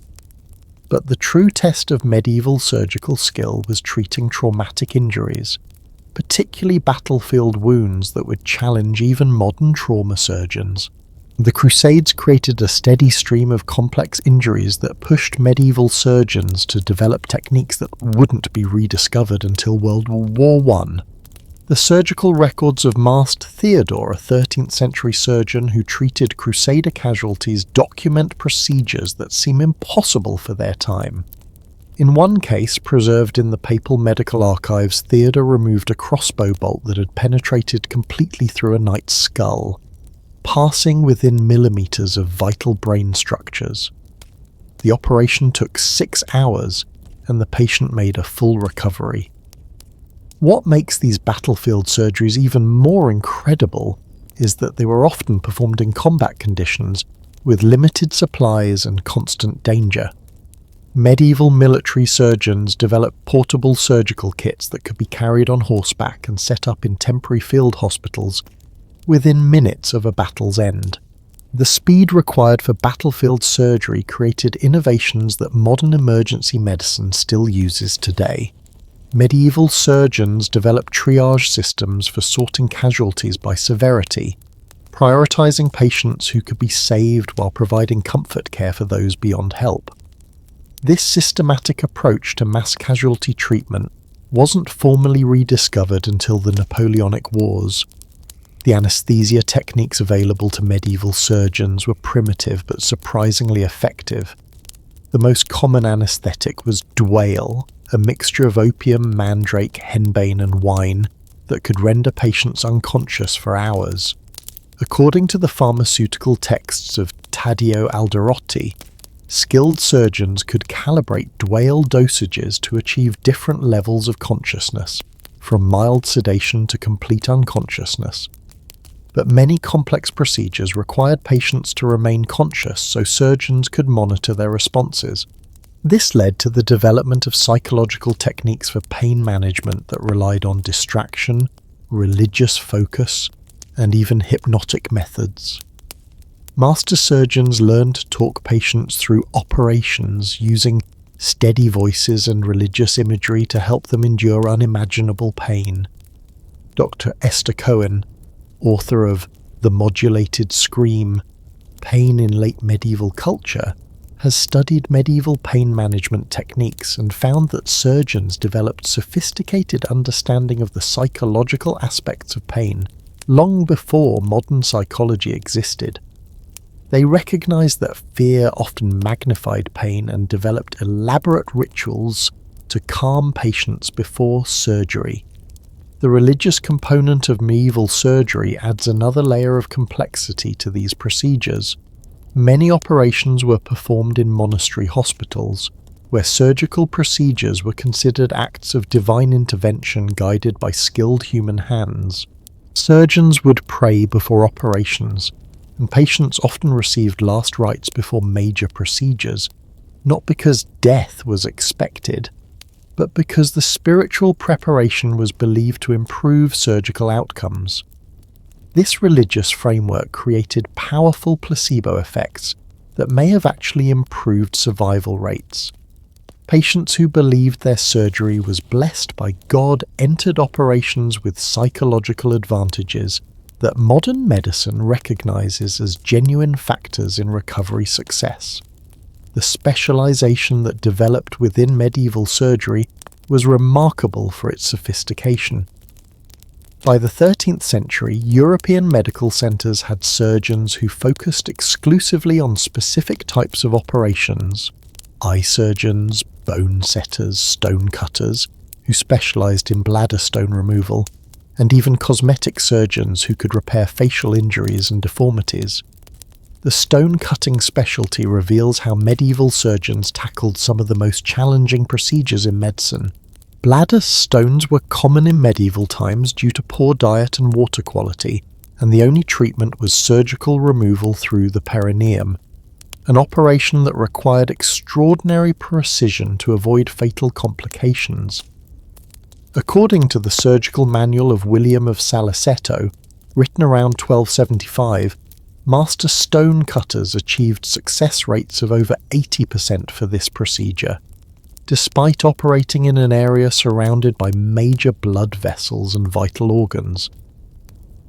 Speaker 1: But the true test of medieval surgical skill was treating traumatic injuries, particularly battlefield wounds that would challenge even modern trauma surgeons. The Crusades created a steady stream of complex injuries that pushed medieval surgeons to develop techniques that wouldn't be rediscovered until World War I. The surgical records of Master Theodore, a 13th century surgeon who treated Crusader casualties, document procedures that seem impossible for their time. In one case, preserved in the Papal Medical Archives, Theodore removed a crossbow bolt that had penetrated completely through a knight's skull, passing within millimeters of vital brain structures. The operation took 6 hours, and the patient made a full recovery. What makes these battlefield surgeries even more incredible is that they were often performed in combat conditions, with limited supplies and constant danger. Medieval military surgeons developed portable surgical kits that could be carried on horseback and set up in temporary field hospitals within minutes of a battle's end. The speed required for battlefield surgery created innovations that modern emergency medicine still uses today. Medieval surgeons developed triage systems for sorting casualties by severity, prioritizing patients who could be saved while providing comfort care for those beyond help. This systematic approach to mass casualty treatment wasn't formally rediscovered until the Napoleonic Wars. The anesthesia techniques available to medieval surgeons were primitive but surprisingly effective. The most common anesthetic was dwale, a mixture of opium, mandrake, henbane and wine that could render patients unconscious for hours. According to the pharmaceutical texts of Taddeo Alderotti, skilled surgeons could calibrate dwale dosages to achieve different levels of consciousness, from mild sedation to complete unconsciousness. But many complex procedures required patients to remain conscious so surgeons could monitor their responses. This led to the development of psychological techniques for pain management that relied on distraction, religious focus, and even hypnotic methods. Master surgeons learned to talk patients through operations using steady voices and religious imagery to help them endure unimaginable pain. Dr. Esther Cohen, author of The Modulated Scream, Pain in Late Medieval Culture, has studied medieval pain management techniques and found that surgeons developed sophisticated understanding of the psychological aspects of pain long before modern psychology existed. They recognized that fear often magnified pain and developed elaborate rituals to calm patients before surgery. The religious component of medieval surgery adds another layer of complexity to these procedures. Many operations were performed in monastery hospitals, where surgical procedures were considered acts of divine intervention guided by skilled human hands. Surgeons would pray before operations, and patients often received last rites before major procedures, not because death was expected, but because the spiritual preparation was believed to improve surgical outcomes. This religious framework created powerful placebo effects that may have actually improved survival rates. Patients who believed their surgery was blessed by God entered operations with psychological advantages that modern medicine recognizes as genuine factors in recovery success. The specialization that developed within medieval surgery was remarkable for its sophistication. By the 13th century, European medical centers had surgeons who focused exclusively on specific types of operations: eye surgeons, bone setters, stone cutters, who specialized in bladder stone removal, and even cosmetic surgeons who could repair facial injuries and deformities. The stone-cutting specialty reveals how medieval surgeons tackled some of the most challenging procedures in medicine. Bladder stones were common in medieval times due to poor diet and water quality, and the only treatment was surgical removal through the perineum, an operation that required extraordinary precision to avoid fatal complications. According to the surgical manual of William of Saliceto, written around 1275, master stone cutters achieved success rates of over 80% for this procedure, despite operating in an area surrounded by major blood vessels and vital organs.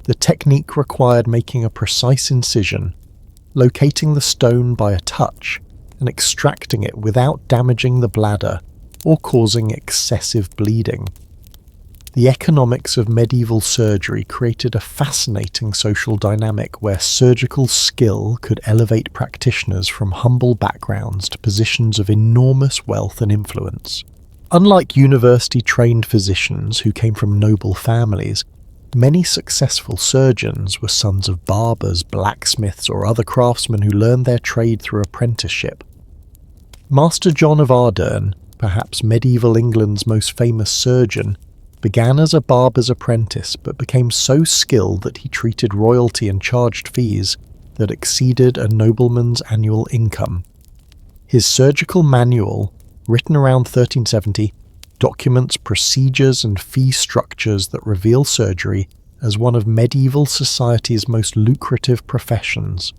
Speaker 1: The technique required making a precise incision, locating the stone by a touch and extracting it without damaging the bladder or causing excessive bleeding. The economics of medieval surgery created a fascinating social dynamic where surgical skill could elevate practitioners from humble backgrounds to positions of enormous wealth and influence. Unlike university-trained physicians who came from noble families, many successful surgeons were sons of barbers, blacksmiths, or other craftsmen who learned their trade through apprenticeship. Master John of Ardern, perhaps medieval England's most famous surgeon, began as a barber's apprentice but became so skilled that he treated royalty and charged fees that exceeded a nobleman's annual income. His surgical manual, written around 1370, documents procedures and fee structures that reveal surgery as one of medieval society's most lucrative professions.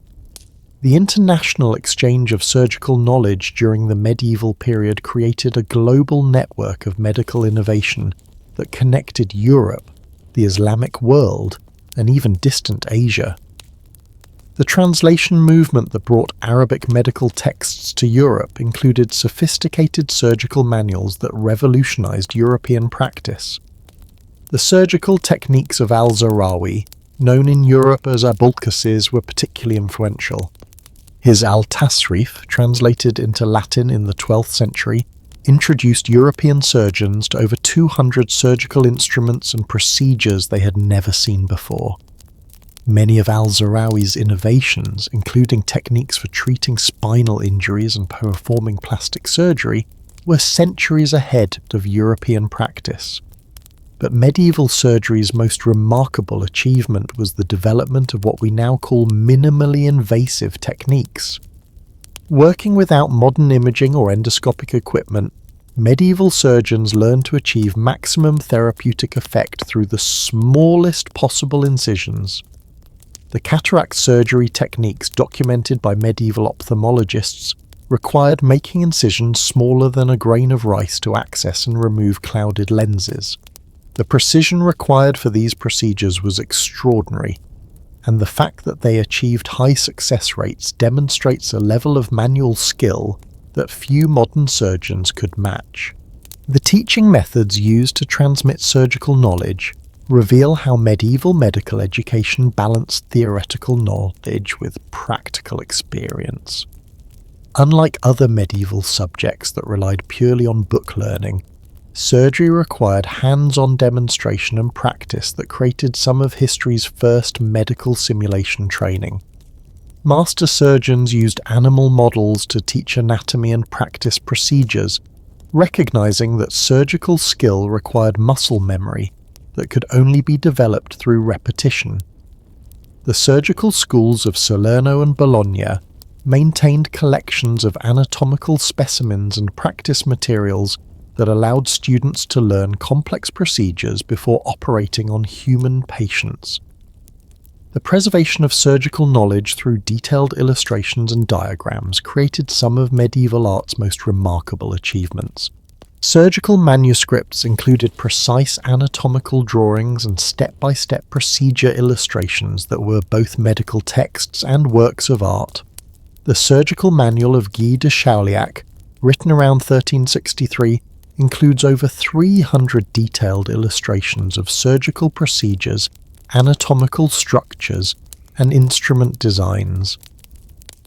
Speaker 1: The international exchange of surgical knowledge during the medieval period created a global network of medical innovation that connected Europe, the Islamic world, and even distant Asia. The translation movement that brought Arabic medical texts to Europe included sophisticated surgical manuals that revolutionized European practice. The surgical techniques of al-Zahrawi, known in Europe as abulcases, were particularly influential. His al-Tasrif, translated into Latin in the 12th century, introduced European surgeons to over 200 surgical instruments and procedures they had never seen before. Many of al-Zahrawi's innovations, including techniques for treating spinal injuries and performing plastic surgery, were centuries ahead of European practice. But medieval surgery's most remarkable achievement was the development of what we now call minimally invasive techniques. Working without modern imaging or endoscopic equipment, medieval surgeons learned to achieve maximum therapeutic effect through the smallest possible incisions. The cataract surgery techniques documented by medieval ophthalmologists required making incisions smaller than a grain of rice to access and remove clouded lenses. The precision required for these procedures was extraordinary, and the fact that they achieved high success rates demonstrates a level of manual skill that few modern surgeons could match. The teaching methods used to transmit surgical knowledge reveal how medieval medical education balanced theoretical knowledge with practical experience. Unlike other medieval subjects that relied purely on book learning, surgery required hands-on demonstration and practice that created some of history's first medical simulation training. Master surgeons used animal models to teach anatomy and practice procedures, recognizing that surgical skill required muscle memory that could only be developed through repetition. The surgical schools of Salerno and Bologna maintained collections of anatomical specimens and practice materials that allowed students to learn complex procedures before operating on human patients. The preservation of surgical knowledge through detailed illustrations and diagrams created some of medieval art's most remarkable achievements. Surgical manuscripts included precise anatomical drawings and step-by-step procedure illustrations that were both medical texts and works of art. The surgical manual of Guy de Chauliac, written around 1363, includes over 300 detailed illustrations of surgical procedures, anatomical structures, and instrument designs.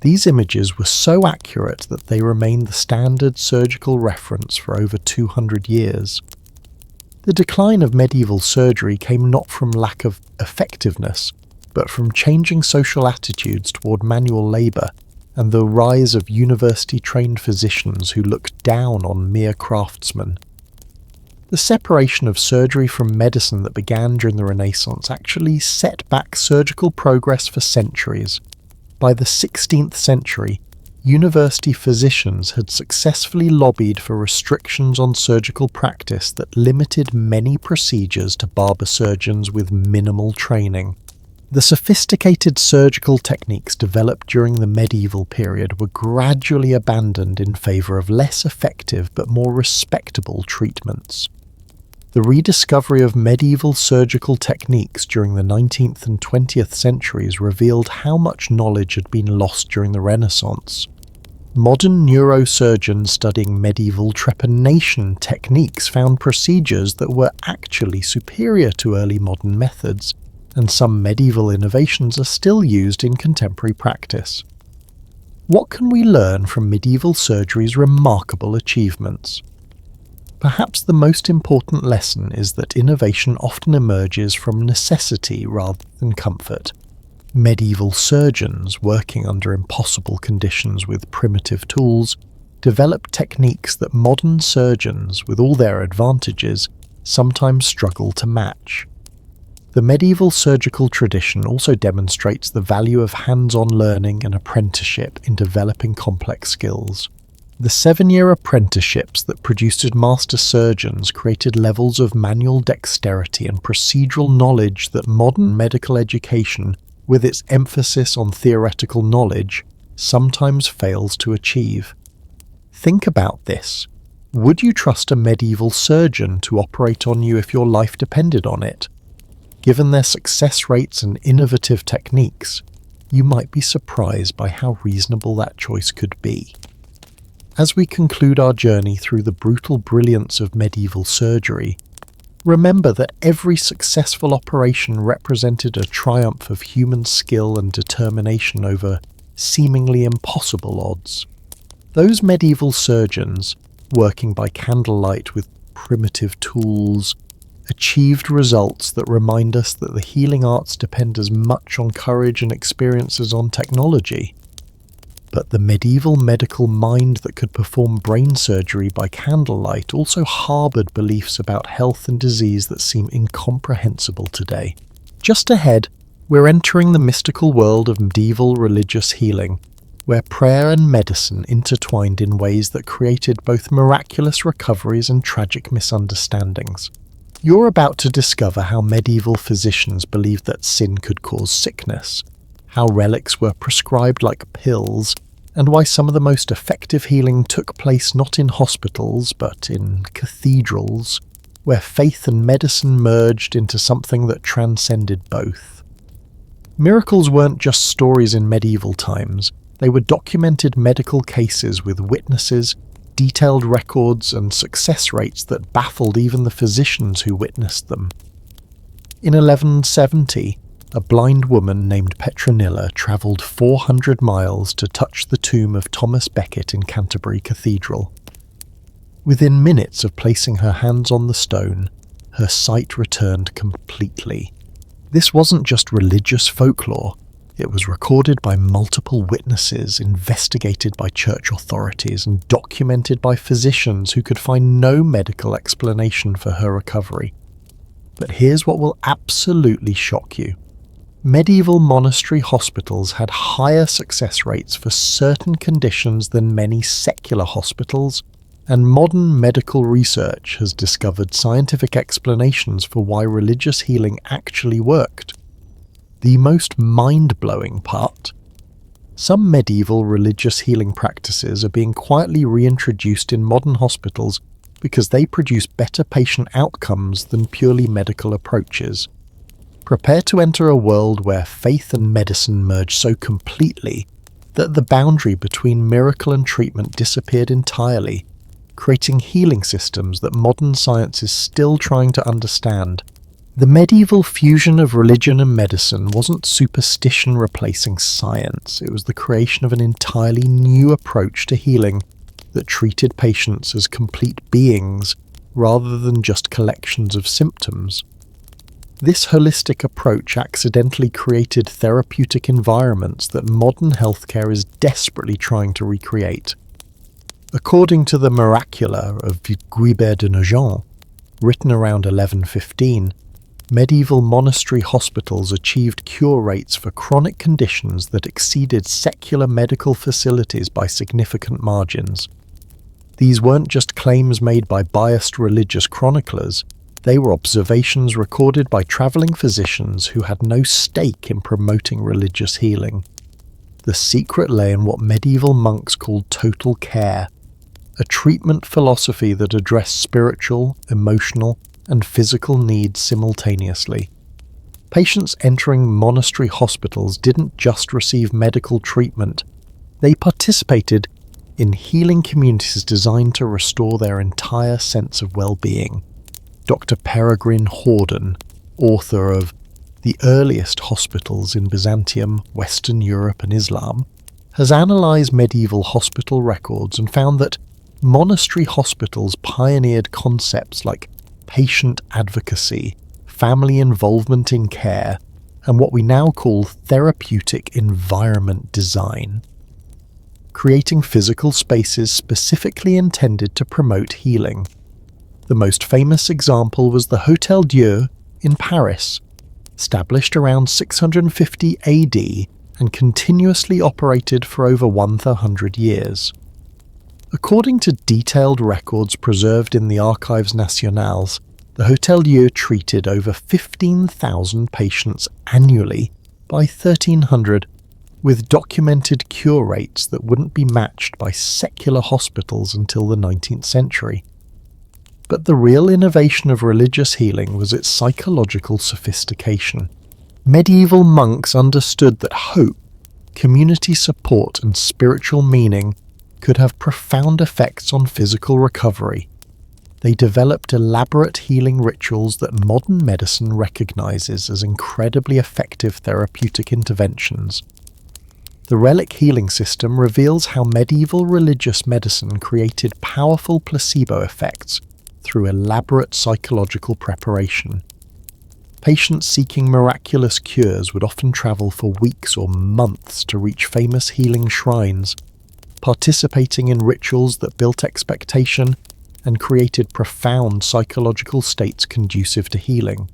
Speaker 1: These images were so accurate that they remain the standard surgical reference for over 200 years. The decline of medieval surgery came not from lack of effectiveness, but from changing social attitudes toward manual labour and the rise of university-trained physicians who looked down on mere craftsmen. The separation of surgery from medicine that began during the Renaissance actually set back surgical progress for centuries. By the 16th century, university physicians had successfully lobbied for restrictions on surgical practice that limited many procedures to barber surgeons with minimal training. The sophisticated surgical techniques developed during the medieval period were gradually abandoned in favour of less effective but more respectable treatments. The rediscovery of medieval surgical techniques during the 19th and 20th centuries revealed how much knowledge had been lost during the Renaissance. Modern neurosurgeons studying medieval trepanation techniques found procedures that were actually superior to early modern methods, and some medieval innovations are still used in contemporary practice. What can we learn from medieval surgery's remarkable achievements? Perhaps the most important lesson is that innovation often emerges from necessity rather than comfort. Medieval surgeons, working under impossible conditions with primitive tools, developed techniques that modern surgeons, with all their advantages, sometimes struggle to match. The medieval surgical tradition also demonstrates the value of hands-on learning and apprenticeship in developing complex skills. The 7-year apprenticeships that produced master surgeons created levels of manual dexterity and procedural knowledge that modern medical education, with its emphasis on theoretical knowledge, sometimes fails to achieve. Think about this. Would you trust a medieval surgeon to operate on you if your life depended on it? Given their success rates and innovative techniques, you might be surprised by how reasonable that choice could be. As we conclude our journey through the brutal brilliance of medieval surgery, remember that every successful operation represented a triumph of human skill and determination over seemingly impossible odds. Those medieval surgeons, working by candlelight with primitive tools, achieved results that remind us that the healing arts depend as much on courage and experience as on technology. But the medieval medical mind that could perform brain surgery by candlelight also harbored beliefs about health and disease that seem incomprehensible today. Just ahead, we're entering the mystical world of medieval religious healing, where prayer and medicine intertwined in ways that created both miraculous recoveries and tragic misunderstandings. You're about to discover how medieval physicians believed that sin could cause sickness, how relics were prescribed like pills, and why some of the most effective healing took place not in hospitals but in cathedrals, where faith and medicine merged into something that transcended both. Miracles weren't just stories in medieval times, they were documented medical cases with witnesses, detailed records, and success rates that baffled even the physicians who witnessed them. In 1170, a blind woman named Petronilla travelled 400 miles to touch the tomb of Thomas Becket in Canterbury Cathedral. Within minutes of placing her hands on the stone, her sight returned completely. This wasn't just religious folklore, it was recorded by multiple witnesses, investigated by church authorities, and documented by physicians who could find no medical explanation for her recovery. But here's what will absolutely shock you. Medieval monastery hospitals had higher success rates for certain conditions than many secular hospitals, and modern medical research has discovered scientific explanations for why religious healing actually worked. The most mind-blowing part: some medieval religious healing practices are being quietly reintroduced in modern hospitals because they produce better patient outcomes than purely medical approaches. Prepare to enter a world where faith and medicine merge so completely that the boundary between miracle and treatment disappeared entirely, creating healing systems that modern science is still trying to understand. The medieval fusion of religion and medicine wasn't superstition replacing science, it was the creation of an entirely new approach to healing that treated patients as complete beings rather than just collections of symptoms. This holistic approach accidentally created therapeutic environments that modern healthcare is desperately trying to recreate. According to the Miracula of Guibert de Nogent, written around 1115, medieval monastery hospitals achieved cure rates for chronic conditions that exceeded secular medical facilities by significant margins. These weren't just claims made by biased religious chroniclers, they were observations recorded by travelling physicians who had no stake in promoting religious healing. The secret lay in what medieval monks called total care, a treatment philosophy that addressed spiritual, emotional, and physical needs simultaneously. Patients entering monastery hospitals didn't just receive medical treatment, they participated in healing communities designed to restore their entire sense of well-being. Dr. Peregrine Horden, author of The Earliest Hospitals in Byzantium, Western Europe and Islam, has analysed medieval hospital records and found that monastery hospitals pioneered concepts like patient advocacy, family involvement in care, and what we now call therapeutic environment design, creating physical spaces specifically intended to promote healing. The most famous example was the Hôtel Dieu in Paris, established around 650 AD and continuously operated for over 100 years. According to detailed records preserved in the Archives Nationales, the Hôtel Dieu treated over 15,000 patients annually by 1300, with documented cure rates that wouldn't be matched by secular hospitals until the 19th century. But the real innovation of religious healing was its psychological sophistication. Medieval monks understood that hope, community support, and spiritual meaning could have profound effects on physical recovery. They developed elaborate healing rituals that modern medicine recognizes as incredibly effective therapeutic interventions. The relic healing system reveals how medieval religious medicine created powerful placebo effects through elaborate psychological preparation. Patients seeking miraculous cures would often travel for weeks or months to reach famous healing shrines, participating in rituals that built expectation and created profound psychological states conducive to healing.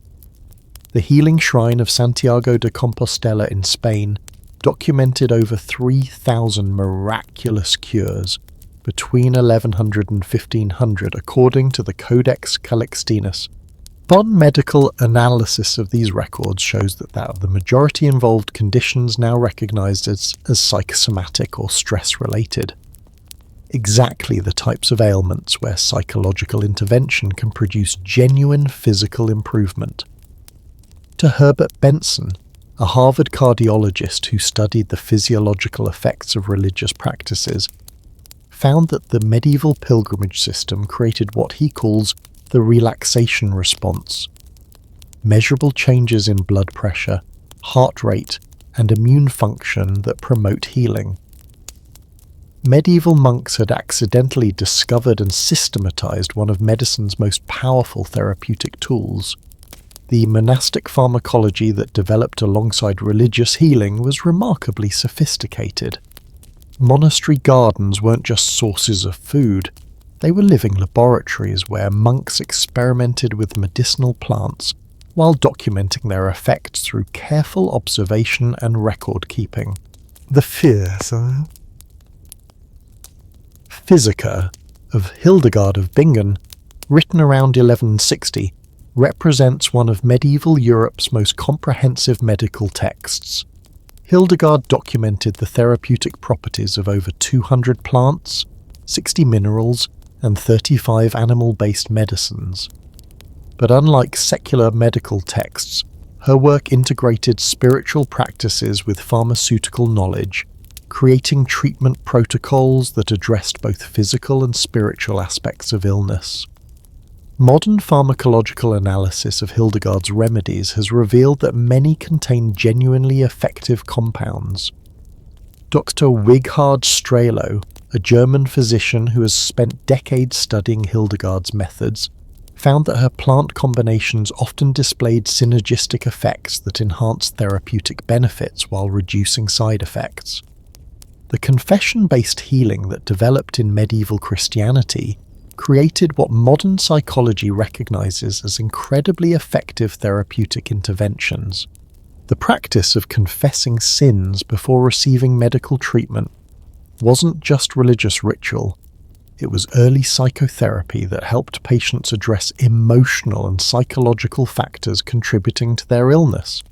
Speaker 1: The healing shrine of Santiago de Compostela in Spain documented over 3,000 miraculous cures between 1100 and 1500 according to the Codex Calixtinus. Medical analysis of these records shows that the majority involved conditions now recognized as psychosomatic or stress-related. Exactly the types of ailments where psychological intervention can produce genuine physical improvement. To Herbert Benson, a Harvard cardiologist who studied the physiological effects of religious practices, found that the medieval pilgrimage system created what he calls the relaxation response. Measurable changes in blood pressure, heart rate, and immune function that promote healing. Medieval monks had accidentally discovered and systematized one of medicine's most powerful therapeutic tools. The monastic pharmacology that developed alongside religious healing was remarkably sophisticated. Monastery gardens weren't just sources of food, they were living laboratories where monks experimented with medicinal plants while documenting their effects through careful observation and record keeping. The Physica of Hildegard of Bingen, written around 1160, represents one of medieval Europe's most comprehensive medical texts. Hildegard documented the therapeutic properties of over 200 plants, 60 minerals, and 35 animal-based medicines. But unlike secular medical texts, her work integrated spiritual practices with pharmaceutical knowledge, creating treatment protocols that addressed both physical and spiritual aspects of illness. Modern pharmacological analysis of Hildegard's remedies has revealed that many contain genuinely effective compounds. Dr. Wighard Strelo, a German physician who has spent decades studying Hildegard's methods, found that her plant combinations often displayed synergistic effects that enhanced therapeutic benefits while reducing side effects. The confession-based healing that developed in medieval Christianity created what modern psychology recognizes as incredibly effective therapeutic interventions. The practice of confessing sins before receiving medical treatment wasn't just religious ritual, it was early psychotherapy that helped patients address emotional and psychological factors contributing to their illness.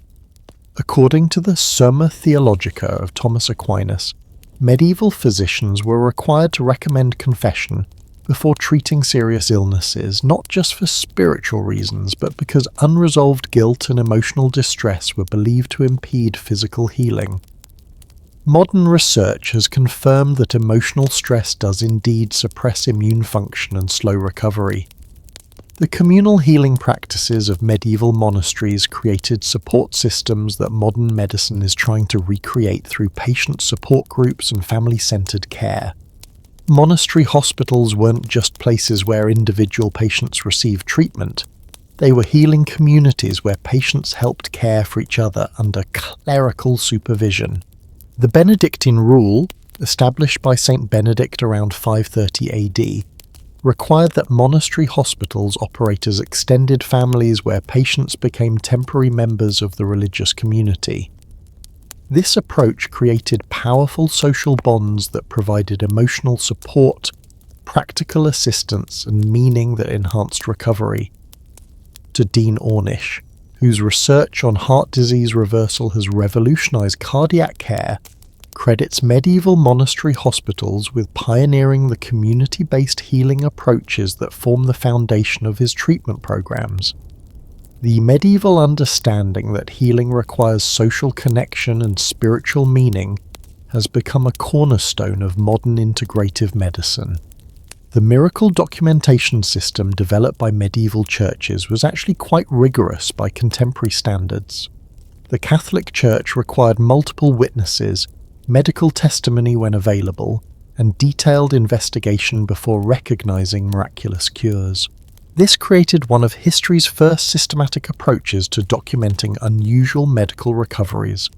Speaker 1: According to the Summa Theologica of Thomas Aquinas, medieval physicians were required to recommend confession before treating serious illnesses, not just for spiritual reasons, but because unresolved guilt and emotional distress were believed to impede physical healing. Modern research has confirmed that emotional stress does indeed suppress immune function and slow recovery. The communal healing practices of medieval monasteries created support systems that modern medicine is trying to recreate through patient support groups and family-centered care. Monastery hospitals weren't just places where individual patients received treatment. They were healing communities where patients helped care for each other under clerical supervision. The Benedictine rule, established by Saint Benedict around 530 AD, required that monastery hospitals operate as extended families where patients became temporary members of the religious community. This approach created powerful social bonds that provided emotional support, practical assistance, and meaning that enhanced recovery. To Dean Ornish, whose research on heart disease reversal has revolutionized cardiac care, credits medieval monastery hospitals with pioneering the community-based healing approaches that form the foundation of his treatment programs. The medieval understanding that healing requires social connection and spiritual meaning has become a cornerstone of modern integrative medicine. The miracle documentation system developed by medieval churches was actually quite rigorous by contemporary standards. The Catholic Church required multiple witnesses, medical testimony when available, and detailed investigation before recognizing miraculous cures. This created one of history's first systematic approaches to documenting unusual medical recoveries.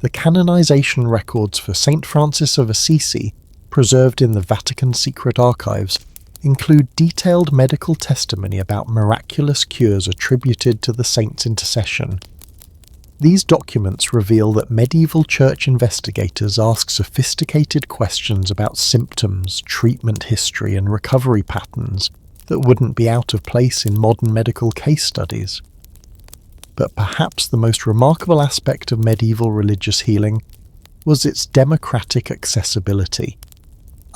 Speaker 1: The canonization records for Saint Francis of Assisi, preserved in the Vatican Secret Archives, include detailed medical testimony about miraculous cures attributed to the saint's intercession. These documents reveal that medieval church investigators asked sophisticated questions about symptoms, treatment history, and recovery patterns that wouldn't be out of place in modern medical case studies. But perhaps the most remarkable aspect of medieval religious healing was its democratic accessibility.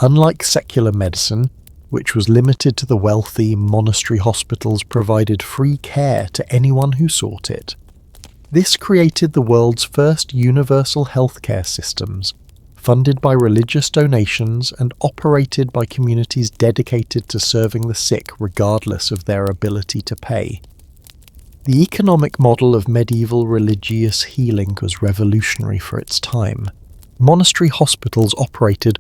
Speaker 1: Unlike secular medicine, which was limited to the wealthy, monastery hospitals provided free care to anyone who sought it. This created the world's first universal healthcare systems, funded by religious donations and operated by communities dedicated to serving the sick regardless of their ability to pay. The economic model of medieval religious healing was revolutionary for its time. Monastery hospitals operated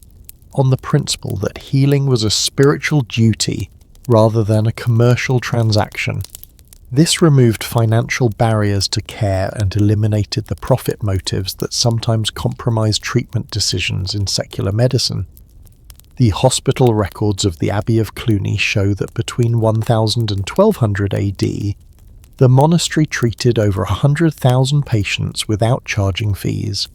Speaker 1: on the principle that healing was a spiritual duty rather than a commercial transaction. This removed financial barriers to care and eliminated the profit motives that sometimes compromise treatment decisions in secular medicine. The hospital records of the Abbey of Cluny show that between 1000 and 1200 AD, the monastery treated over 100,000 patients without charging fees.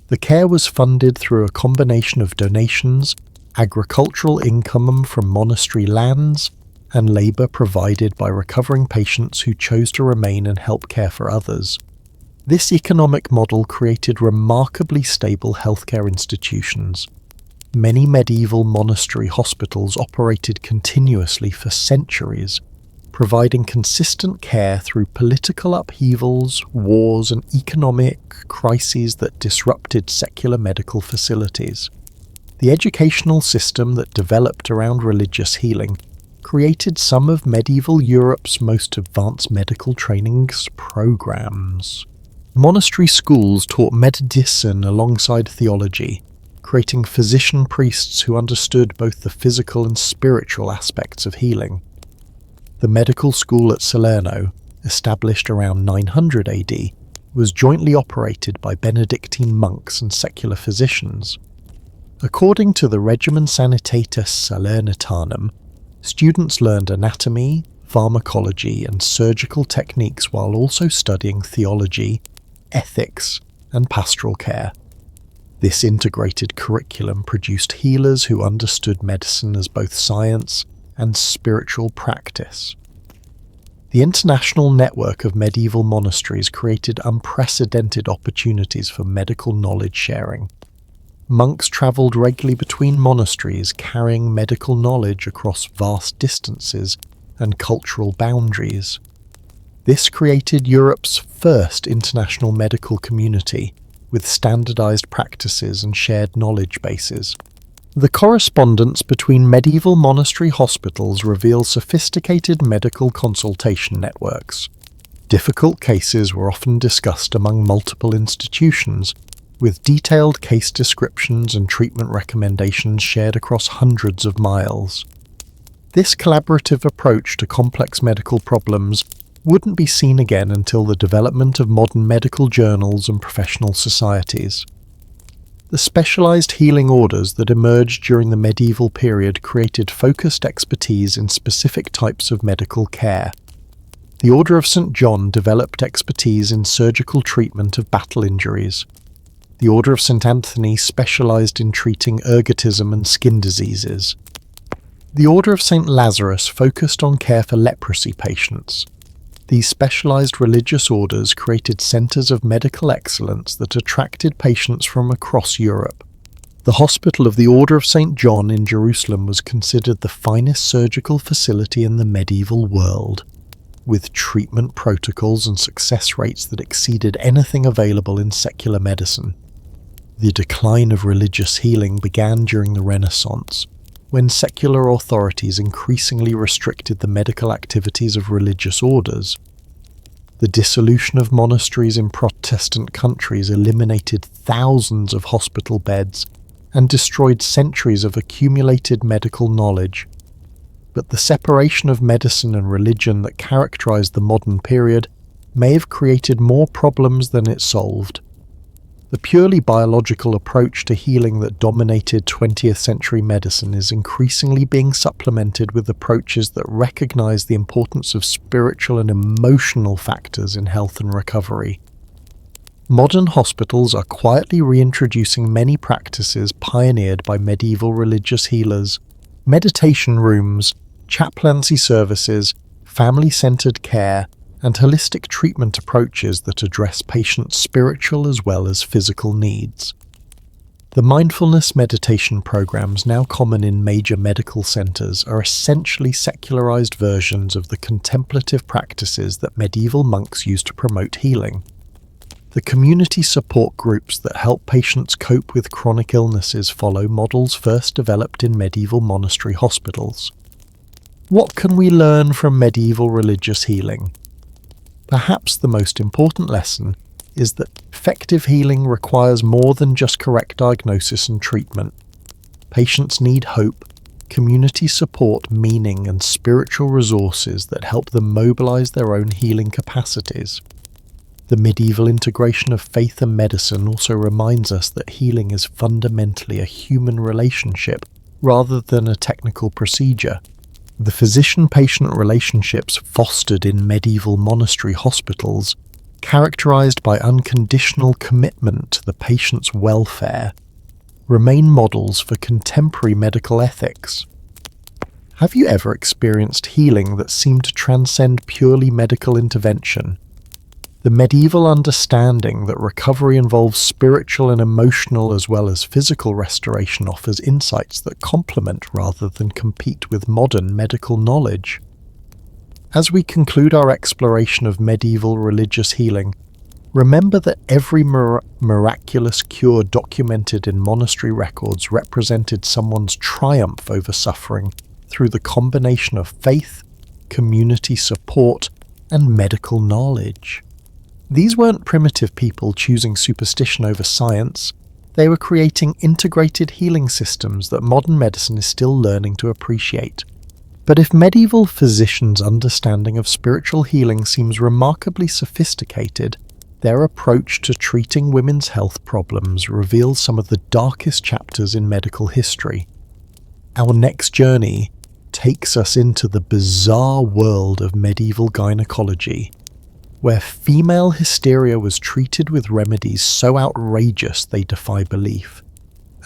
Speaker 1: The care was funded through a combination of donations, agricultural income from monastery lands, and labour provided by recovering patients who chose to remain and help care for others. This economic model created remarkably stable healthcare institutions. Many medieval monastery hospitals operated continuously for centuries, providing consistent care through political upheavals, wars, and economic crises that disrupted secular medical facilities. The educational system that developed around religious healing created some of medieval Europe's most advanced medical training programs. Monastery schools taught medicine alongside theology, creating physician priests who understood both the physical and spiritual aspects of healing. The medical school at Salerno, established around 900 AD, was jointly operated by Benedictine monks and secular physicians. According to the Regimen Sanitatis Salernitanum, students learned anatomy, pharmacology, and surgical techniques while also studying theology, ethics, and pastoral care. This integrated curriculum produced healers who understood medicine as both science and spiritual practice. The international network of medieval monasteries created unprecedented opportunities for medical knowledge sharing. Monks travelled regularly between monasteries, carrying medical knowledge across vast distances and cultural boundaries. This created Europe's first international medical community, with standardized practices and shared knowledge bases. The correspondence between medieval monastery hospitals reveals sophisticated medical consultation networks. Difficult cases were often discussed among multiple institutions, with detailed case descriptions and treatment recommendations shared across hundreds of miles. This collaborative approach to complex medical problems wouldn't be seen again until the development of modern medical journals and professional societies. The specialized healing orders that emerged during the medieval period created focused expertise in specific types of medical care. The Order of St. John developed expertise in surgical treatment of battle injuries. The Order of St. Anthony specialized in treating ergotism and skin diseases. The Order of St. Lazarus focused on care for leprosy patients. These specialized religious orders created centers of medical excellence that attracted patients from across Europe. The Hospital of the Order of St. John in Jerusalem was considered the finest surgical facility in the medieval world, with treatment protocols and success rates that exceeded anything available in secular medicine. The decline of religious healing began during the Renaissance, when secular authorities increasingly restricted the medical activities of religious orders. The dissolution of monasteries in Protestant countries eliminated thousands of hospital beds and destroyed centuries of accumulated medical knowledge. But the separation of medicine and religion that characterized the modern period may have created more problems than it solved. The purely biological approach to healing that dominated 20th century medicine is increasingly being supplemented with approaches that recognize the importance of spiritual and emotional factors in health and recovery. Modern hospitals are quietly reintroducing many practices pioneered by medieval religious healers. Meditation rooms, chaplaincy services, family-centered care, and holistic treatment approaches that address patients' spiritual as well as physical needs. The mindfulness meditation programs now common in major medical centers are essentially secularized versions of the contemplative practices that medieval monks used to promote healing. The community support groups that help patients cope with chronic illnesses follow models first developed in medieval monastery hospitals. What can we learn from medieval religious healing? Perhaps the most important lesson is that effective healing requires more than just correct diagnosis and treatment. Patients need hope, community support, meaning, and spiritual resources that help them mobilize their own healing capacities. The medieval integration of faith and medicine also reminds us that healing is fundamentally a human relationship rather than a technical procedure. The physician-patient relationships fostered in medieval monastery hospitals, characterized by unconditional commitment to the patient's welfare, remain models for contemporary medical ethics. Have you ever experienced healing that seemed to transcend purely medical intervention? The medieval understanding that recovery involves spiritual and emotional as well as physical restoration offers insights that complement rather than compete with modern medical knowledge. As we conclude our exploration of medieval religious healing, remember that every miraculous cure documented in monastery records represented someone's triumph over suffering through the combination of faith, community support, and medical knowledge. These weren't primitive people choosing superstition over science. They were creating integrated healing systems that modern medicine is still learning to appreciate. But if medieval physicians' understanding of spiritual healing seems remarkably sophisticated, their approach to treating women's health problems reveals some of the darkest chapters in medical history. Our next journey takes us into the bizarre world of medieval gynecology, where female hysteria was treated with remedies so outrageous they defy belief,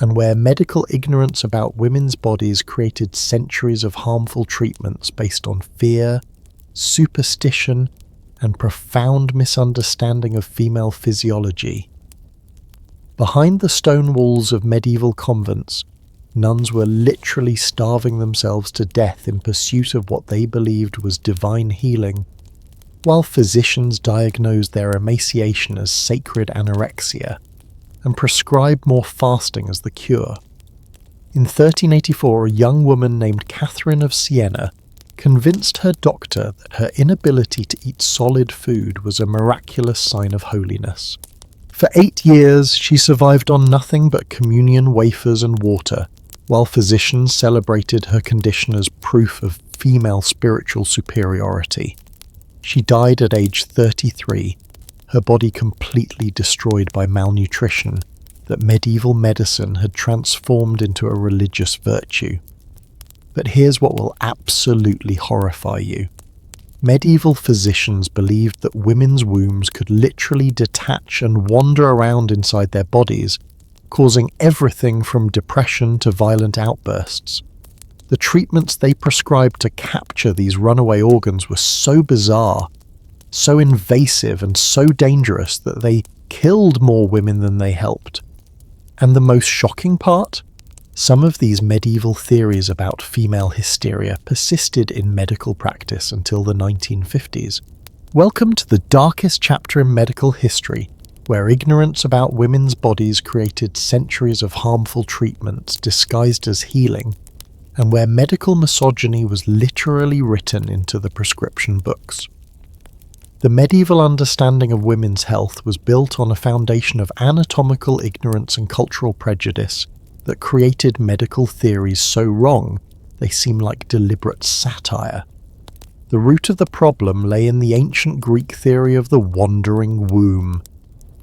Speaker 1: and where medical ignorance about women's bodies created centuries of harmful treatments based on fear, superstition, and profound misunderstanding of female physiology. Behind the stone walls of medieval convents, nuns were literally starving themselves to death in pursuit of what they believed was divine healing, while physicians diagnosed their emaciation as sacred anorexia and prescribed more fasting as the cure. In 1384, a young woman named Catherine of Siena convinced her doctor that her inability to eat solid food was a miraculous sign of holiness. For 8 years, she survived on nothing but communion wafers and water, while physicians celebrated her condition as proof of female spiritual superiority. She died at age 33, her body completely destroyed by malnutrition that medieval medicine had transformed into a religious virtue. But here's what will absolutely horrify you. Medieval physicians believed that women's wombs could literally detach and wander around inside their bodies, causing everything from depression to violent outbursts. The treatments they prescribed to capture these runaway organs were so bizarre, so invasive and so dangerous that they killed more women than they helped. And the most shocking part? Some of these medieval theories about female hysteria persisted in medical practice until the 1950s. Welcome to the darkest chapter in medical history, where ignorance about women's bodies created centuries of harmful treatments disguised as healing, and where medical misogyny was literally written into the prescription books. The medieval understanding of women's health was built on a foundation of anatomical ignorance and cultural prejudice that created medical theories so wrong they seem like deliberate satire. The root of the problem lay in the ancient Greek theory of the wandering womb,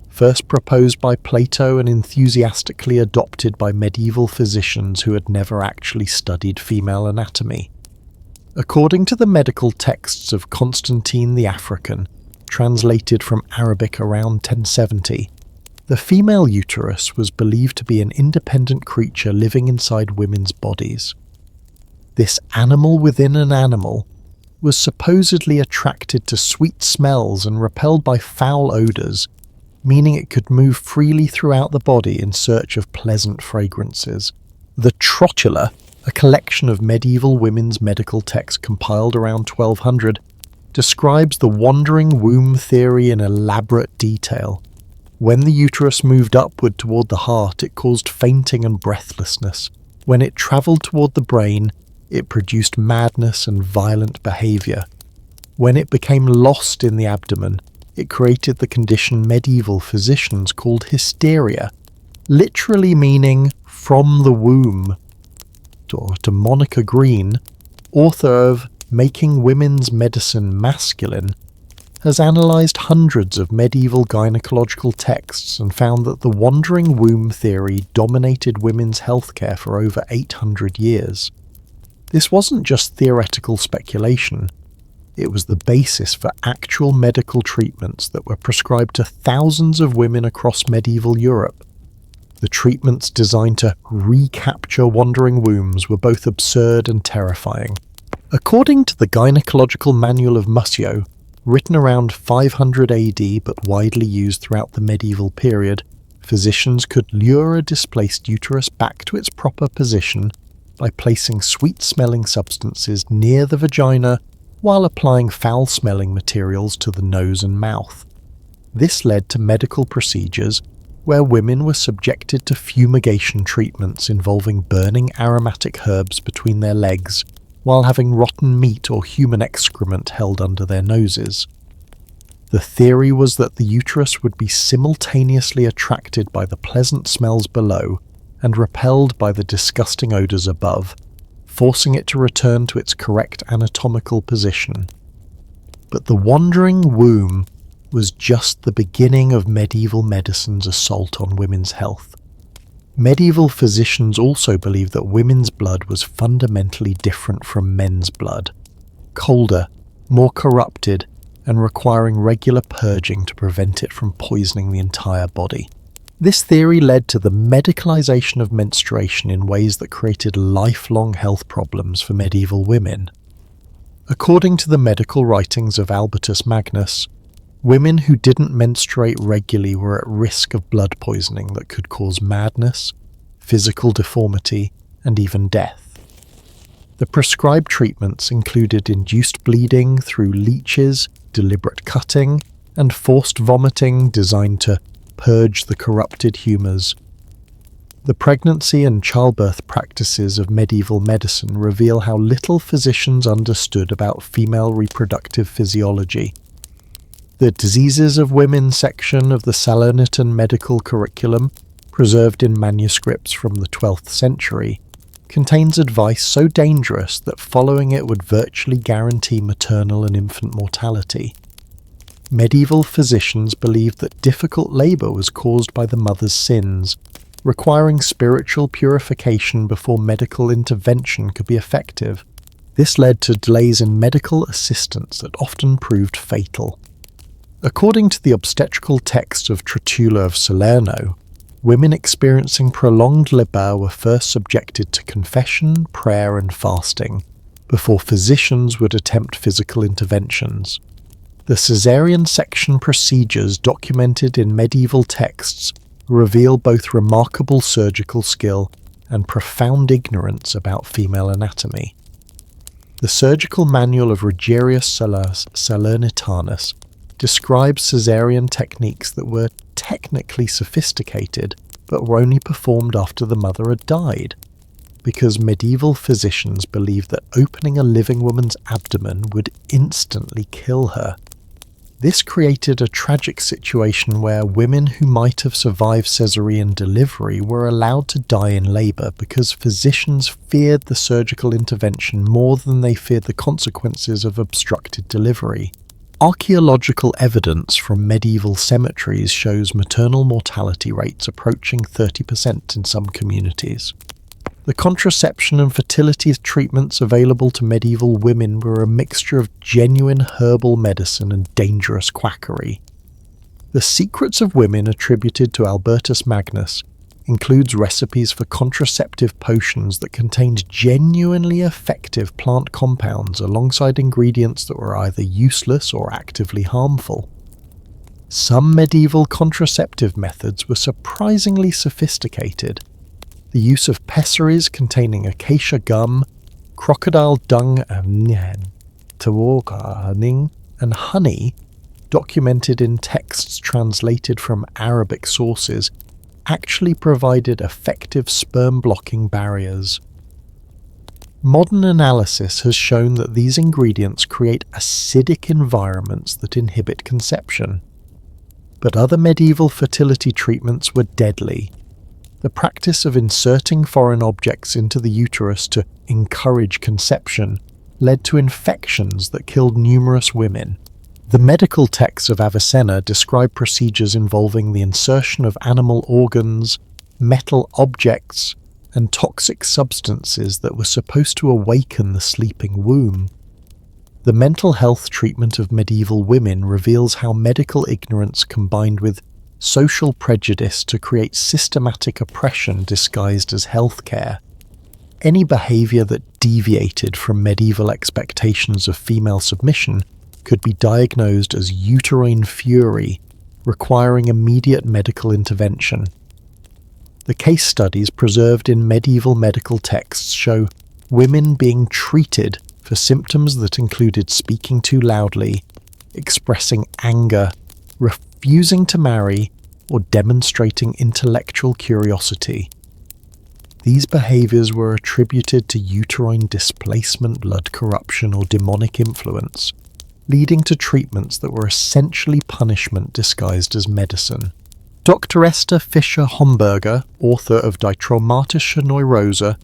Speaker 1: first proposed by Plato and enthusiastically adopted by medieval physicians who had never actually studied female anatomy. According to the medical texts of Constantine the African, translated from Arabic around 1070, the female uterus was believed to be an independent creature living inside women's bodies. This animal within an animal was supposedly attracted to sweet smells and repelled by foul odours, meaning it could move freely throughout the body in search of pleasant fragrances. The Trotula, a collection of medieval women's medical texts compiled around 1200, describes the wandering womb theory in elaborate detail. When the uterus moved upward toward the heart, it caused fainting and breathlessness. When it travelled toward the brain, it produced madness and violent behaviour. When it became lost in the abdomen, it created the condition medieval physicians called hysteria, literally meaning from the womb. To Monica Green, author of Making Women's Medicine Masculine, has analysed hundreds of medieval gynecological texts and found that the wandering womb theory dominated women's healthcare for over 800 years. This wasn't just theoretical speculation. It was the basis for actual medical treatments that were prescribed to thousands of women across medieval Europe. The treatments designed to recapture wandering wombs were both absurd and terrifying. According to the Gynecological Manual of Mussio, written around 500 AD but widely used throughout the medieval period, physicians could lure a displaced uterus back to its proper position by placing sweet-smelling substances near the vagina while applying foul-smelling materials to the nose and mouth. This led to medical procedures where women were subjected to fumigation treatments involving burning aromatic herbs between their legs while having rotten meat or human excrement held under their noses. The theory was that the uterus would be simultaneously attracted by the pleasant smells below and repelled by the disgusting odours above, forcing it to return to its correct anatomical position. But the wandering womb was just the beginning of medieval medicine's assault on women's health. Medieval physicians also believed that women's blood was fundamentally different from men's blood, colder, more corrupted, and requiring regular purging to prevent it from poisoning the entire body. This theory led to the medicalization of menstruation in ways that created lifelong health problems for medieval women. According to the medical writings of Albertus Magnus, Women who didn't menstruate regularly were at risk of blood poisoning that could cause madness, physical deformity, and even death. The prescribed treatments included induced bleeding through leeches, deliberate cutting, and forced vomiting designed to purge the corrupted humours. The pregnancy and childbirth practices of medieval medicine reveal how little physicians understood about female reproductive physiology. The Diseases of Women section of the Salernitan medical curriculum, preserved in manuscripts from the 12th century, contains advice so dangerous that following it would virtually guarantee maternal and infant mortality. Medieval physicians believed that difficult labour was caused by the mother's sins, requiring spiritual purification before medical intervention could be effective. This led to delays in medical assistance that often proved fatal. According to the obstetrical text of Trotula of Salerno, women experiencing prolonged labour were first subjected to confession, prayer and fasting, before physicians would attempt physical interventions. The caesarean section procedures documented in medieval texts reveal both remarkable surgical skill and profound ignorance about female anatomy. The surgical manual of Rogerius Salernitanus describes caesarean techniques that were technically sophisticated but were only performed after the mother had died, because medieval physicians believed that opening a living woman's abdomen would instantly kill her. This created a tragic situation where women who might have survived caesarean delivery were allowed to die in labour because physicians feared the surgical intervention more than they feared the consequences of obstructed delivery. Archaeological evidence from medieval cemeteries shows maternal mortality rates approaching 30% in some communities. The contraception and fertility treatments available to medieval women were a mixture of genuine herbal medicine and dangerous quackery. The Secrets of Women attributed to Albertus Magnus includes recipes for contraceptive potions that contained genuinely effective plant compounds alongside ingredients that were either useless or actively harmful. Some medieval contraceptive methods were surprisingly sophisticated. The use of pessaries containing acacia gum, crocodile dung and honey, documented in texts translated from Arabic sources, actually provided effective sperm-blocking barriers. Modern analysis has shown that these ingredients create acidic environments that inhibit conception. But other medieval fertility treatments were deadly. The practice of inserting foreign objects into the uterus to encourage conception led to infections that killed numerous women. The medical texts of Avicenna describe procedures involving the insertion of animal organs, metal objects, and toxic substances that were supposed to awaken the sleeping womb. The mental health treatment of medieval women reveals how medical ignorance combined with social prejudice to create systematic oppression disguised as healthcare. Any behaviour that deviated from medieval expectations of female submission could be diagnosed as uterine fury, requiring immediate medical intervention. The case studies preserved in medieval medical texts show women being treated for symptoms that included speaking too loudly, expressing anger, refusing to marry, or demonstrating intellectual curiosity. These behaviours were attributed to uterine displacement, blood corruption, or demonic influence, leading to treatments that were essentially punishment disguised as medicine. Dr. Esther Fischer-Homburger, author of Die Traumatische Neurose,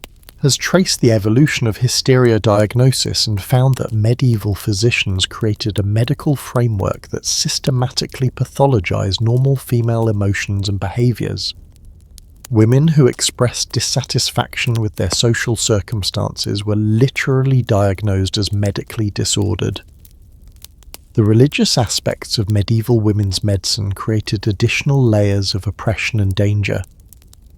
Speaker 1: has traced the evolution of hysteria diagnosis and found that medieval physicians created a medical framework that systematically pathologized normal female emotions and behaviors. Women who expressed dissatisfaction with their social circumstances were literally diagnosed as medically disordered. The religious aspects of medieval women's medicine created additional layers of oppression and danger.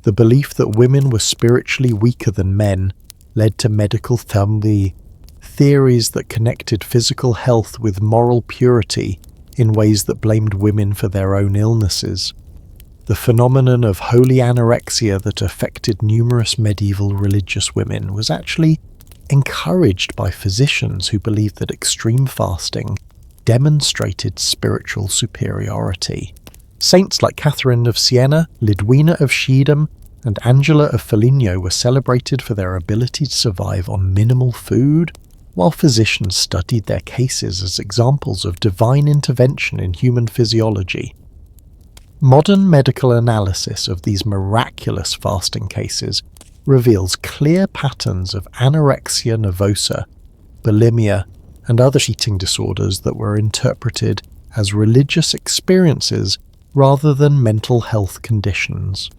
Speaker 1: The belief that women were spiritually weaker than men led to medical theories that connected physical health with moral purity in ways that blamed women for their own illnesses. The phenomenon of holy anorexia that affected numerous medieval religious women was actually encouraged by physicians who believed that extreme fasting demonstrated spiritual superiority. Saints like Catherine of Siena, Lidwina of Schiedam, and Angela of Foligno were celebrated for their ability to survive on minimal food, while physicians studied their cases as examples of divine intervention in human physiology. Modern medical analysis of these miraculous fasting cases reveals clear patterns of anorexia nervosa, bulimia, and other eating disorders that were interpreted as religious experiences rather than mental health conditions.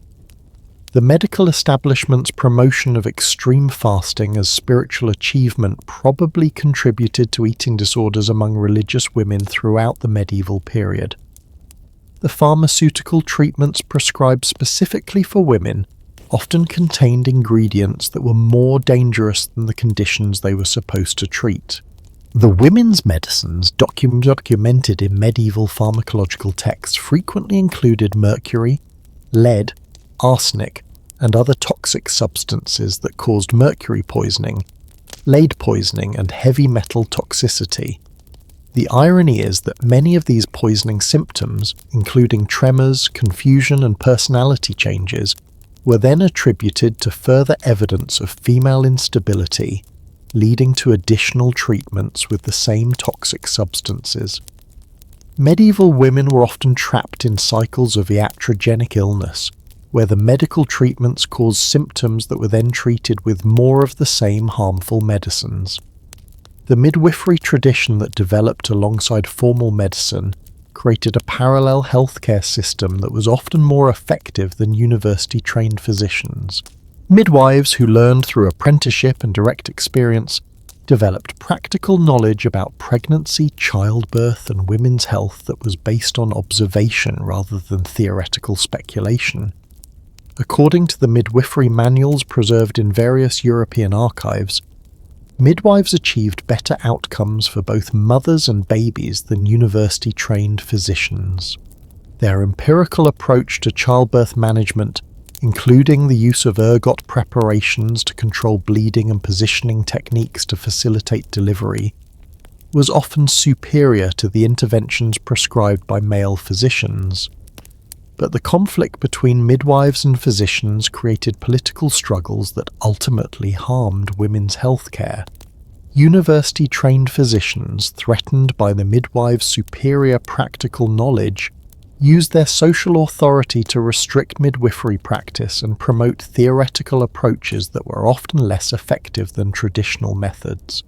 Speaker 1: The medical establishment's promotion of extreme fasting as spiritual achievement probably contributed to eating disorders among religious women throughout the medieval period. The pharmaceutical treatments prescribed specifically for women often contained ingredients that were more dangerous than the conditions they were supposed to treat. The women's medicines documented in medieval pharmacological texts frequently included mercury, lead, arsenic, and other toxic substances that caused mercury poisoning, lead poisoning, and heavy metal toxicity. The irony is that many of these poisoning symptoms, including tremors, confusion, and personality changes, were then attributed to further evidence of female instability, leading to additional treatments with the same toxic substances. Medieval women were often trapped in cycles of iatrogenic illness, where the medical treatments caused symptoms that were then treated with more of the same harmful medicines. The midwifery tradition that developed alongside formal medicine created a parallel healthcare system that was often more effective than university-trained physicians. Midwives who learned through apprenticeship and direct experience developed practical knowledge about pregnancy, childbirth, and women's health that was based on observation rather than theoretical speculation. According to the midwifery manuals preserved in various European archives, midwives achieved better outcomes for both mothers and babies than university-trained physicians. Their empirical approach to childbirth management, including the use of ergot preparations to control bleeding and positioning techniques to facilitate delivery, was often superior to the interventions prescribed by male physicians. But the conflict between midwives and physicians created political struggles that ultimately harmed women's healthcare. University-trained physicians, threatened by the midwives' superior practical knowledge, used their social authority to restrict midwifery practice and promote theoretical approaches that were often less effective than traditional methods.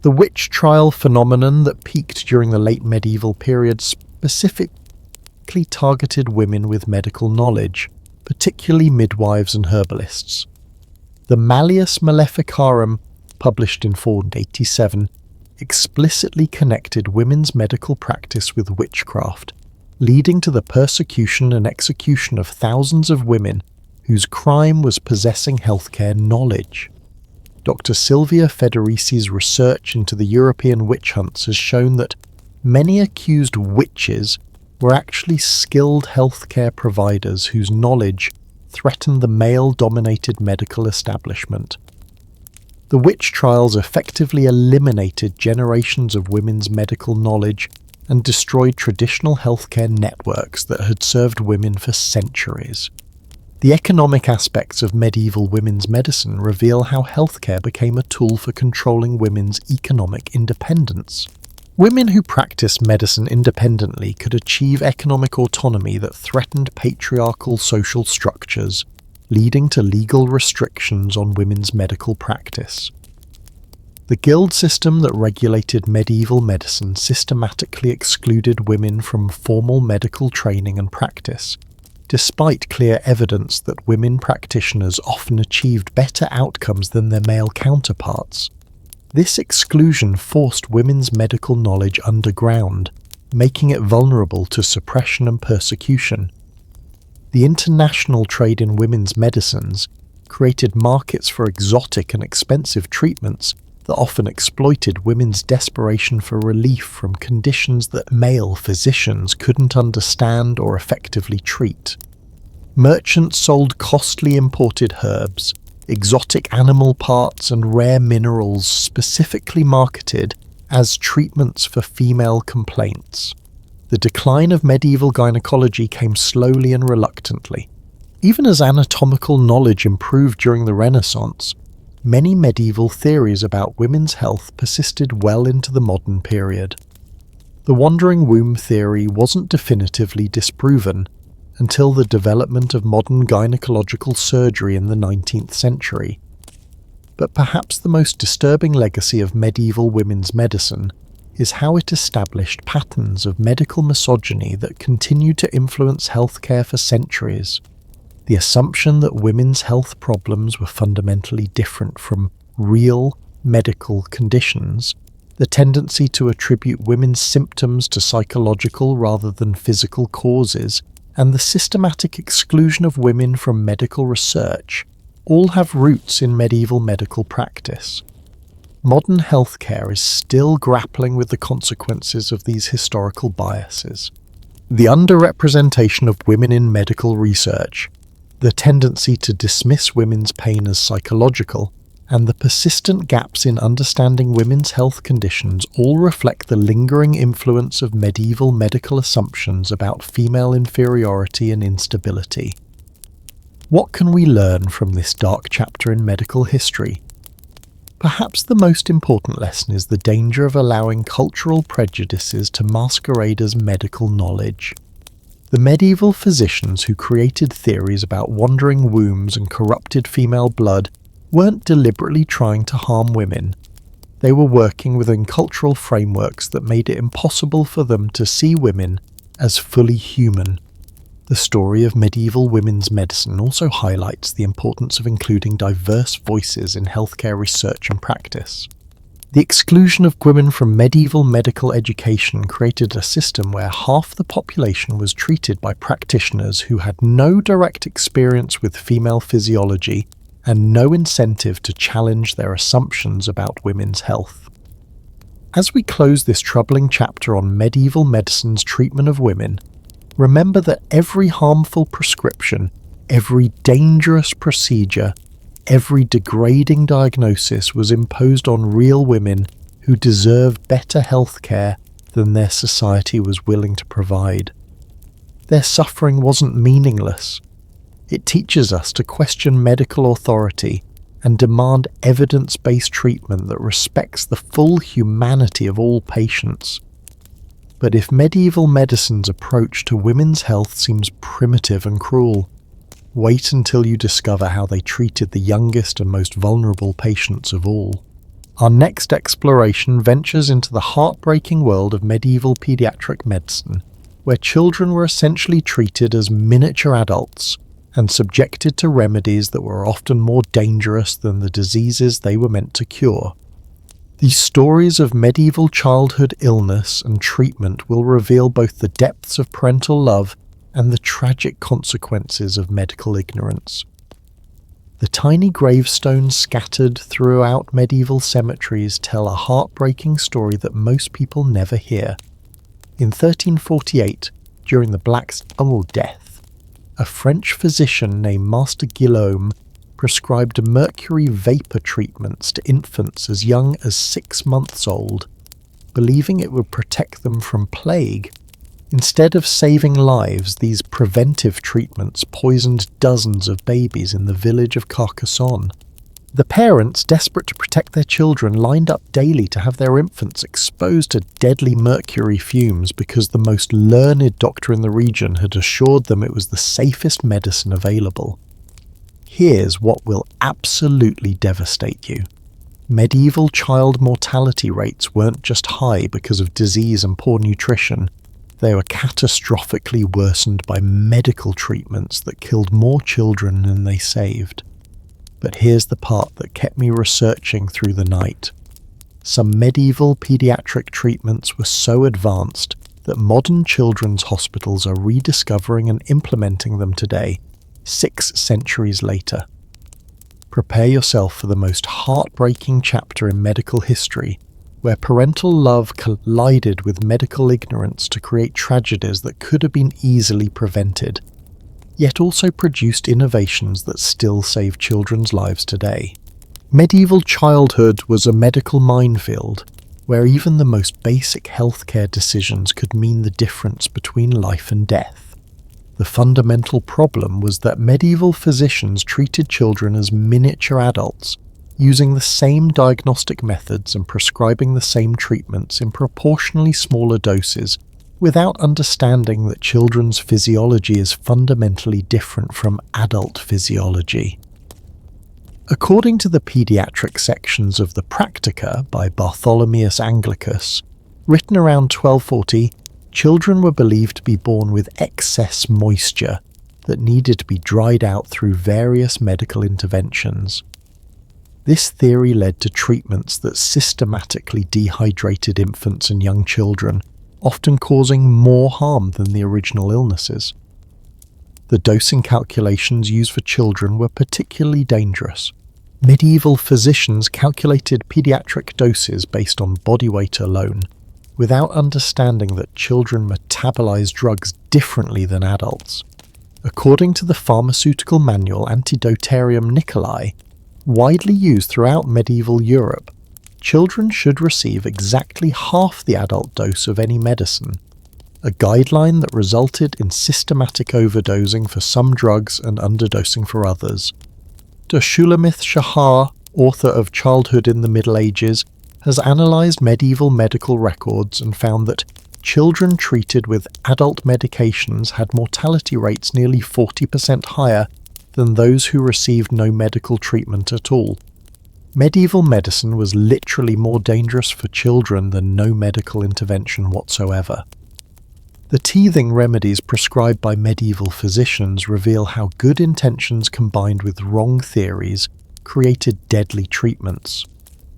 Speaker 1: The witch trial phenomenon that peaked during the late medieval period specifically targeted women with medical knowledge, particularly midwives and herbalists. The Malleus Maleficarum, published in 487, explicitly connected women's medical practice with witchcraft, leading to the persecution and execution of thousands of women whose crime was possessing healthcare knowledge. Dr. Silvia Federici's research into the European witch hunts has shown that many accused witches were actually skilled healthcare providers whose knowledge threatened the male-dominated medical establishment. The witch trials effectively eliminated generations of women's medical knowledge and destroyed traditional healthcare networks that had served women for centuries. The economic aspects of medieval women's medicine reveal how healthcare became a tool for controlling women's economic independence. Women who practiced medicine independently could achieve economic autonomy that threatened patriarchal social structures, leading to legal restrictions on women's medical practice. The guild system that regulated medieval medicine systematically excluded women from formal medical training and practice, despite clear evidence that women practitioners often achieved better outcomes than their male counterparts. This exclusion forced women's medical knowledge underground, making it vulnerable to suppression and persecution. The international trade in women's medicines created markets for exotic and expensive treatments that often exploited women's desperation for relief from conditions that male physicians couldn't understand or effectively treat. Merchants sold costly imported herbs, exotic animal parts and rare minerals specifically marketed as treatments for female complaints. The decline of medieval gynecology came slowly and reluctantly. Even as anatomical knowledge improved during the Renaissance, many medieval theories about women's health persisted well into the modern period. The wandering womb theory wasn't definitively disproven until the development of modern gynecological surgery in the 19th century. But perhaps the most disturbing legacy of medieval women's medicine is how it established patterns of medical misogyny that continue to influence healthcare for centuries. The assumption that women's health problems were fundamentally different from real medical conditions, the tendency to attribute women's symptoms to psychological rather than physical causes, and the systematic exclusion of women from medical research all have roots in medieval medical practice. Modern healthcare is still grappling with the consequences of these historical biases. The underrepresentation of women in medical research, the tendency to dismiss women's pain as psychological, and the persistent gaps in understanding women's health conditions all reflect the lingering influence of medieval medical assumptions about female inferiority and instability. What can we learn from this dark chapter in medical history? Perhaps the most important lesson is the danger of allowing cultural prejudices to masquerade as medical knowledge. The medieval physicians who created theories about wandering wombs and corrupted female blood weren't deliberately trying to harm women. They were working within cultural frameworks that made it impossible for them to see women as fully human. The story of medieval women's medicine also highlights the importance of including diverse voices in healthcare research and practice. The exclusion of women from medieval medical education created a system where half the population was treated by practitioners who had no direct experience with female physiology and no incentive to challenge their assumptions about women's health. As we close this troubling chapter on medieval medicine's treatment of women, remember that every harmful prescription, every dangerous procedure, every degrading diagnosis was imposed on real women who deserved better health care than their society was willing to provide. Their suffering wasn't meaningless. It teaches us to question medical authority and demand evidence-based treatment that respects the full humanity of all patients. But if medieval medicine's approach to women's health seems primitive and cruel, wait until you discover how they treated the youngest and most vulnerable patients of all. Our next exploration ventures into the heartbreaking world of medieval pediatric medicine, where children were essentially treated as miniature adults and subjected to remedies that were often more dangerous than the diseases they were meant to cure. These stories of medieval childhood illness and treatment will reveal both the depths of parental love and the tragic consequences of medical ignorance. The tiny gravestones scattered throughout medieval cemeteries tell a heartbreaking story that most people never hear. In 1348, during the Black Death, a French physician named Master Guillaume prescribed mercury vapor treatments to infants as young as 6 months old, believing it would protect them from plague. Instead of saving lives, these preventive treatments poisoned dozens of babies in the village of Carcassonne. The parents, desperate to protect their children, lined up daily to have their infants exposed to deadly mercury fumes because the most learned doctor in the region had assured them it was the safest medicine available. Here's what will absolutely devastate you. Medieval child mortality rates weren't just high because of disease and poor nutrition. They were catastrophically worsened by medical treatments that killed more children than they saved. But here's the part that kept me researching through the night. Some medieval pediatric treatments were so advanced that modern children's hospitals are rediscovering and implementing them today, 6 centuries later. prepare yourself for the most heartbreaking chapter in medical history, where parental love collided with medical ignorance to create tragedies that could have been easily prevented, yet also produced innovations that still save children's lives today. Medieval childhood was a medical minefield, where even the most basic healthcare decisions could mean the difference between life and death. The fundamental problem was that medieval physicians treated children as miniature adults, using the same diagnostic methods and prescribing the same treatments in proportionally smaller doses, without understanding that children's physiology is fundamentally different from adult physiology. According to the pediatric sections of the Practica by Bartholomeus Anglicus, written around 1240, children were believed to be born with excess moisture that needed to be dried out through various medical interventions. This theory led to treatments that systematically dehydrated infants and young children, often causing more harm than the original illnesses. The dosing calculations used for children were particularly dangerous. Medieval physicians calculated pediatric doses based on body weight alone, without understanding that children metabolize drugs differently than adults. According to the pharmaceutical manual Antidotarium Nicolai, widely used throughout medieval Europe, children should receive exactly half the adult dose of any medicine, a guideline that resulted in systematic overdosing for some drugs and underdosing for others. Shulamith Shahar, author of Childhood in the Middle Ages, has analysed medieval medical records and found that children treated with adult medications had mortality rates nearly 40% higher than those who received no medical treatment at all. Medieval medicine was literally more dangerous for children than no medical intervention whatsoever. The teething remedies prescribed by medieval physicians reveal how good intentions combined with wrong theories created deadly treatments.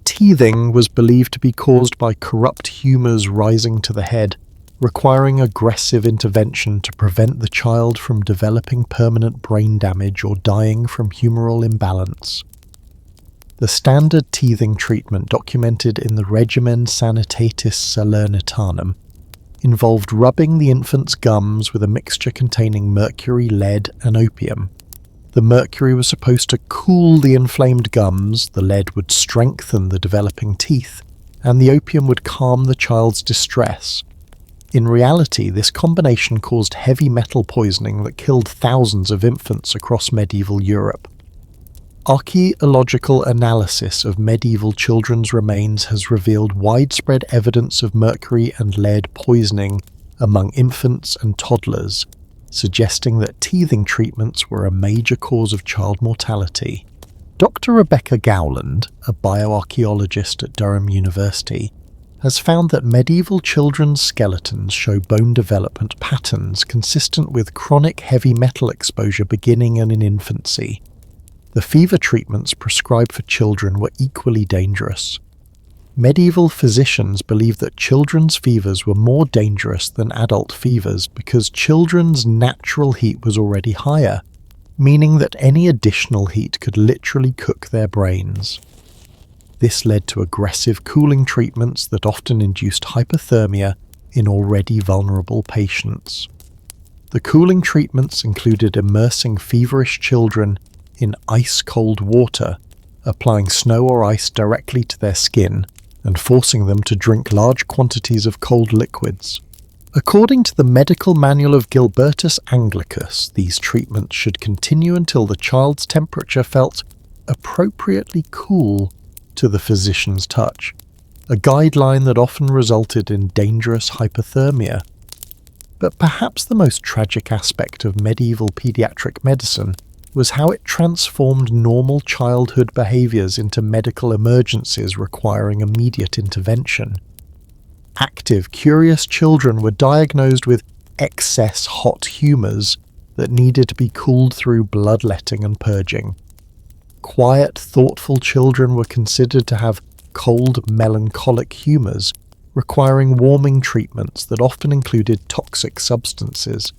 Speaker 1: Teething was believed to be caused by corrupt humours rising to the head, requiring aggressive intervention to prevent the child from developing permanent brain damage or dying from humoral imbalance. The standard teething treatment documented in the Regimen Sanitatis Salernitanum involved rubbing the infant's gums with a mixture containing mercury, lead, and opium. The mercury was supposed to cool the inflamed gums, the lead would strengthen the developing teeth, and the opium would calm the child's distress. In reality, this combination caused heavy metal poisoning that killed thousands of infants across medieval Europe. Archaeological analysis of medieval children's remains has revealed widespread evidence of mercury and lead poisoning among infants and toddlers, suggesting that teething treatments were a major cause of child mortality. Dr. Rebecca Gowland, a bioarchaeologist at Durham University, has found that medieval children's skeletons show bone development patterns consistent with chronic heavy metal exposure beginning in infancy. The fever treatments prescribed for children were equally dangerous. Medieval physicians believed that children's fevers were more dangerous than adult fevers because children's natural heat was already higher, meaning that any additional heat could literally cook their brains. This led to aggressive cooling treatments that often induced hypothermia in already vulnerable patients. The cooling treatments included immersing feverish children in ice-cold water, applying snow or ice directly to their skin, and forcing them to drink large quantities of cold liquids. According to the medical manual of Gilbertus Anglicus, these treatments should continue until the child's temperature felt appropriately cool to the physician's touch, a guideline that often resulted in dangerous hypothermia. But perhaps the most tragic aspect of medieval pediatric medicine was how it transformed normal childhood behaviours into medical emergencies requiring immediate intervention. Active, curious children were diagnosed with excess hot humours that needed to be cooled through bloodletting and purging. Quiet, thoughtful children were considered to have cold, melancholic humours, requiring warming treatments that often included toxic substances.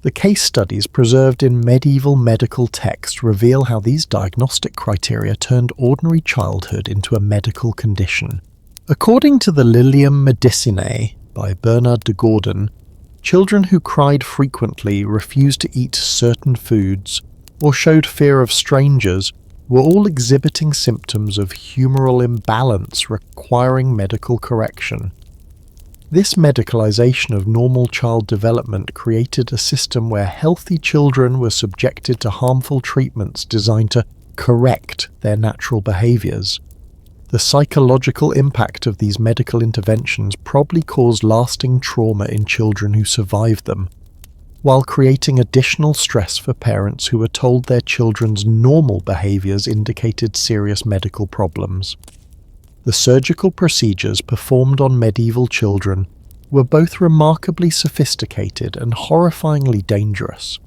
Speaker 1: The case studies preserved in medieval medical texts reveal how these diagnostic criteria turned ordinary childhood into a medical condition. According to the Lilium Medicinae by Bernard de Gordon, children who cried frequently, refused to eat certain foods, or showed fear of strangers were all exhibiting symptoms of humoral imbalance requiring medical correction. This medicalization of normal child development created a system where healthy children were subjected to harmful treatments designed to correct their natural behaviors. The psychological impact of these medical interventions probably caused lasting trauma in children who survived them, while creating additional stress for parents who were told their children's normal behaviors indicated serious medical problems. The surgical procedures performed on medieval children were both remarkably sophisticated and horrifyingly dangerous.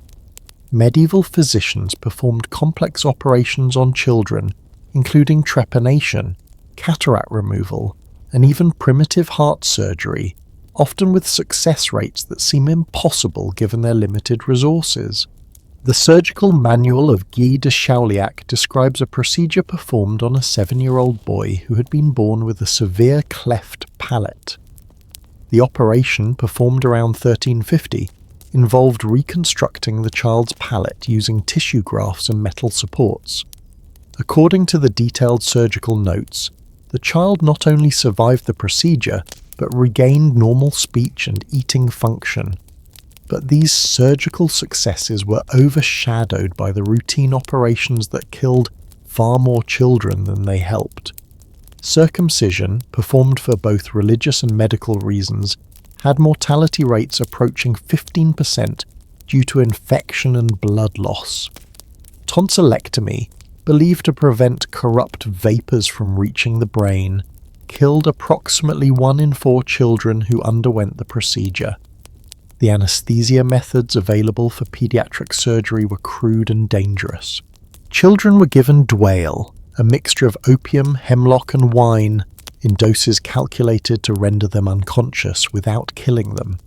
Speaker 1: Medieval physicians performed complex operations on children, including trepanation, cataract removal, and even primitive heart surgery, often with success rates that seem impossible given their limited resources. The surgical manual of Guy de Chauliac describes a procedure performed on a 7-year-old boy who had been born with a severe cleft palate. The operation, performed around 1350, involved reconstructing the child's palate using tissue grafts and metal supports. According to the detailed surgical notes, the child not only survived the procedure, but regained normal speech and eating function. But these surgical successes were overshadowed by the routine operations that killed far more children than they helped. Circumcision, performed for both religious and medical reasons, had mortality rates approaching 15% due to infection and blood loss. Tonsillectomy, believed to prevent corrupt vapors from reaching the brain, killed approximately 1 in 4 children who underwent the procedure. The anesthesia methods available for pediatric surgery were crude and dangerous. Children were given dwale, a mixture of opium, hemlock, and wine, in doses calculated to render them unconscious without killing them.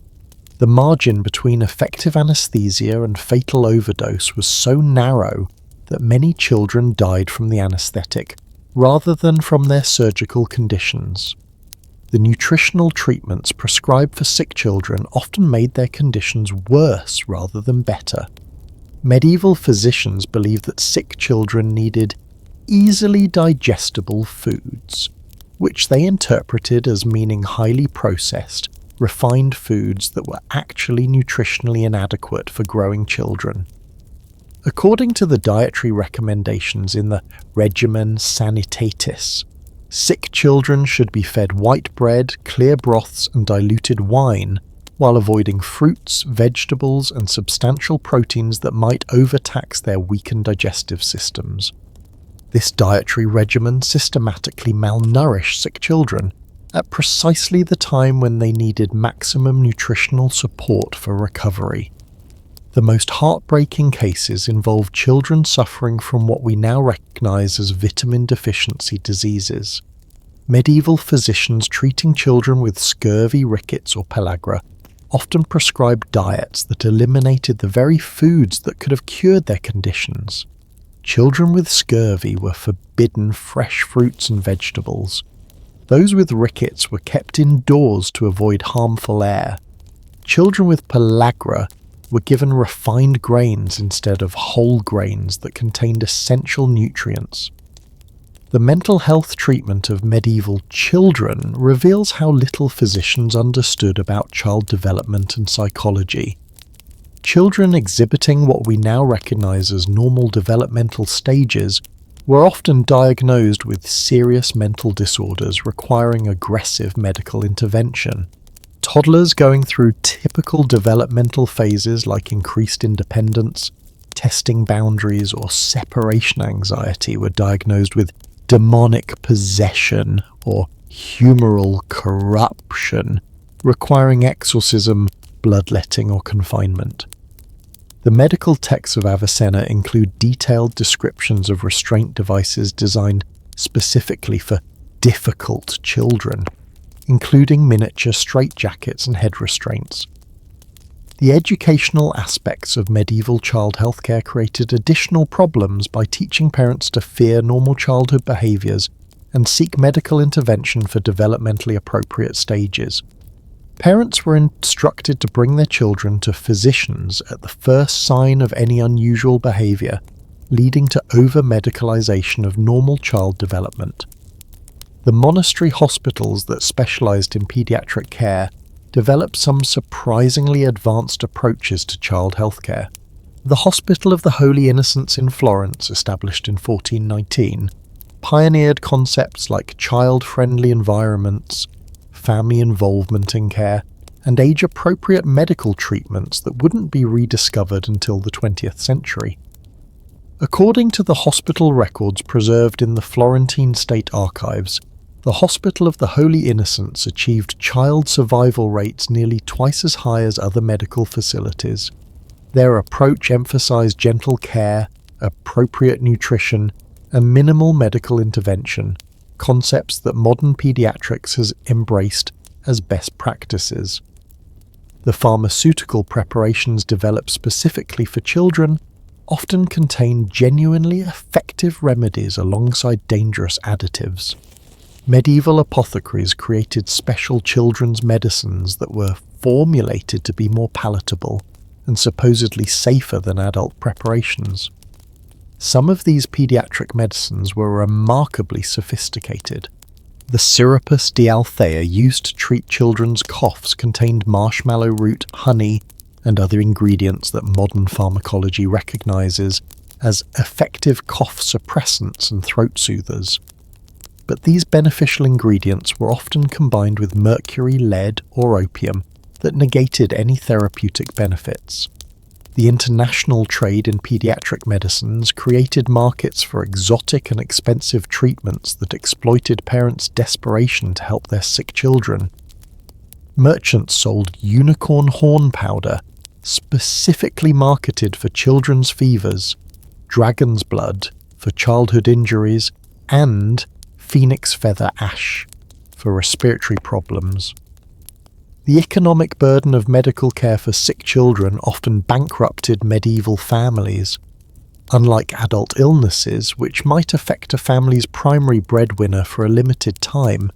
Speaker 1: The margin between effective anesthesia and fatal overdose was so narrow that many children died from the anesthetic rather than from their surgical conditions. The nutritional treatments prescribed for sick children often made their conditions worse rather than better. Medieval physicians believed that sick children needed easily digestible foods, which they interpreted as meaning highly processed, refined foods that were actually nutritionally inadequate for growing children. According to the dietary recommendations in the Regimen Sanitatis, sick children should be fed white bread, clear broths, and diluted wine, while avoiding fruits, vegetables, and substantial proteins that might overtax their weakened digestive systems. This dietary regimen systematically malnourished sick children at precisely the time when they needed maximum nutritional support for recovery. The most heartbreaking cases involve children suffering from what we now recognize as vitamin deficiency diseases. Medieval physicians treating children with scurvy, rickets, or pellagra often prescribed diets that eliminated the very foods that could have cured their conditions. Children with scurvy were forbidden fresh fruits and vegetables. Those with rickets were kept indoors to avoid harmful air. Children with pellagra were given refined grains instead of whole grains that contained essential nutrients. The mental health treatment of medieval children reveals how little physicians understood about child development and psychology. Children exhibiting what we now recognize as normal developmental stages were often diagnosed with serious mental disorders requiring aggressive medical intervention. Toddlers going through typical developmental phases like increased independence, testing boundaries, or separation anxiety were diagnosed with demonic possession or humoral corruption, requiring exorcism, bloodletting, or confinement. The medical texts of Avicenna include detailed descriptions of restraint devices designed specifically for difficult children, including miniature straitjackets and head restraints. The educational aspects of medieval child healthcare created additional problems by teaching parents to fear normal childhood behaviours and seek medical intervention for developmentally appropriate stages. Parents were instructed to bring their children to physicians at the first sign of any unusual behaviour, leading to over-medicalisation of normal child development. The monastery hospitals that specialised in paediatric care developed some surprisingly advanced approaches to child healthcare. The Hospital of the Holy Innocents in Florence, established in 1419, pioneered concepts like child-friendly environments, family involvement in care, and age-appropriate medical treatments that wouldn't be rediscovered until the 20th century. According to the hospital records preserved in the Florentine State Archives, the Hospital of the Holy Innocents achieved child survival rates nearly twice as high as other medical facilities. Their approach emphasized gentle care, appropriate nutrition, and minimal medical intervention, concepts that modern pediatrics has embraced as best practices. The pharmaceutical preparations developed specifically for children often contain genuinely effective remedies alongside dangerous additives. Medieval apothecaries created special children's medicines that were formulated to be more palatable and supposedly safer than adult preparations. Some of these pediatric medicines were remarkably sophisticated. The Syrupus de Althea used to treat children's coughs contained marshmallow root, honey, and other ingredients that modern pharmacology recognizes as effective cough suppressants and throat soothers. But these beneficial ingredients were often combined with mercury, lead, or opium that negated any therapeutic benefits. The international trade in pediatric medicines created markets for exotic and expensive treatments that exploited parents' desperation to help their sick children. Merchants sold unicorn horn powder, specifically marketed for children's fevers, dragon's blood for childhood injuries, and phoenix feather ash for respiratory problems. The economic burden of medical care for sick children often bankrupted medieval families. Unlike adult illnesses, which might affect a family's primary breadwinner for a limited time,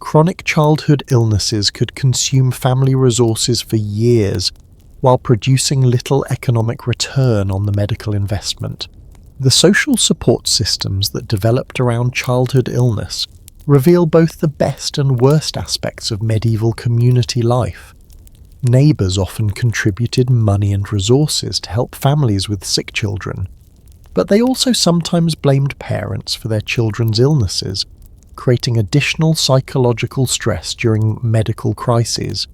Speaker 1: chronic childhood illnesses could consume family resources for years while producing little economic return on the medical investment. The social support systems that developed around childhood illness reveal both the best and worst aspects of medieval community life. Neighbours often contributed money and resources to help families with sick children, but they also sometimes blamed parents for their children's illnesses, creating additional psychological stress during medical crises.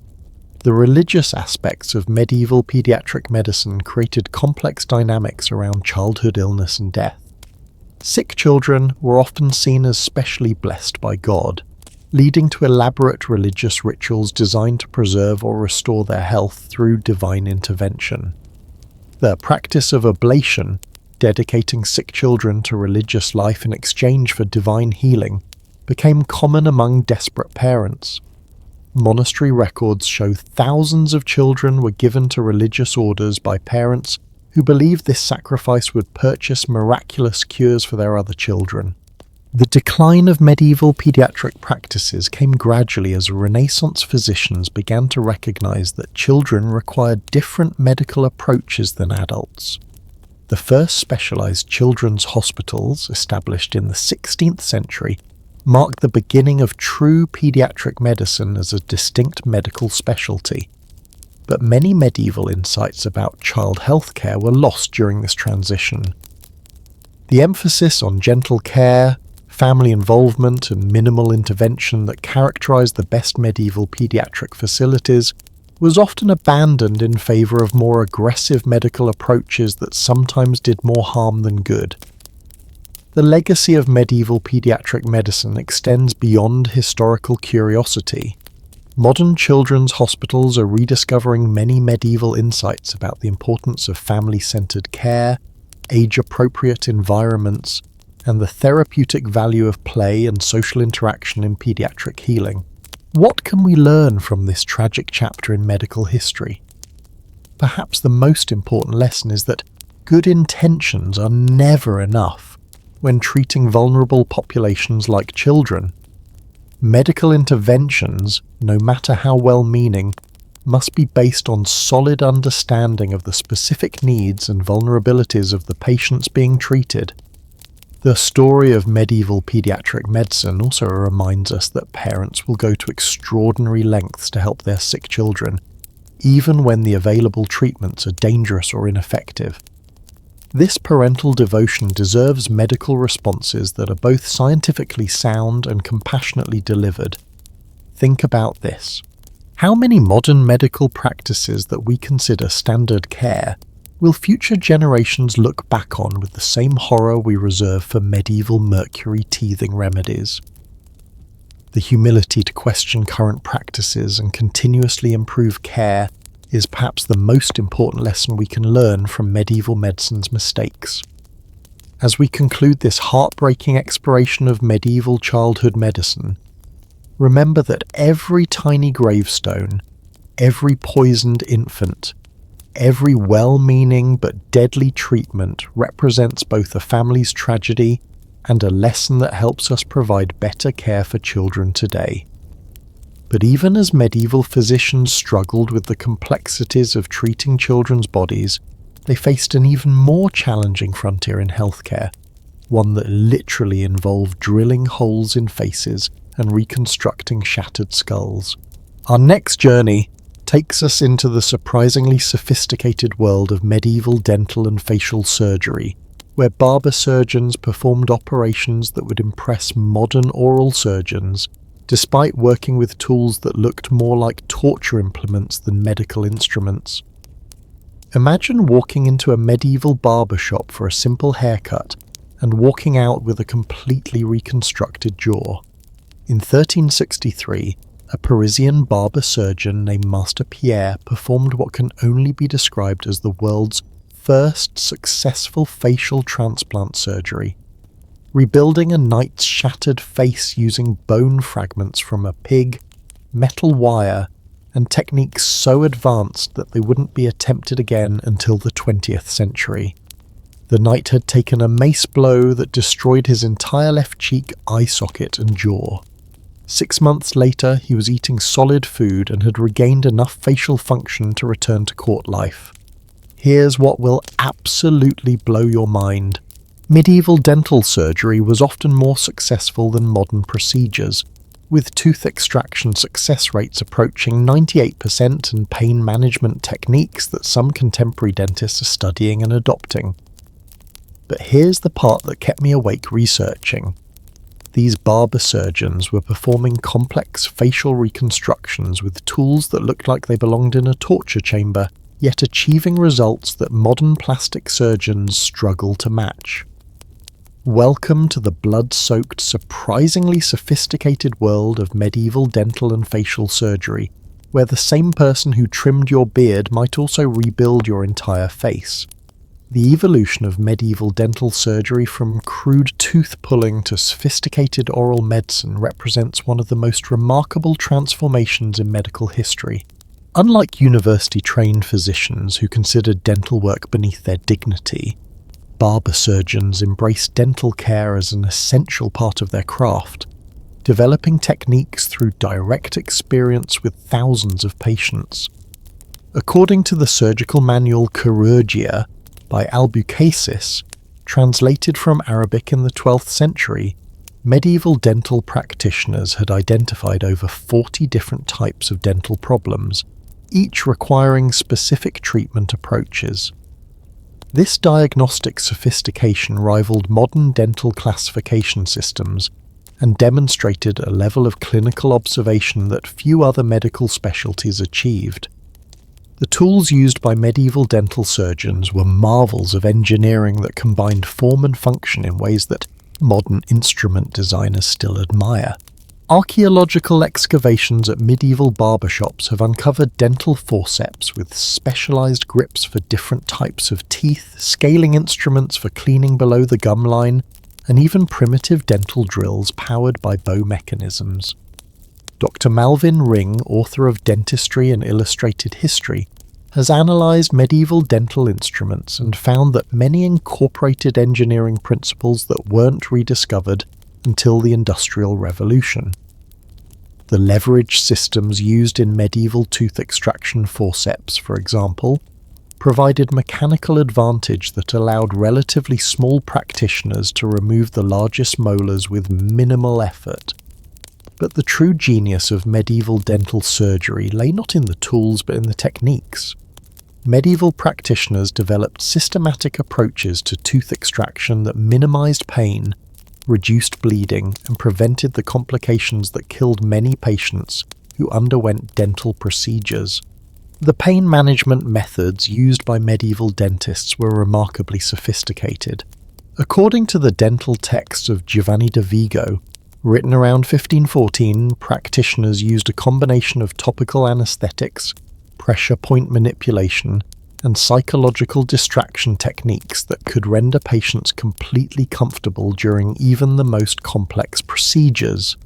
Speaker 1: The religious aspects of medieval pediatric medicine created complex dynamics around childhood illness and death. Sick children were often seen as specially blessed by God, leading to elaborate religious rituals designed to preserve or restore their health through divine intervention. The practice of oblation, dedicating sick children to religious life in exchange for divine healing, became common among desperate parents. Monastery records show thousands of children were given to religious orders by parents who believed this sacrifice would purchase miraculous cures for their other children. The decline of medieval pediatric practices came gradually as Renaissance physicians began to recognize that children required different medical approaches than adults. The first specialized children's hospitals, established in the 16th century, marked the beginning of true pediatric medicine as a distinct medical specialty. But many medieval insights about child health care were lost during this transition. The emphasis on gentle care, family involvement, and minimal intervention that characterized the best medieval pediatric facilities was often abandoned in favor of more aggressive medical approaches that sometimes did more harm than good. The legacy of medieval pediatric medicine extends beyond historical curiosity. Modern children's hospitals are rediscovering many medieval insights about the importance of family-centered care, age-appropriate environments, and the therapeutic value of play and social interaction in pediatric healing. What can we learn from this tragic chapter in medical history? Perhaps the most important lesson is that good intentions are never enough when treating vulnerable populations like children. Medical interventions, no matter how well-meaning, must be based on solid understanding of the specific needs and vulnerabilities of the patients being treated. The story of medieval pediatric medicine also reminds us that parents will go to extraordinary lengths to help their sick children, even when the available treatments are dangerous or ineffective. This parental devotion deserves medical responses that are both scientifically sound and compassionately delivered. Think about this. How many modern medical practices that we consider standard care will future generations look back on with the same horror we reserve for medieval Mercury teething remedies? The humility to question current practices and continuously improve care is perhaps the most important lesson we can learn from medieval medicine's mistakes. As we conclude this heartbreaking exploration of medieval childhood medicine, remember that every tiny gravestone, every poisoned infant, every well-meaning but deadly treatment represents both a family's tragedy and a lesson that helps us provide better care for children today. But even as medieval physicians struggled with the complexities of treating children's bodies, they faced an even more challenging frontier in healthcare, one that literally involved drilling holes in faces and reconstructing shattered skulls. Our next journey takes us into the surprisingly sophisticated world of medieval dental and facial surgery, where barber surgeons performed operations that would impress modern oral surgeons, despite working with tools that looked more like torture implements than medical instruments. Imagine walking into a medieval barber shop for a simple haircut and walking out with a completely reconstructed jaw. In 1363, a Parisian barber surgeon named Master Pierre performed what can only be described as the world's first successful facial transplant surgery, rebuilding a knight's shattered face using bone fragments from a pig, metal wire, and techniques so advanced that they wouldn't be attempted again until the 20th century. The knight had taken a mace blow that destroyed his entire left cheek, eye socket, and jaw. 6 months later, he was eating solid food and had regained enough facial function to return to court life. Here's what will absolutely blow your mind. Medieval dental surgery was often more successful than modern procedures, with tooth extraction success rates approaching 98% and pain management techniques that some contemporary dentists are studying and adopting. But here's the part that kept me awake researching. These barber surgeons were performing complex facial reconstructions with tools that looked like they belonged in a torture chamber, yet achieving results that modern plastic surgeons struggle to match. Welcome to the blood-soaked, surprisingly sophisticated world of medieval dental and facial surgery, where the same person who trimmed your beard might also rebuild your entire face. The evolution of medieval dental surgery from crude tooth-pulling to sophisticated oral medicine represents one of the most remarkable transformations in medical history. Unlike university-trained physicians who considered dental work beneath their dignity, barber surgeons embraced dental care as an essential part of their craft, developing techniques through direct experience with thousands of patients. According to the surgical manual Chirurgia by Albucasis, translated from Arabic in the 12th century, medieval dental practitioners had identified over 40 different types of dental problems, each requiring specific treatment approaches. This diagnostic sophistication rivaled modern dental classification systems and demonstrated a level of clinical observation that few other medical specialties achieved. The tools used by medieval dental surgeons were marvels of engineering that combined form and function in ways that modern instrument designers still admire. Archaeological excavations at medieval barbershops have uncovered dental forceps with specialized grips for different types of teeth, scaling instruments for cleaning below the gum line, and even primitive dental drills powered by bow mechanisms. Dr. Malvin Ring, author of Dentistry and Illustrated History, has analysed medieval dental instruments and found that many incorporated engineering principles that weren't rediscovered until the Industrial Revolution. The leverage systems used in medieval tooth extraction forceps, for example, provided mechanical advantage that allowed relatively small practitioners to remove the largest molars with minimal effort. But the true genius of medieval dental surgery lay not in the tools but in the techniques. Medieval practitioners developed systematic approaches to tooth extraction that minimized pain, reduced bleeding, and prevented the complications that killed many patients who underwent dental procedures. The pain management methods used by medieval dentists were remarkably sophisticated. According to the dental texts of Giovanni da Vigo, written around 1514, practitioners used a combination of topical anesthetics, pressure point manipulation, and psychological distraction techniques that could render patients completely comfortable during even the most complex procedures.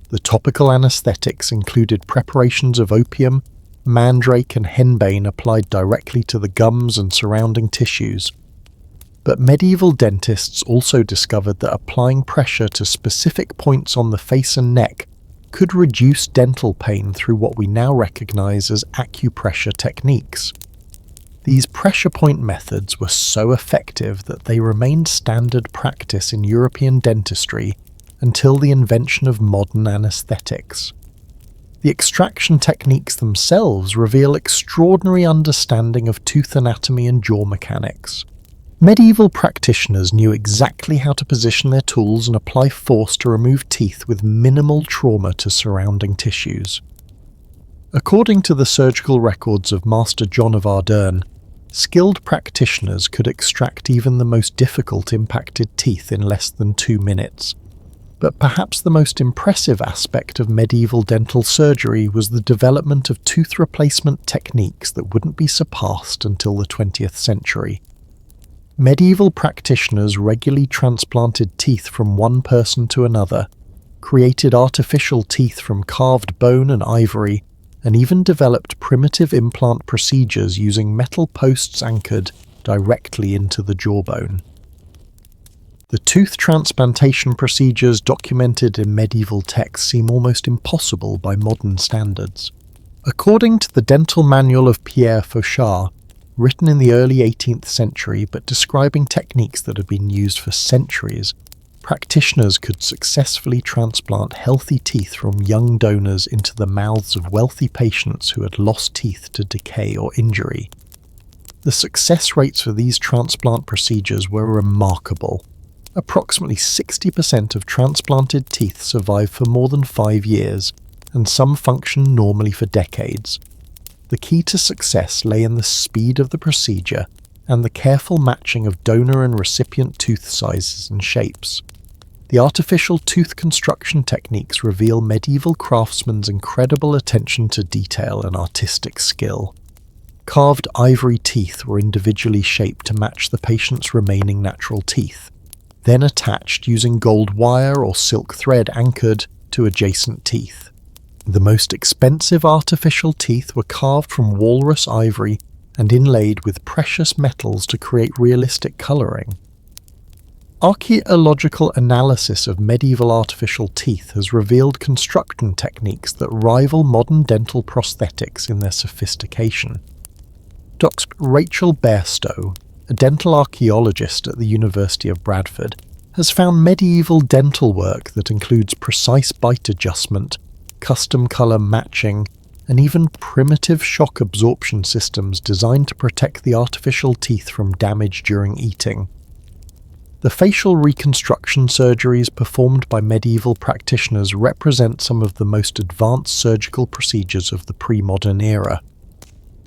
Speaker 1: The topical anesthetics included preparations of opium, mandrake, and henbane applied directly to the gums and surrounding tissues. But medieval dentists also discovered that applying pressure to specific points on the face and neck could reduce dental pain through what we now recognize as acupressure techniques. These pressure point methods were so effective that they remained standard practice in European dentistry until the invention of modern anesthetics. The extraction techniques themselves reveal extraordinary understanding of tooth anatomy and jaw mechanics. Medieval practitioners knew exactly how to position their tools and apply force to remove teeth with minimal trauma to surrounding tissues. According to the surgical records of Master John of Ardern, skilled practitioners could extract even the most difficult impacted teeth in less than 2 minutes. But perhaps the most impressive aspect of medieval dental surgery was the development of tooth replacement techniques that wouldn't be surpassed until the 20th century. Medieval practitioners regularly transplanted teeth from one person to another, created artificial teeth from carved bone and ivory, and even developed primitive implant procedures using metal posts anchored directly into the jawbone. The tooth transplantation procedures documented in medieval texts seem almost impossible by modern standards. According to the Dental Manual of Pierre Fauchard, written in the early 18th century but describing techniques that had been used for centuries, practitioners could successfully transplant healthy teeth from young donors into the mouths of wealthy patients who had lost teeth to decay or injury. The success rates for these transplant procedures were remarkable. Approximately 60% of transplanted teeth survive for more than 5 years, and some function normally for decades. The key to success lay in the speed of the procedure and the careful matching of donor and recipient tooth sizes and shapes. The artificial tooth construction techniques reveal medieval craftsmen's incredible attention to detail and artistic skill. Carved ivory teeth were individually shaped to match the patient's remaining natural teeth, then attached using gold wire or silk thread anchored to adjacent teeth. The most expensive artificial teeth were carved from walrus ivory and inlaid with precious metals to create realistic colouring. Archaeological analysis of medieval artificial teeth has revealed construction techniques that rival modern dental prosthetics in their sophistication. Dr. Rachel Bairstow, a dental archaeologist at the University of Bradford, has found medieval dental work that includes precise bite adjustment, custom colour matching, and even primitive shock absorption systems designed to protect the artificial teeth from damage during eating. The facial reconstruction surgeries performed by medieval practitioners represent some of the most advanced surgical procedures of the pre-modern era.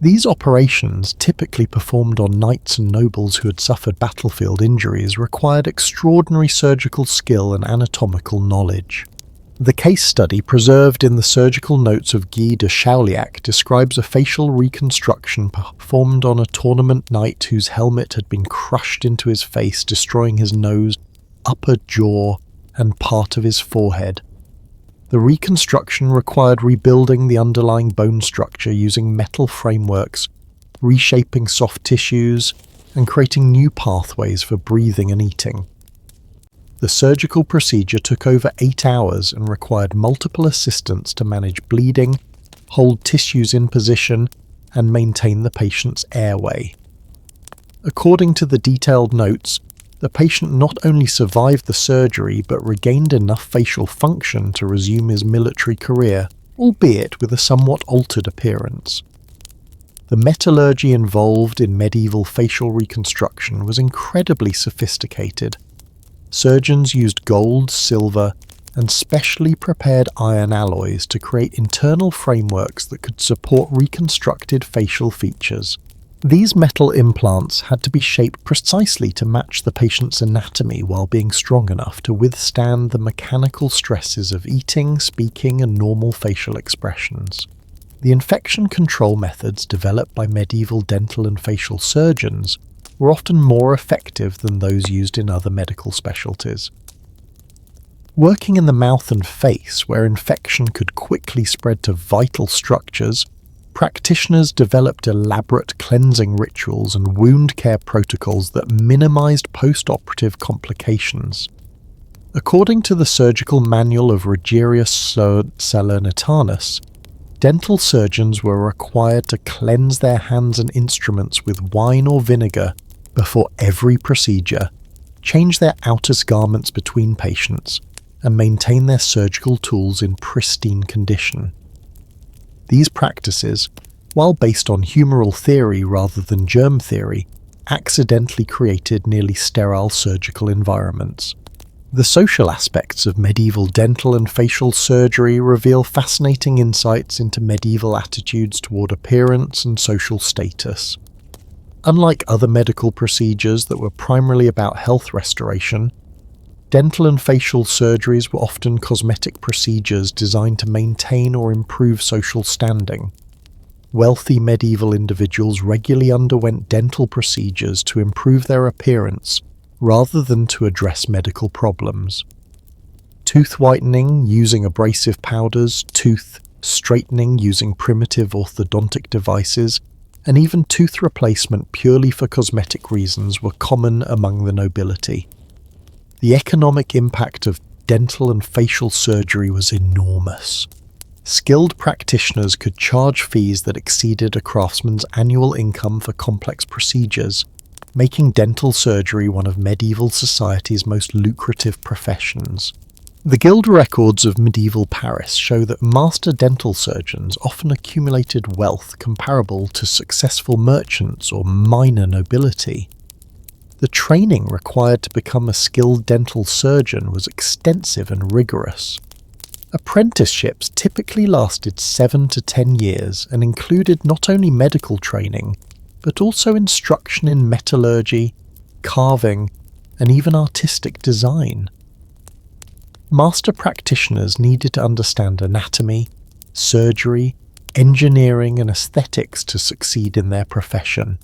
Speaker 1: These operations, typically performed on knights and nobles who had suffered battlefield injuries, required extraordinary surgical skill and anatomical knowledge. The case study preserved in the surgical notes of Guy de Chauliac describes a facial reconstruction performed on a tournament knight whose helmet had been crushed into his face, destroying his nose, upper jaw, and part of his forehead. The reconstruction required rebuilding the underlying bone structure using metal frameworks, reshaping soft tissues, and creating new pathways for breathing and eating. The surgical procedure took over 8 hours and required multiple assistants to manage bleeding, hold tissues in position, and maintain the patient's airway. According to the detailed notes, the patient not only survived the surgery but regained enough facial function to resume his military career, albeit with a somewhat altered appearance. The metallurgy involved in medieval facial reconstruction was incredibly sophisticated. Surgeons used gold, silver, and specially prepared iron alloys to create internal frameworks that could support reconstructed facial features. These metal implants had to be shaped precisely to match the patient's anatomy while being strong enough to withstand the mechanical stresses of eating, speaking, and normal facial expressions. The infection control methods developed by medieval dental and facial surgeons were often more effective than those used in other medical specialties. Working in the mouth and face, where infection could quickly spread to vital structures, practitioners developed elaborate cleansing rituals and wound care protocols that minimized post-operative complications. According to the surgical manual of Regerius Salernitanis, dental surgeons were required to cleanse their hands and instruments with wine or vinegar before every procedure, change their outer garments between patients, and maintain their surgical tools in pristine condition. These practices, while based on humoral theory rather than germ theory, accidentally created nearly sterile surgical environments. The social aspects of medieval dental and facial surgery reveal fascinating insights into medieval attitudes toward appearance and social status. Unlike other medical procedures that were primarily about health restoration, dental and facial surgeries were often cosmetic procedures designed to maintain or improve social standing. Wealthy medieval individuals regularly underwent dental procedures to improve their appearance rather than to address medical problems. Tooth whitening using abrasive powders, tooth straightening using primitive orthodontic devices, and even tooth replacement purely for cosmetic reasons were common among the nobility. The economic impact of dental and facial surgery was enormous. Skilled practitioners could charge fees that exceeded a craftsman's annual income for complex procedures, making dental surgery one of medieval society's most lucrative professions. The guild records of medieval Paris show that master dental surgeons often accumulated wealth comparable to successful merchants or minor nobility. The training required to become a skilled dental surgeon was extensive and rigorous. Apprenticeships typically lasted 7 to 10 years and included not only medical training, but also instruction in metallurgy, carving, and even artistic design. Master practitioners needed to understand anatomy, surgery, engineering, and aesthetics to succeed in their profession.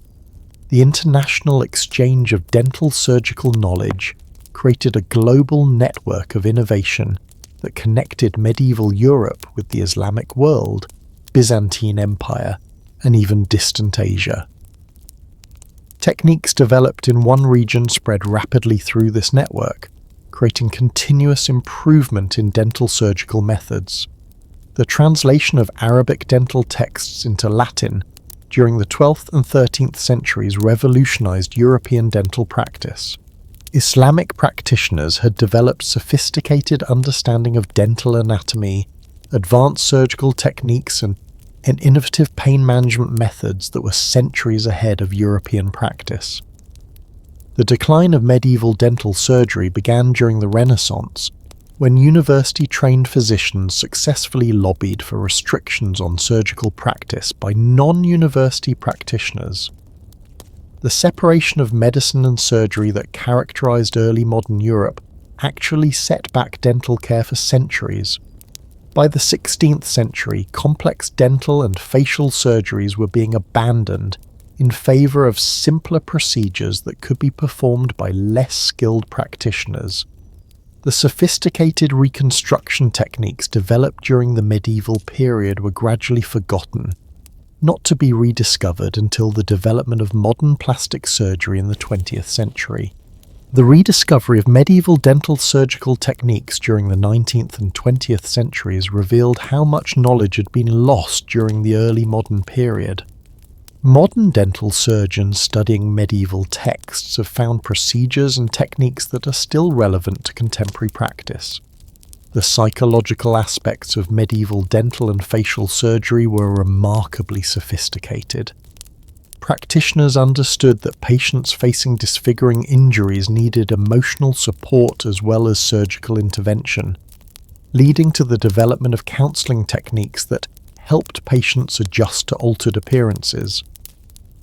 Speaker 1: The international exchange of dental surgical knowledge created a global network of innovation that connected medieval Europe with the Islamic world, Byzantine Empire, and even distant Asia. Techniques developed in one region spread rapidly through this network, creating continuous improvement in dental surgical methods. The translation of Arabic dental texts into Latin during the 12th and 13th centuries revolutionized European dental practice. Islamic practitioners had developed sophisticated understanding of dental anatomy, advanced surgical techniques, and innovative pain management methods that were centuries ahead of European practice. The decline of medieval dental surgery began during the Renaissance, when university-trained physicians successfully lobbied for restrictions on surgical practice by non-university practitioners. The separation of medicine and surgery that characterized early modern Europe actually set back dental care for centuries. By the 16th century, complex dental and facial surgeries were being abandoned in favor of simpler procedures that could be performed by less skilled practitioners. The sophisticated reconstruction techniques developed during the medieval period were gradually forgotten, not to be rediscovered until the development of modern plastic surgery in the 20th century. The rediscovery of medieval dental surgical techniques during the 19th and 20th centuries revealed how much knowledge had been lost during the early modern period. Modern dental surgeons studying medieval texts have found procedures and techniques that are still relevant to contemporary practice. The psychological aspects of medieval dental and facial surgery were remarkably sophisticated. Practitioners understood that patients facing disfiguring injuries needed emotional support as well as surgical intervention, leading to the development of counseling techniques that helped patients adjust to altered appearances.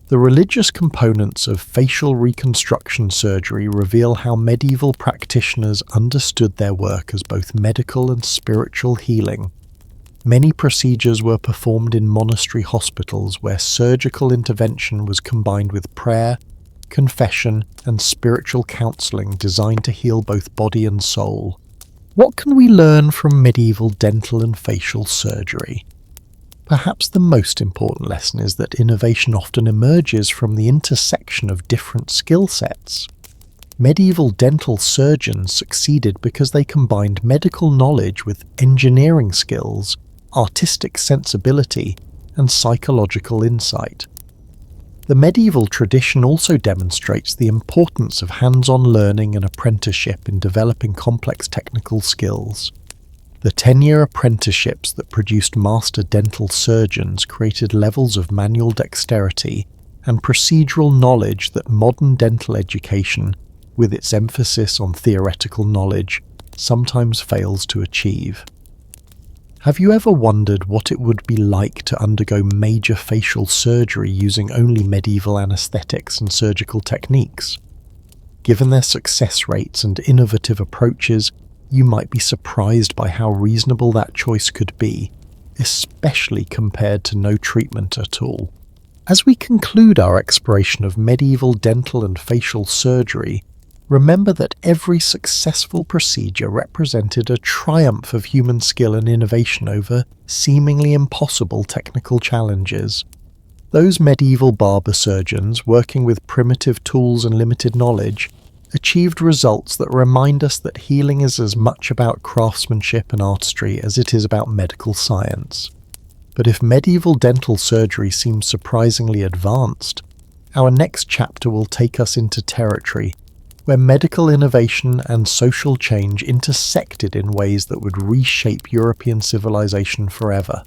Speaker 1: The religious components of facial reconstruction surgery reveal how medieval practitioners understood their work as both medical and spiritual healing. Many procedures were performed in monastery hospitals where surgical intervention was combined with prayer, confession, and spiritual counseling designed to heal both body and soul. What can we learn from medieval dental and facial surgery? Perhaps the most important lesson is that innovation often emerges from the intersection of different skill sets. Medieval dental surgeons succeeded because they combined medical knowledge with engineering skills, artistic sensibility, and psychological insight. The medieval tradition also demonstrates the importance of hands-on learning and apprenticeship in developing complex technical skills. The 10-year apprenticeships that produced master dental surgeons created levels of manual dexterity and procedural knowledge that modern dental education, with its emphasis on theoretical knowledge, sometimes fails to achieve. Have you ever wondered what it would be like to undergo major facial surgery using only medieval anesthetics and surgical techniques? Given their success rates and innovative approaches, you might be surprised by how reasonable that choice could be, especially compared to no treatment at all. As we conclude our exploration of medieval dental and facial surgery, remember that every successful procedure represented a triumph of human skill and innovation over seemingly impossible technical challenges. Those medieval barber surgeons, working with primitive tools and limited knowledge, achieved results that remind us that healing is as much about craftsmanship and artistry as it is about medical science. But if medieval dental surgery seems surprisingly advanced, our next chapter will take us into territory where medical innovation and social change intersected in ways that would reshape European civilization forever.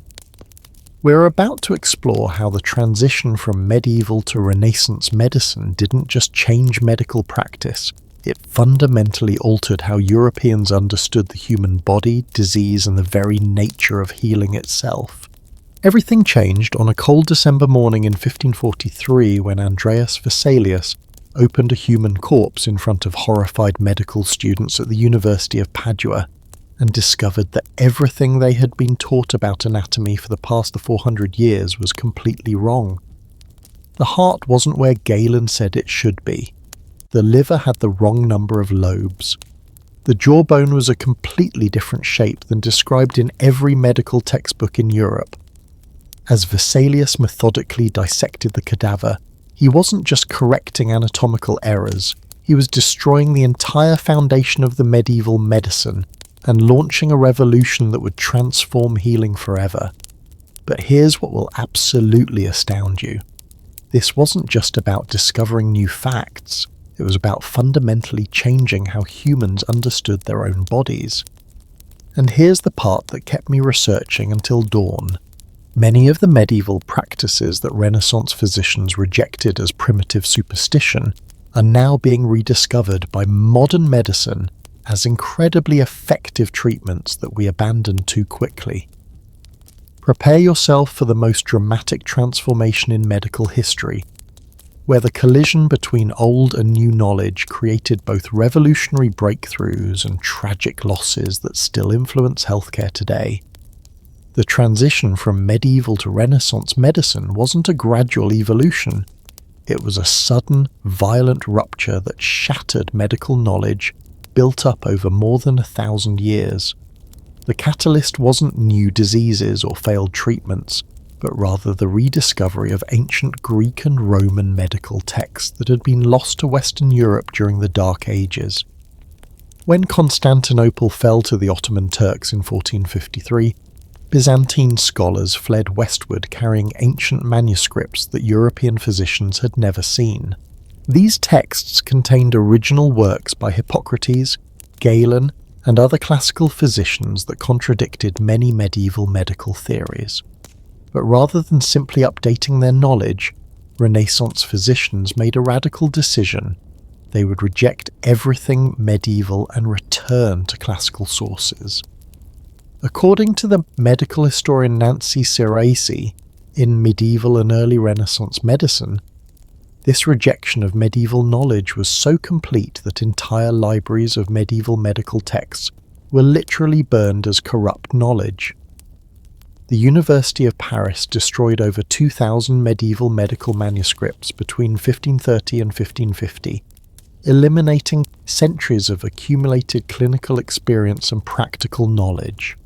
Speaker 1: We're about to explore how the transition from medieval to Renaissance medicine didn't just change medical practice, it fundamentally altered how Europeans understood the human body, disease, and the very nature of healing itself. Everything changed on a cold December morning in 1543 when Andreas Vesalius opened a human corpse in front of horrified medical students at the University of Padua and discovered that everything they had been taught about anatomy for the past 400 years was completely wrong. The heart wasn't where Galen said it should be. The liver had the wrong number of lobes. The jawbone was a completely different shape than described in every medical textbook in Europe. As Vesalius methodically dissected the cadaver, he wasn't just correcting anatomical errors, he was destroying the entire foundation of the medieval medicine and launching a revolution that would transform healing forever. But here's what will absolutely astound you. This wasn't just about discovering new facts, it was about fundamentally changing how humans understood their own bodies. And here's the part that kept me researching until dawn. Many of the medieval practices that Renaissance physicians rejected as primitive superstition are now being rediscovered by modern medicine as incredibly effective treatments that we abandoned too quickly. Prepare yourself for the most dramatic transformation in medical history, where the collision between old and new knowledge created both revolutionary breakthroughs and tragic losses that still influence healthcare today. The transition from medieval to Renaissance medicine wasn't a gradual evolution. It was a sudden, violent rupture that shattered medical knowledge built up over more than 1,000 years. The catalyst wasn't new diseases or failed treatments. but rather the rediscovery of ancient Greek and Roman medical texts that had been lost to Western Europe during the Dark Ages. When Constantinople fell to the Ottoman Turks in 1453, Byzantine scholars fled westward carrying ancient manuscripts that European physicians had never seen. These texts contained original works by Hippocrates, Galen, and other classical physicians that contradicted many medieval medical theories. But rather than simply updating their knowledge, Renaissance physicians made a radical decision. They would reject everything medieval and return to classical sources. According to the medical historian Nancy Ciraci, in Medieval and Early Renaissance Medicine, this rejection of medieval knowledge was so complete that entire libraries of medieval medical texts were literally burned as corrupt knowledge. The University of Paris destroyed over 2,000 medieval medical manuscripts between 1530 and 1550, eliminating centuries of accumulated clinical experience and practical knowledge.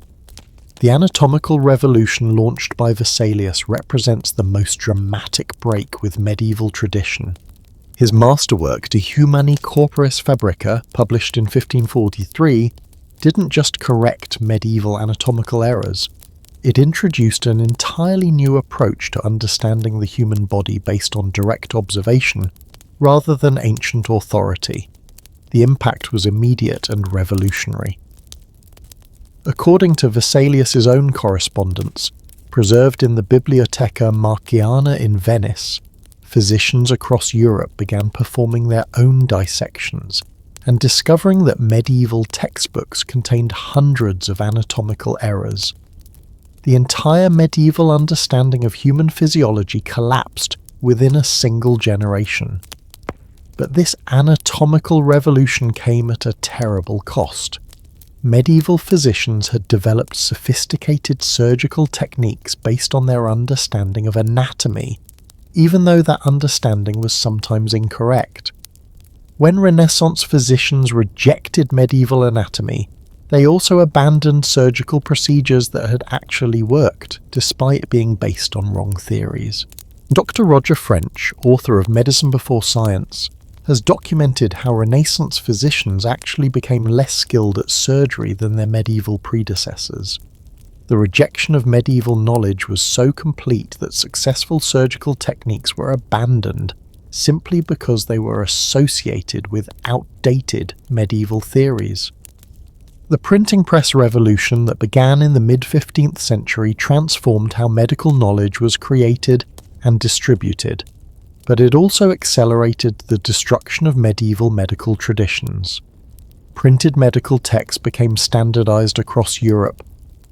Speaker 1: The anatomical revolution launched by Vesalius represents the most dramatic break with medieval tradition. His masterwork De Humani Corporis Fabrica, published in 1543, didn't just correct medieval anatomical errors. It introduced an entirely new approach to understanding the human body based on direct observation, rather than ancient authority. The impact was immediate and revolutionary. According to Vesalius's own correspondence, preserved in the Biblioteca Marciana in Venice, physicians across Europe began performing their own dissections and discovering that medieval textbooks contained hundreds of anatomical errors. The entire medieval understanding of human physiology collapsed within a single generation. But this anatomical revolution came at a terrible cost. Medieval physicians had developed sophisticated surgical techniques based on their understanding of anatomy, even though that understanding was sometimes incorrect. When Renaissance physicians rejected medieval anatomy, they also abandoned surgical procedures that had actually worked, despite being based on wrong theories. Dr. Roger French, author of Medicine Before Science, has documented how Renaissance physicians actually became less skilled at surgery than their medieval predecessors. The rejection of medieval knowledge was so complete that successful surgical techniques were abandoned simply because they were associated with outdated medieval theories. The printing press revolution that began in the mid-15th century transformed how medical knowledge was created and distributed, but it also accelerated the destruction of medieval medical traditions. Printed medical texts became standardized across Europe,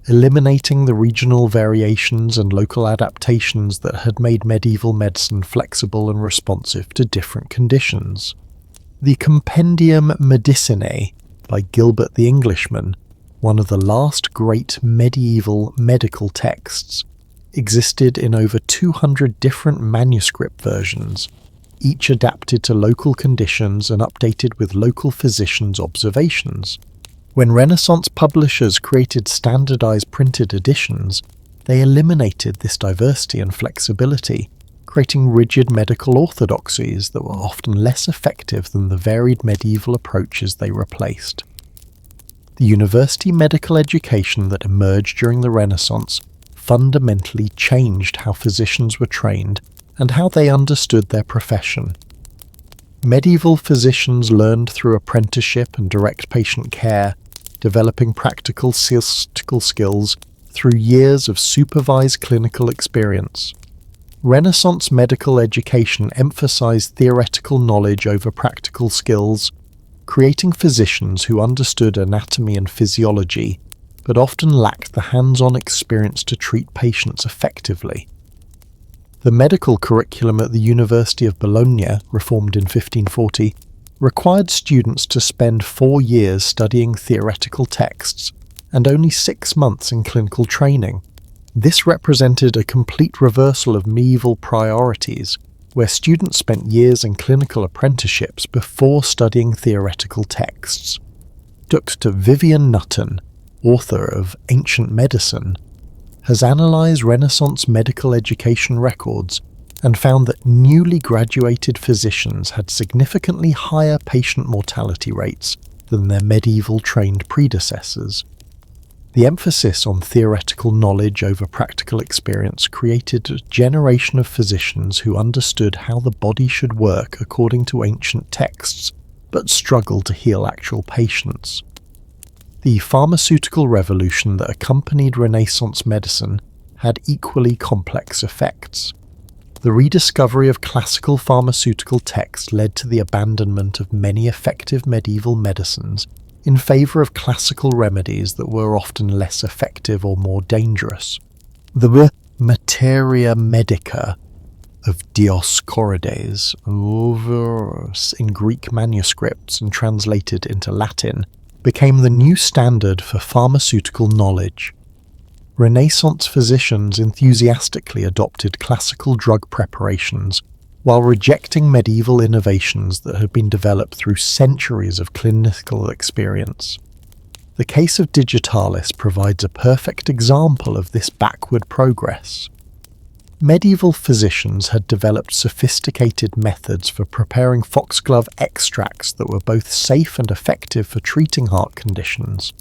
Speaker 1: eliminating the regional variations and local adaptations that had made medieval medicine flexible and responsive to different conditions. The Compendium Medicinae by Gilbert the Englishman, one of the last great medieval medical texts, existed in over 200 different manuscript versions, each adapted to local conditions and updated with local physicians' observations. When Renaissance publishers created standardized printed editions, they eliminated this diversity and flexibility, creating rigid medical orthodoxies that were often less effective than the varied medieval approaches they replaced. The university medical education that emerged during the Renaissance fundamentally changed how physicians were trained and how they understood their profession. Medieval physicians learned through apprenticeship and direct patient care, developing practical statistical skills through years of supervised clinical experience. Renaissance medical education emphasized theoretical knowledge over practical skills, creating physicians who understood anatomy and physiology, but often lacked the hands-on experience to treat patients effectively. The medical curriculum at the University of Bologna, reformed in 1540, required students to spend 4 years studying theoretical texts and only 6 months in clinical training. This represented a complete reversal of medieval priorities, where students spent years in clinical apprenticeships before studying theoretical texts. Dr. Vivian Nutton, author of Ancient Medicine, has analysed Renaissance medical education records and found that newly graduated physicians had significantly higher patient mortality rates than their medieval-trained predecessors. The emphasis on theoretical knowledge over practical experience created a generation of physicians who understood how the body should work according to ancient texts, but struggled to heal actual patients. The pharmaceutical revolution that accompanied Renaissance medicine had equally complex effects. The rediscovery of classical pharmaceutical texts led to the abandonment of many effective medieval medicines in favour of classical remedies that were often less effective or more dangerous. The materia medica of Dioscorides, in Greek manuscripts and translated into Latin, became the new standard for pharmaceutical knowledge. Renaissance physicians enthusiastically adopted classical drug preparations while rejecting medieval innovations that had been developed through centuries of clinical experience. The case of digitalis provides a perfect example of this backward progress. Medieval physicians had developed sophisticated methods for preparing foxglove extracts that were both safe and effective for treating heart conditions.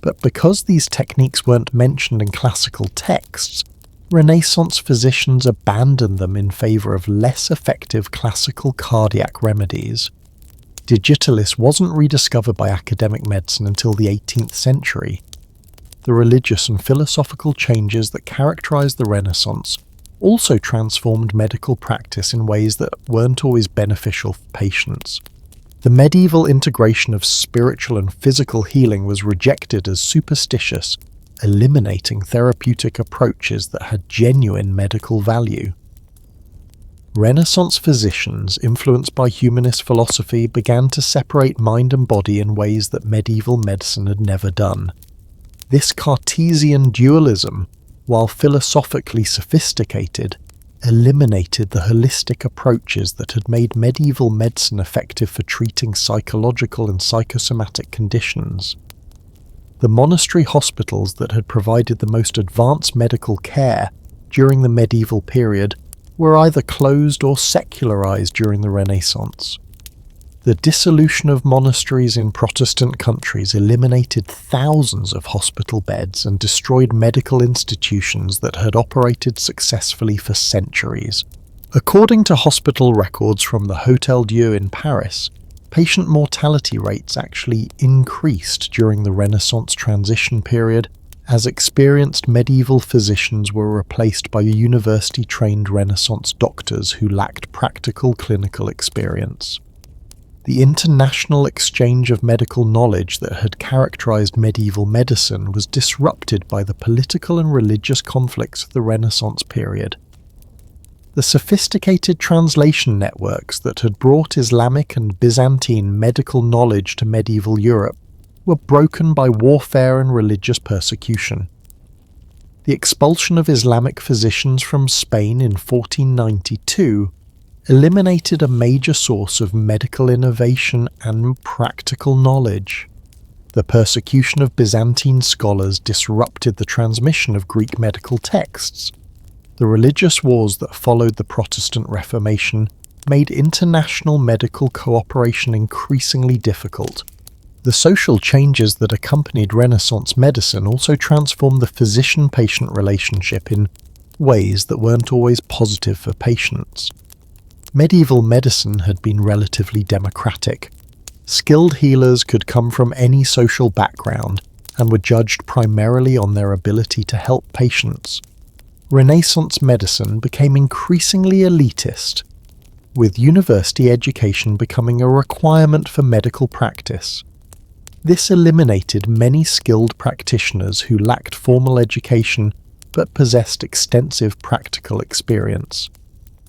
Speaker 1: But because these techniques weren't mentioned in classical texts, Renaissance physicians abandoned them in favour of less effective classical cardiac remedies. Digitalis wasn't rediscovered by academic medicine until the 18th century. The religious and philosophical changes that characterised the Renaissance also transformed medical practice in ways that weren't always beneficial for patients. The medieval integration of spiritual and physical healing was rejected as superstitious, eliminating therapeutic approaches that had genuine medical value. Renaissance physicians, influenced by humanist philosophy, began to separate mind and body in ways that medieval medicine had never done. This Cartesian dualism, while philosophically sophisticated, eliminated the holistic approaches that had made medieval medicine effective for treating psychological and psychosomatic conditions. The monastery hospitals that had provided the most advanced medical care during the medieval period were either closed or secularized during the Renaissance. The dissolution of monasteries in Protestant countries eliminated thousands of hospital beds and destroyed medical institutions that had operated successfully for centuries. According to hospital records from the Hôtel Dieu in Paris, patient mortality rates actually increased during the Renaissance transition period as experienced medieval physicians were replaced by university-trained Renaissance doctors who lacked practical clinical experience. The international exchange of medical knowledge that had characterized medieval medicine was disrupted by the political and religious conflicts of the Renaissance period. The sophisticated translation networks that had brought Islamic and Byzantine medical knowledge to medieval Europe were broken by warfare and religious persecution. The expulsion of Islamic physicians from Spain in 1492 eliminated a major source of medical innovation and practical knowledge. The persecution of Byzantine scholars disrupted the transmission of Greek medical texts. The religious wars that followed the Protestant Reformation made international medical cooperation increasingly difficult. The social changes that accompanied Renaissance medicine also transformed the physician-patient relationship in ways that weren't always positive for patients. Medieval medicine had been relatively democratic. Skilled healers could come from any social background and were judged primarily on their ability to help patients. Renaissance medicine became increasingly elitist, with university education becoming a requirement for medical practice. This eliminated many skilled practitioners who lacked formal education but possessed extensive practical experience.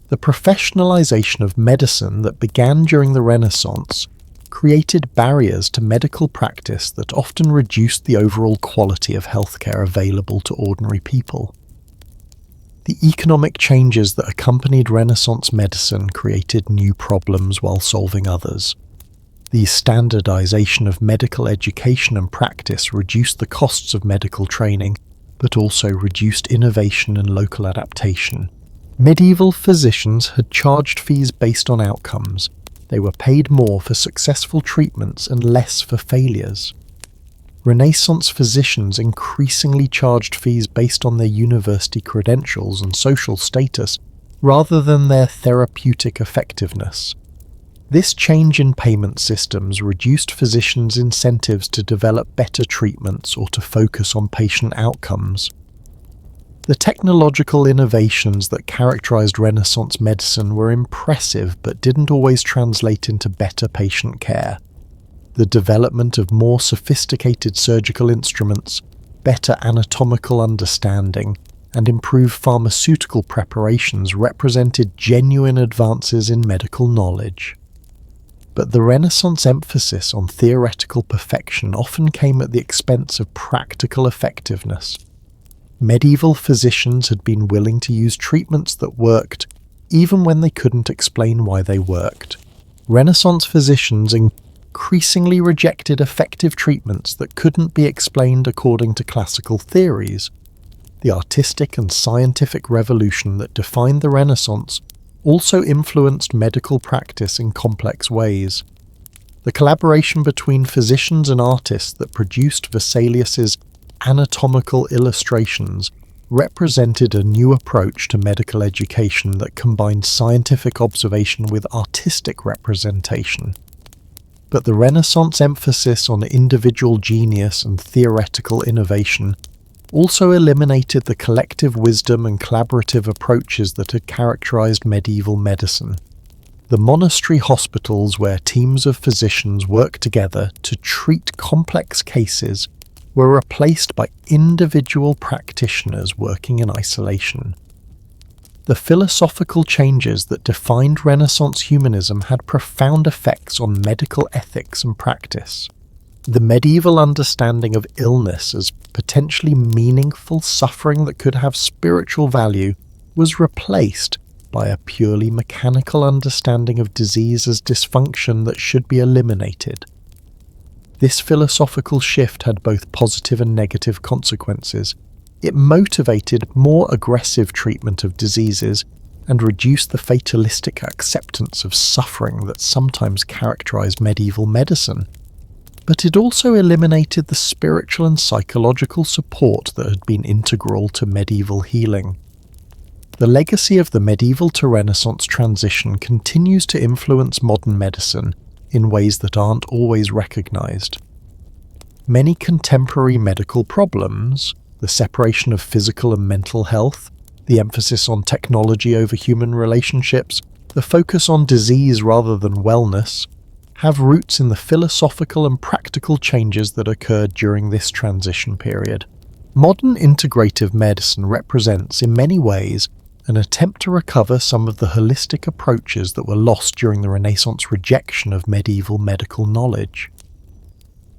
Speaker 1: The professionalization of medicine that began during the Renaissance created barriers to medical practice that often reduced the overall quality of healthcare available to ordinary people. The economic changes that accompanied Renaissance medicine created new problems while solving others. The standardization of medical education and practice reduced the costs of medical training, but also reduced innovation and local adaptation. Medieval physicians had charged fees based on outcomes. They were paid more for successful treatments and less for failures. Renaissance physicians increasingly charged fees based on their university credentials and social status, rather than their therapeutic effectiveness. This change in payment systems reduced physicians' incentives to develop better treatments or to focus on patient outcomes. The technological innovations that characterized Renaissance medicine were impressive but didn't always translate into better patient care. The development of more sophisticated surgical instruments, better anatomical understanding, and improved pharmaceutical preparations represented genuine advances in medical knowledge. But the Renaissance emphasis on theoretical perfection often came at the expense of practical effectiveness. Medieval physicians had been willing to use treatments that worked, even when they couldn't explain why they worked. Renaissance physicians increasingly rejected effective treatments that couldn't be explained according to classical theories. The artistic and scientific revolution that defined the Renaissance also influenced medical practice in complex ways. The collaboration between physicians and artists that produced Vesalius's anatomical illustrations represented a new approach to medical education that combined scientific observation with artistic representation. But the Renaissance emphasis on individual genius and theoretical innovation also eliminated the collective wisdom and collaborative approaches that had characterized medieval medicine. The monastery hospitals where teams of physicians worked together to treat complex cases were replaced by individual practitioners working in isolation. The philosophical changes that defined Renaissance humanism had profound effects on medical ethics and practice. The medieval understanding of illness as potentially meaningful suffering that could have spiritual value was replaced by a purely mechanical understanding of disease as dysfunction that should be eliminated. This philosophical shift had both positive and negative consequences. It motivated more aggressive treatment of diseases and reduced the fatalistic acceptance of suffering that sometimes characterized medieval medicine. But it also eliminated the spiritual and psychological support that had been integral to medieval healing. The legacy of the medieval to Renaissance transition continues to influence modern medicine in ways that aren't always recognized. Many contemporary medical problems, the separation of physical and mental health, the emphasis on technology over human relationships, the focus on disease rather than wellness, have roots in the philosophical and practical changes that occurred during this transition period. Modern integrative medicine represents, in many ways, an attempt to recover some of the holistic approaches that were lost during the Renaissance rejection of medieval medical knowledge.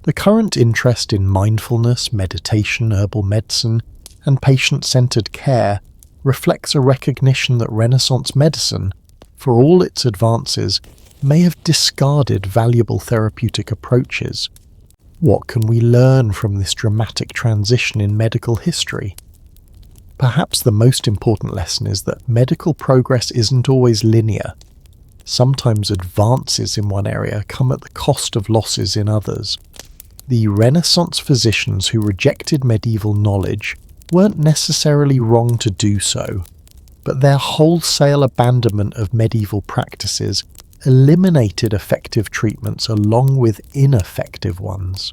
Speaker 1: The current interest in mindfulness, meditation, herbal medicine, and patient-centered care reflects a recognition that Renaissance medicine, for all its advances, may have discarded valuable therapeutic approaches. What can we learn from this dramatic transition in medical history? Perhaps the most important lesson is that medical progress isn't always linear. Sometimes advances in one area come at the cost of losses in others. The Renaissance physicians who rejected medieval knowledge weren't necessarily wrong to do so, but their wholesale abandonment of medieval practices eliminated effective treatments along with ineffective ones.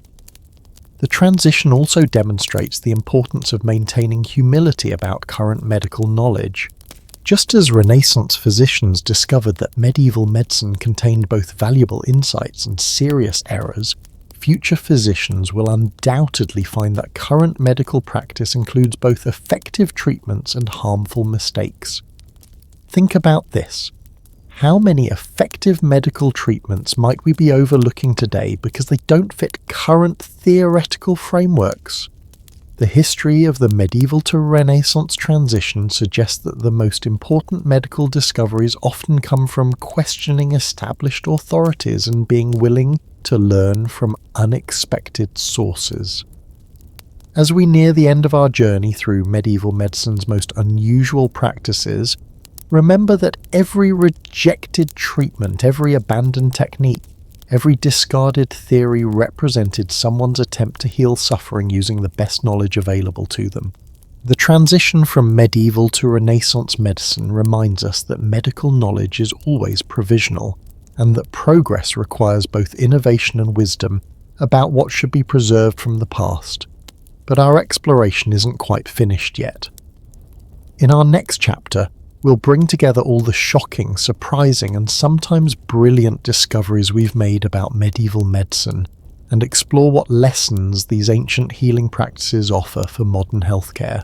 Speaker 1: The transition also demonstrates the importance of maintaining humility about current medical knowledge. Just as Renaissance physicians discovered that medieval medicine contained both valuable insights and serious errors, future physicians will undoubtedly find that current medical practice includes both effective treatments and harmful mistakes. Think about this. How many effective medical treatments might we be overlooking today because they don't fit current theoretical frameworks? The history of the medieval to Renaissance transition suggests that the most important medical discoveries often come from questioning established authorities and being willing to learn from unexpected sources. As we near the end of our journey through medieval medicine's most unusual practices, remember that every rejected treatment, every abandoned technique, every discarded theory represented someone's attempt to heal suffering using the best knowledge available to them. The transition from medieval to Renaissance medicine reminds us that medical knowledge is always provisional, and that progress requires both innovation and wisdom about what should be preserved from the past. But our exploration isn't quite finished yet. In our next chapter, we'll bring together all the shocking, surprising, and sometimes brilliant discoveries we've made about medieval medicine and explore what lessons these ancient healing practices offer for modern healthcare.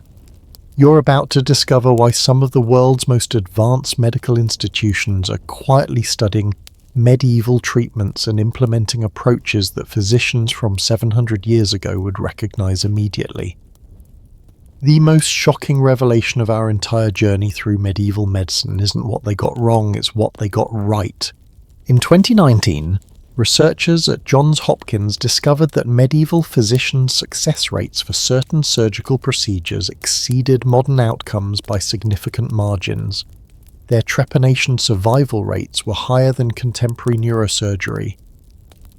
Speaker 1: You're about to discover why some of the world's most advanced medical institutions are quietly studying medieval treatments and implementing approaches that physicians from 700 years ago would recognize immediately. The most shocking revelation of our entire journey through medieval medicine isn't what they got wrong, it's what they got right. In 2019, researchers at Johns Hopkins discovered that medieval physicians' success rates for certain surgical procedures exceeded modern outcomes by significant margins. Their trepanation survival rates were higher than contemporary neurosurgery.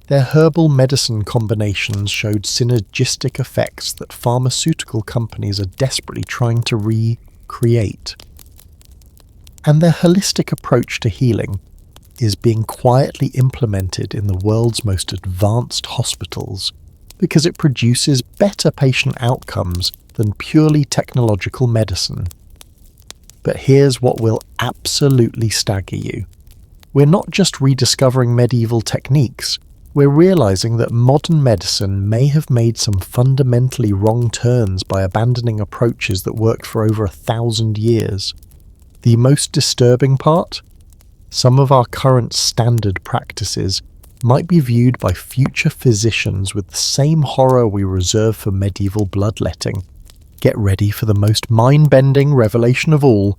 Speaker 1: Their herbal medicine combinations showed synergistic effects that pharmaceutical companies are desperately trying to recreate. And their holistic approach to healing is being quietly implemented in the world's most advanced hospitals because it produces better patient outcomes than purely technological medicine. But here's what will absolutely stagger you. We're not just rediscovering medieval techniques, we're realizing that modern medicine may have made some fundamentally wrong turns by abandoning approaches that worked for over 1,000 years. The most disturbing part? Some of our current standard practices might be viewed by future physicians with the same horror we reserve for medieval bloodletting. Get ready for the most mind-bending revelation of all.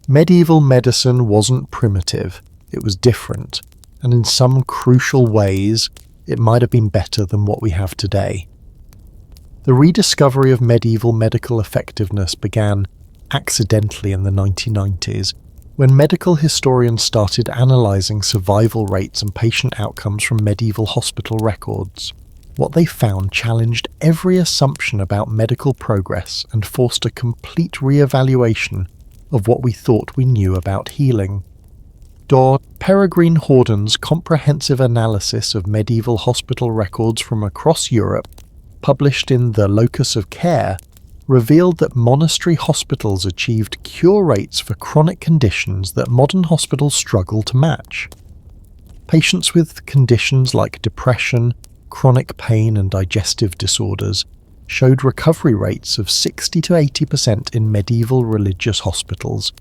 Speaker 1: Medieval medicine wasn't primitive, it was different, and in some crucial ways, it might have been better than what we have today. The rediscovery of medieval medical effectiveness began accidentally in the 1990s, when medical historians started analysing survival rates and patient outcomes from medieval hospital records. What they found challenged every assumption about medical progress and forced a complete re-evaluation of what we thought we knew about healing. Dr. Peregrine Horden's comprehensive analysis of medieval hospital records from across Europe, published in The Locus of Care, revealed that monastery hospitals achieved cure rates for chronic conditions that modern hospitals struggle to match. Patients with conditions like depression, chronic pain and digestive disorders showed recovery rates of 60 to 80% in medieval religious hospitals,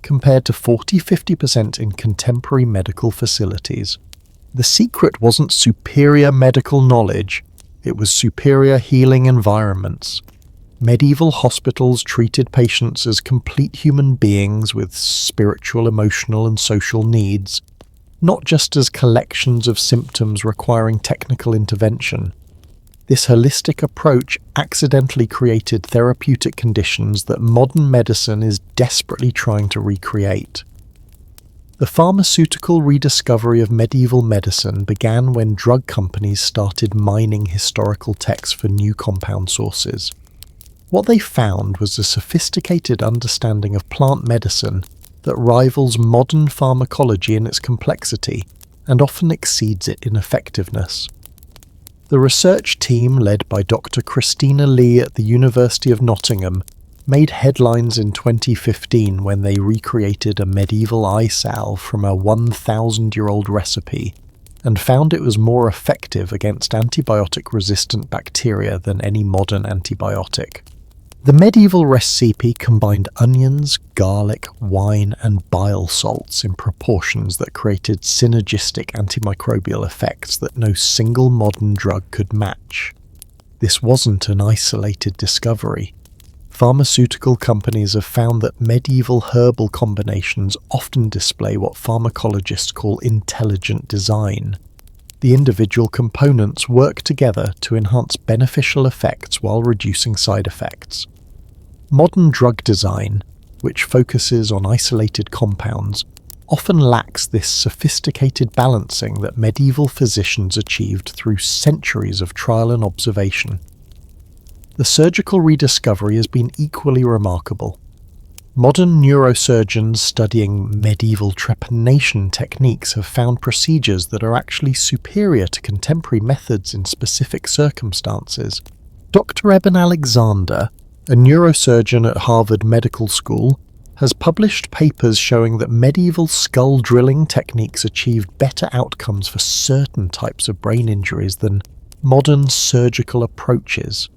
Speaker 1: compared to 40-50% in contemporary medical facilities. The secret wasn't superior medical knowledge, it was superior healing environments. Medieval hospitals treated patients as complete human beings with spiritual, emotional, and social needs, not just as collections of symptoms requiring technical intervention. This holistic approach accidentally created therapeutic conditions that modern medicine is desperately trying to recreate. The pharmaceutical rediscovery of medieval medicine began when drug companies started mining historical texts for new compound sources. What they found was a sophisticated understanding of plant medicine that rivals modern pharmacology in its complexity and often exceeds it in effectiveness. The research team, led by Dr. Christina Lee at the University of Nottingham, made headlines in 2015 when they recreated a medieval eye salve from a 1,000-year-old recipe and found it was more effective against antibiotic-resistant bacteria than any modern antibiotic. The medieval recipe combined onions, garlic, wine, and bile salts in proportions that created synergistic antimicrobial effects that no single modern drug could match. This wasn't an isolated discovery. Pharmaceutical companies have found that medieval herbal combinations often display what pharmacologists call intelligent design. The individual components work together to enhance beneficial effects while reducing side effects. Modern drug design, which focuses on isolated compounds, often lacks this sophisticated balancing that medieval physicians achieved through centuries of trial and observation. The surgical rediscovery has been equally remarkable. Modern neurosurgeons studying medieval trepanation techniques have found procedures that are actually superior to contemporary methods in specific circumstances. Dr. Eben Alexander, a neurosurgeon at Harvard Medical School, has published papers showing that medieval skull drilling techniques achieved better outcomes for certain types of brain injuries than modern surgical approaches.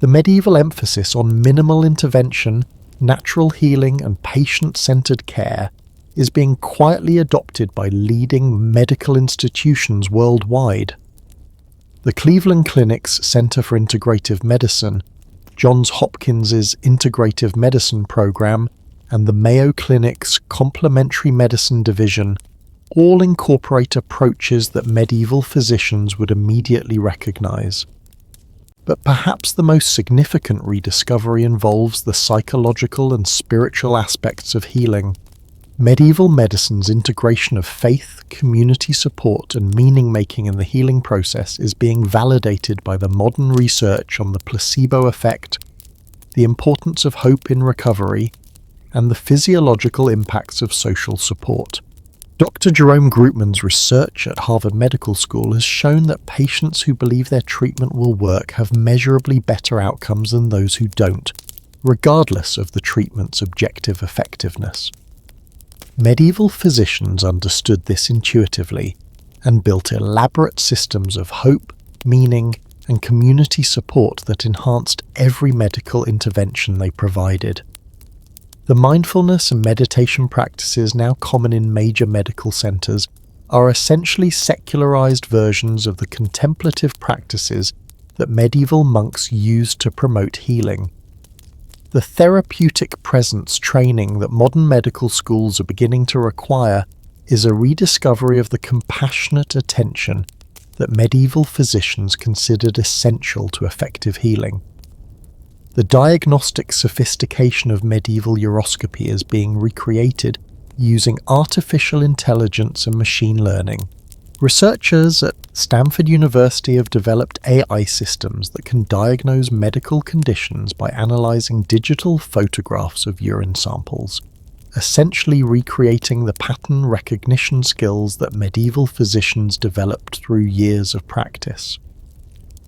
Speaker 1: The medieval emphasis on minimal intervention, natural healing and patient-centered care is being quietly adopted by leading medical institutions worldwide. The Cleveland Clinic's Center for Integrative Medicine, Johns Hopkins's Integrative Medicine Program, and the Mayo Clinic's Complementary Medicine Division all incorporate approaches that medieval physicians would immediately recognize. But perhaps the most significant rediscovery involves the psychological and spiritual aspects of healing. Medieval medicine's integration of faith, community support, and meaning-making in the healing process is being validated by the modern research on the placebo effect, the importance of hope in recovery, and the physiological impacts of social support. Dr. Jerome Grootman's research at Harvard Medical School has shown that patients who believe their treatment will work have measurably better outcomes than those who don't, regardless of the treatment's objective effectiveness. Medieval physicians understood this intuitively and built elaborate systems of hope, meaning, and community support that enhanced every medical intervention they provided. The mindfulness and meditation practices now common in major medical centers are essentially secularized versions of the contemplative practices that medieval monks used to promote healing. The therapeutic presence training that modern medical schools are beginning to require is a rediscovery of the compassionate attention that medieval physicians considered essential to effective healing. The diagnostic sophistication of medieval uroscopy is being recreated using artificial intelligence and machine learning. Researchers at Stanford University have developed AI systems that can diagnose medical conditions by analyzing digital photographs of urine samples, essentially recreating the pattern recognition skills that medieval physicians developed through years of practice.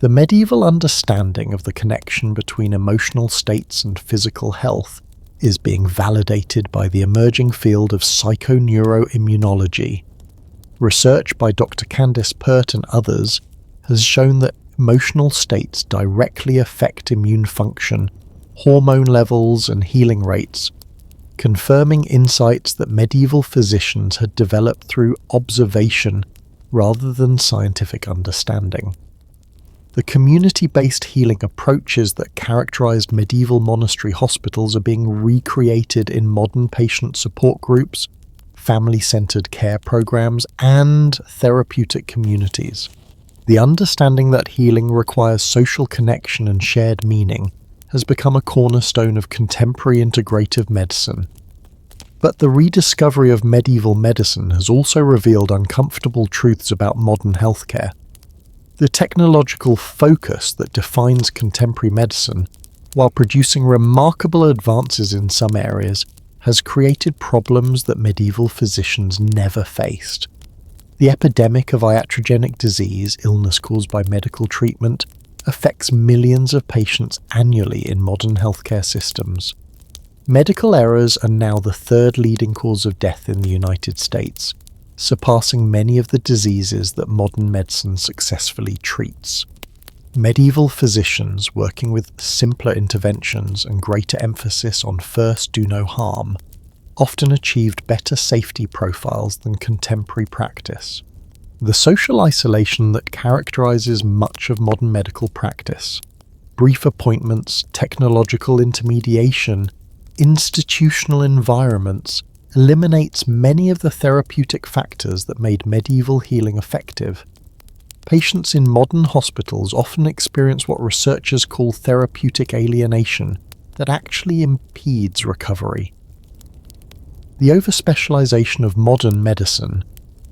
Speaker 1: The medieval understanding of the connection between emotional states and physical health is being validated by the emerging field of psychoneuroimmunology. Research by Dr. Candice Pert and others has shown that emotional states directly affect immune function, hormone levels, and healing rates, confirming insights that medieval physicians had developed through observation rather than scientific understanding. The community-based healing approaches that characterized medieval monastery hospitals are being recreated in modern patient support groups, family-centered care programs, and therapeutic communities. The understanding that healing requires social connection and shared meaning has become a cornerstone of contemporary integrative medicine. But the rediscovery of medieval medicine has also revealed uncomfortable truths about modern healthcare. The technological focus that defines contemporary medicine, while producing remarkable advances in some areas, has created problems that medieval physicians never faced. The epidemic of iatrogenic disease, illness caused by medical treatment, affects millions of patients annually in modern healthcare systems. Medical errors are now the third leading cause of death in the United States, surpassing many of the diseases that modern medicine successfully treats. Medieval physicians, working with simpler interventions and greater emphasis on first do no harm, often achieved better safety profiles than contemporary practice. The social isolation that characterizes much of modern medical practice, brief appointments, technological intermediation, institutional environments, eliminates many of the therapeutic factors that made medieval healing effective. Patients in modern hospitals often experience what researchers call therapeutic alienation that actually impedes recovery. The overspecialization of modern medicine,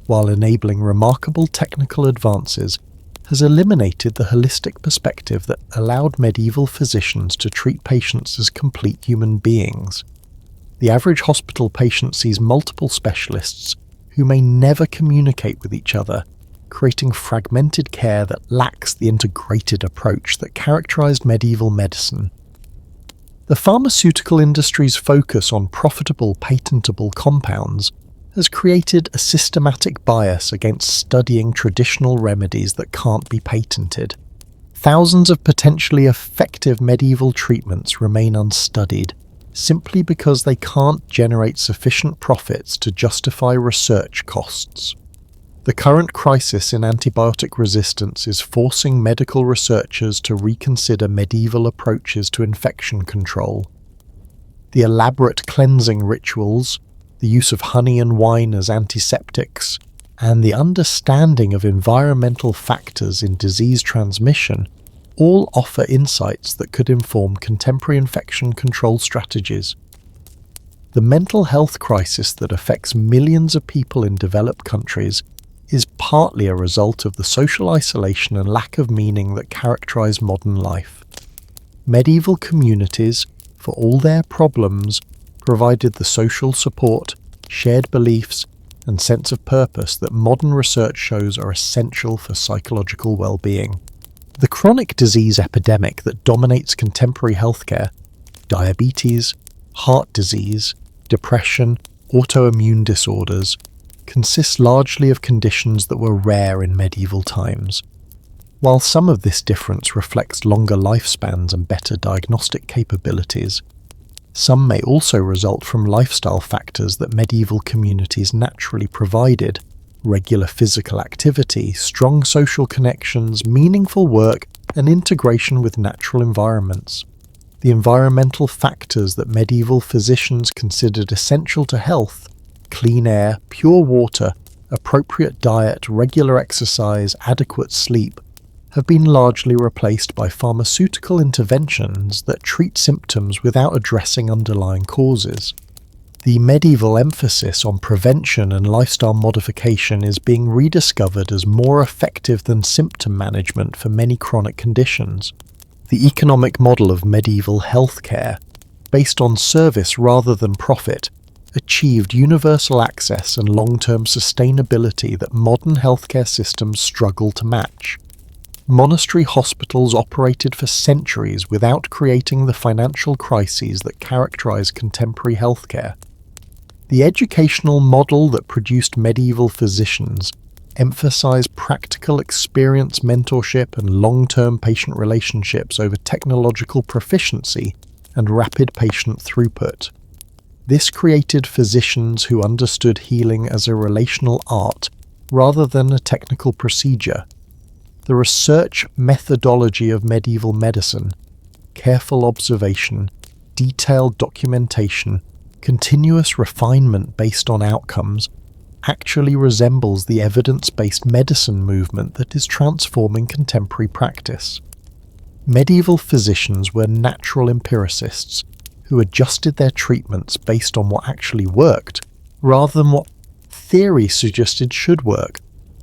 Speaker 1: while enabling remarkable technical advances, has eliminated the holistic perspective that allowed medieval physicians to treat patients as complete human beings. The average hospital patient sees multiple specialists who may never communicate with each other, creating fragmented care that lacks the integrated approach that characterized medieval medicine. The pharmaceutical industry's focus on profitable, patentable compounds has created a systematic bias against studying traditional remedies that can't be patented. Thousands of potentially effective medieval treatments remain unstudied, simply because they can't generate sufficient profits to justify research costs. The current crisis in antibiotic resistance is forcing medical researchers to reconsider medieval approaches to infection control. The elaborate cleansing rituals, the use of honey and wine as antiseptics, and the understanding of environmental factors in disease transmission all offer insights that could inform contemporary infection control strategies. The mental health crisis that affects millions of people in developed countries is partly a result of the social isolation and lack of meaning that characterize modern life. Medieval communities, for all their problems, provided the social support, shared beliefs, and sense of purpose that modern research shows are essential for psychological well-being. The chronic disease epidemic that dominates contemporary healthcare, diabetes, heart disease, depression, autoimmune disorders, consists largely of conditions that were rare in medieval times. While some of this difference reflects longer lifespans and better diagnostic capabilities, some may also result from lifestyle factors that medieval communities naturally provided: regular physical activity, strong social connections, meaningful work, and integration with natural environments. The environmental factors that medieval physicians considered essential to health — clean air, pure water, appropriate diet, regular exercise, adequate sleep — have been largely replaced by pharmaceutical interventions that treat symptoms without addressing underlying causes. The medieval emphasis on prevention and lifestyle modification is being rediscovered as more effective than symptom management for many chronic conditions. The economic model of medieval healthcare, based on service rather than profit, achieved universal access and long-term sustainability that modern healthcare systems struggle to match. Monastery hospitals operated for centuries without creating the financial crises that characterize contemporary healthcare. The educational model that produced medieval physicians emphasized practical experience, mentorship, and long-term patient relationships over technological proficiency and rapid patient throughput. This created physicians who understood healing as a relational art rather than a technical procedure. The research methodology of medieval medicine — careful observation, detailed documentation, continuous refinement based on outcomes — actually resembles the evidence-based medicine movement that is transforming contemporary practice. Medieval physicians were natural empiricists who adjusted their treatments based on what actually worked, rather than what theory suggested should work.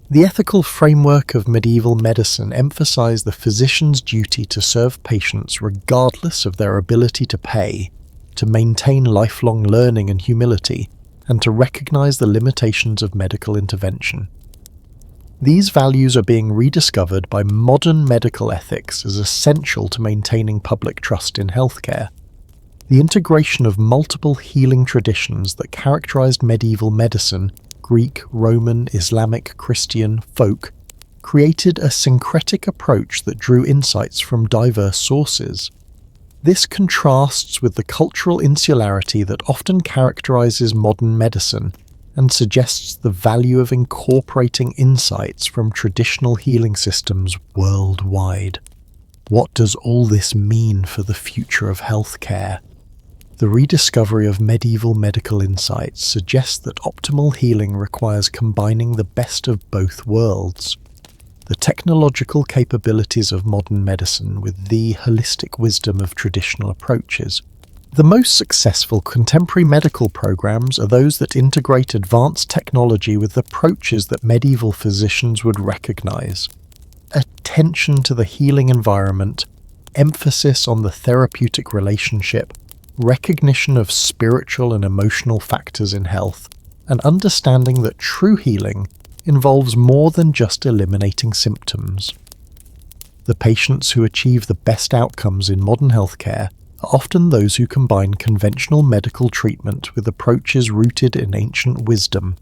Speaker 1: The ethical framework of medieval medicine emphasized the physician's duty to serve patients regardless of their ability to pay, to maintain lifelong learning and humility, and to recognize the limitations of medical intervention. These values are being rediscovered by modern medical ethics as essential to maintaining public trust in healthcare. The integration of multiple healing traditions that characterized medieval medicine — Greek, Roman, Islamic, Christian, folk — created a syncretic approach that drew insights from diverse sources. This contrasts with the cultural insularity that often characterizes modern medicine and suggests the value of incorporating insights from traditional healing systems worldwide. What does all this mean for the future of healthcare? The rediscovery of medieval medical insights suggests that optimal healing requires combining the best of both worlds. The technological capabilities of modern medicine with the holistic wisdom of traditional approaches. The most successful contemporary medical programs are those that integrate advanced technology with approaches that medieval physicians would recognize. Attention to the healing environment, emphasis on the therapeutic relationship, recognition of spiritual and emotional factors in health, and understanding that true healing involves more than just eliminating symptoms. The patients who achieve the best outcomes in modern healthcare are often those who combine conventional medical treatment with approaches rooted in ancient wisdom,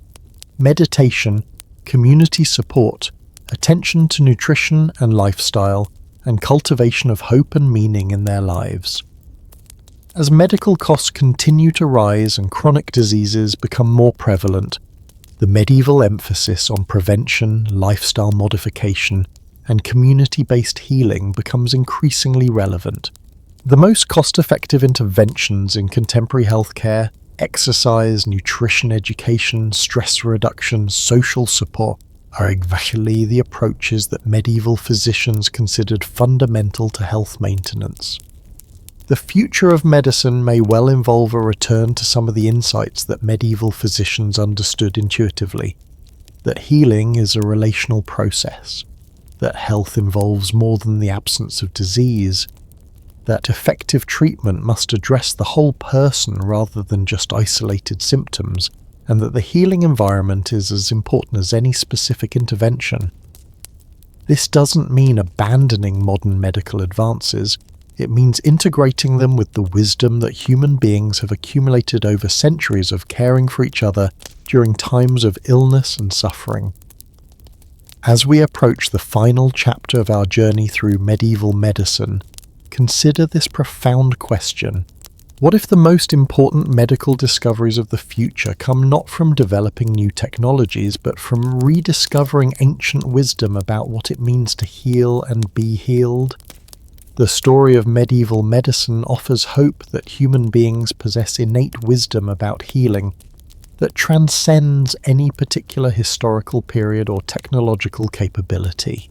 Speaker 1: meditation, community support, attention to nutrition and lifestyle, and cultivation of hope and meaning in their lives. As medical costs continue to rise and chronic diseases become more prevalent, the medieval emphasis on prevention, lifestyle modification, and community-based healing becomes increasingly relevant. The most cost-effective interventions in contemporary healthcare, exercise, nutrition education, stress reduction, social support, are exactly the approaches that medieval physicians considered fundamental to health maintenance. The future of medicine may well involve a return to some of the insights that medieval physicians understood intuitively, that healing is a relational process, that health involves more than the absence of disease, that effective treatment must address the whole person rather than just isolated symptoms, and that the healing environment is as important as any specific intervention. This doesn't mean abandoning modern medical advances. It means integrating them with the wisdom that human beings have accumulated over centuries of caring for each other during times of illness and suffering. As we approach the final chapter of our journey through medieval medicine, consider this profound question. What if the most important medical discoveries of the future come not from developing new technologies, but from rediscovering ancient wisdom about what it means to heal and be healed? The story of medieval medicine offers hope that human beings possess innate wisdom about healing that transcends any particular historical period or technological capability.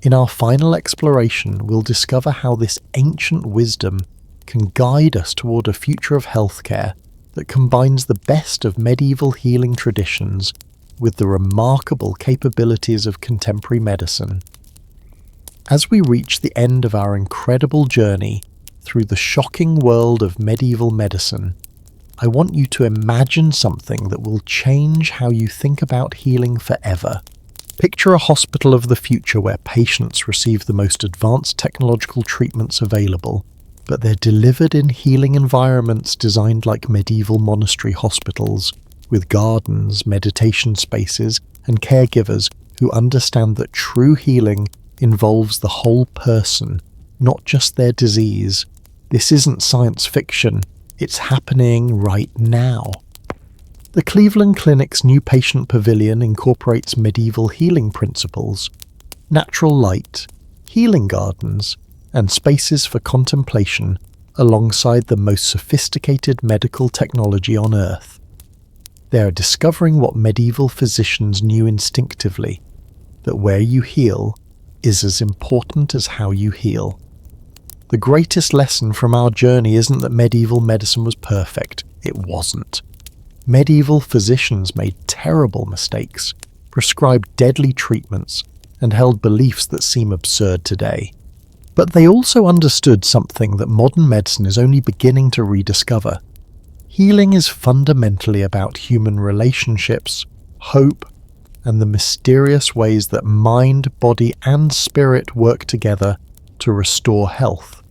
Speaker 1: In our final exploration, we'll discover how this ancient wisdom can guide us toward a future of healthcare that combines the best of medieval healing traditions with the remarkable capabilities of contemporary medicine. As we reach the end of our incredible journey through the shocking world of medieval medicine, I want you to imagine something that will change how you think about healing forever. Picture a hospital of the future where patients receive the most advanced technological treatments available, but they're delivered in healing environments designed like medieval monastery hospitals, with gardens, meditation spaces, and caregivers who understand that true healing involves the whole person, not just their disease. This isn't science fiction, it's happening right now. The Cleveland Clinic's new patient pavilion incorporates medieval healing principles, natural light, healing gardens, and spaces for contemplation alongside the most sophisticated medical technology on Earth. They are discovering what medieval physicians knew instinctively, that where you heal is as important as how you heal. The greatest lesson from our journey isn't that medieval medicine was perfect. It wasn't. Medieval physicians made terrible mistakes, prescribed deadly treatments, and held beliefs that seem absurd today. But they also understood something that modern medicine is only beginning to rediscover. Healing is fundamentally about human relationships, hope, and the mysterious ways that mind, body, and spirit work together to restore health.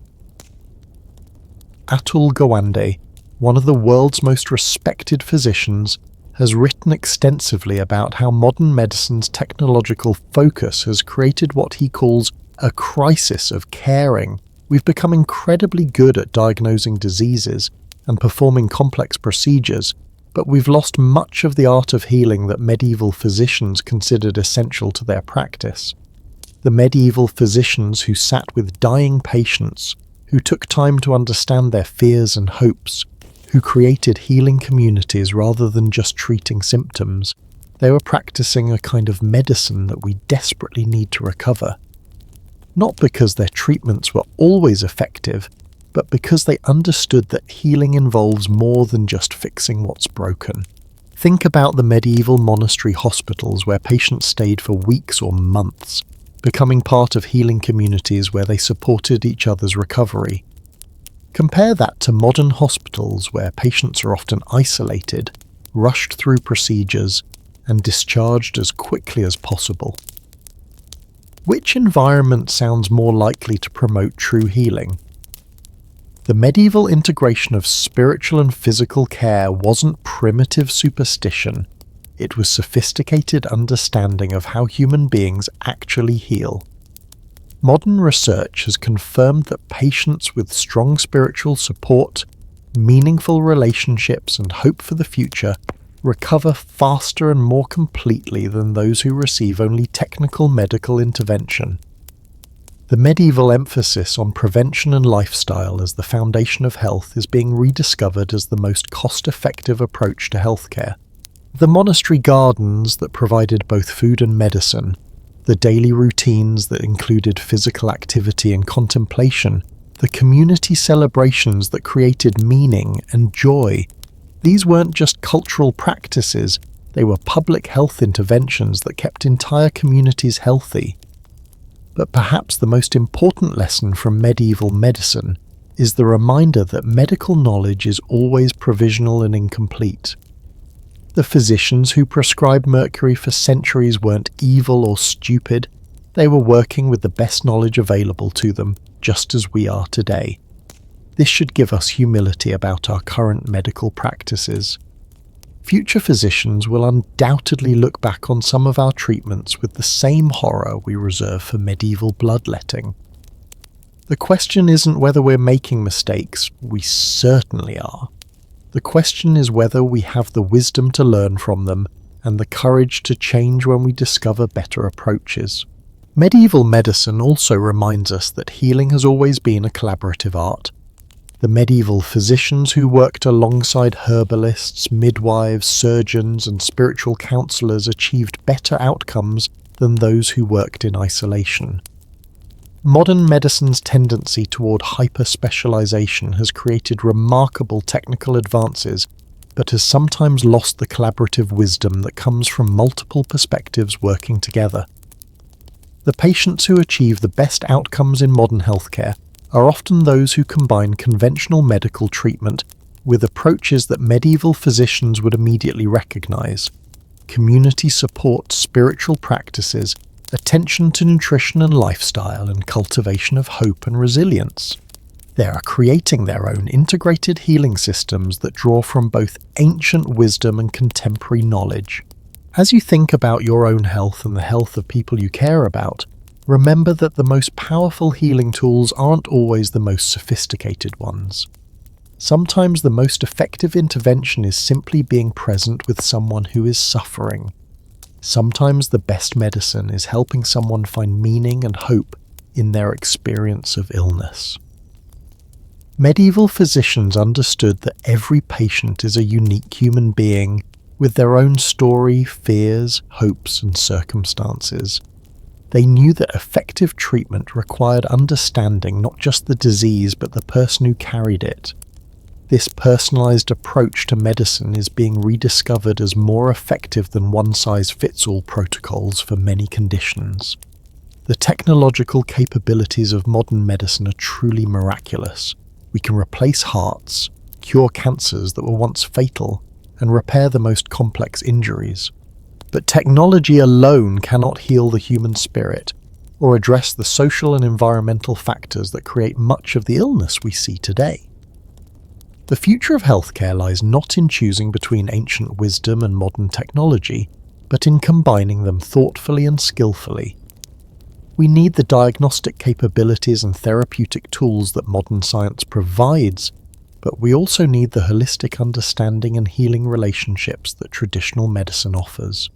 Speaker 1: Atul Gawande, one of the world's most respected physicians, has written extensively about how modern medicine's technological focus has created what he calls a crisis of caring. We've become incredibly good at diagnosing diseases and performing complex procedures, but we've lost much of the art of healing that medieval physicians considered essential to their practice. The medieval physicians who sat with dying patients, who took time to understand their fears and hopes, who created healing communities rather than just treating symptoms. They were practicing a kind of medicine that we desperately need to recover. Not because their treatments were always effective, but because they understood that healing involves more than just fixing what's broken. Think about the medieval monastery hospitals where patients stayed for weeks or months, becoming part of healing communities where they supported each other's recovery. Compare that to modern hospitals where patients are often isolated, rushed through procedures, and discharged as quickly as possible. Which environment sounds more likely to promote true healing? The medieval integration of spiritual and physical care wasn't primitive superstition, it was sophisticated understanding of how human beings actually heal. Modern research has confirmed that patients with strong spiritual support, meaningful relationships, and hope for the future recover faster and more completely than those who receive only technical medical intervention. The medieval emphasis on prevention and lifestyle as the foundation of health is being rediscovered as the most cost-effective approach to healthcare. The monastery gardens that provided both food and medicine, the daily routines that included physical activity and contemplation, the community celebrations that created meaning and joy. These weren't just cultural practices, they were public health interventions that kept entire communities healthy. But perhaps the most important lesson from medieval medicine is the reminder that medical knowledge is always provisional and incomplete. The physicians who prescribed mercury for centuries weren't evil or stupid, they were working with the best knowledge available to them, just as we are today. This should give us humility about our current medical practices. Future physicians will undoubtedly look back on some of our treatments with the same horror we reserve for medieval bloodletting. The question isn't whether we're making mistakes, we certainly are. The question is whether we have the wisdom to learn from them and the courage to change when we discover better approaches. Medieval medicine also reminds us that healing has always been a collaborative art. The medieval physicians who worked alongside herbalists, midwives, surgeons, and spiritual counselors achieved better outcomes than those who worked in isolation. Modern medicine's tendency toward hyper-specialization has created remarkable technical advances, but has sometimes lost the collaborative wisdom that comes from multiple perspectives working together. The patients who achieve the best outcomes in modern healthcare are often those who combine conventional medical treatment with approaches that medieval physicians would immediately recognize: community support, spiritual practices, attention to nutrition and lifestyle, and cultivation of hope and resilience. They are creating their own integrated healing systems that draw from both ancient wisdom and contemporary knowledge. As you think about your own health and the health of people you care about, remember that the most powerful healing tools aren't always the most sophisticated ones. Sometimes the most effective intervention is simply being present with someone who is suffering. Sometimes the best medicine is helping someone find meaning and hope in their experience of illness. Medieval physicians understood that every patient is a unique human being with their own story, fears, hopes, and circumstances. They knew that effective treatment required understanding not just the disease but the person who carried it. This personalized approach to medicine is being rediscovered as more effective than one-size-fits-all protocols for many conditions. The technological capabilities of modern medicine are truly miraculous. We can replace hearts, cure cancers that were once fatal, and repair the most complex injuries. But technology alone cannot heal the human spirit or address the social and environmental factors that create much of the illness we see today. The future of healthcare lies not in choosing between ancient wisdom and modern technology, but in combining them thoughtfully and skillfully. We need the diagnostic capabilities and therapeutic tools that modern science provides, but we also need the holistic understanding and healing relationships that traditional medicine offers.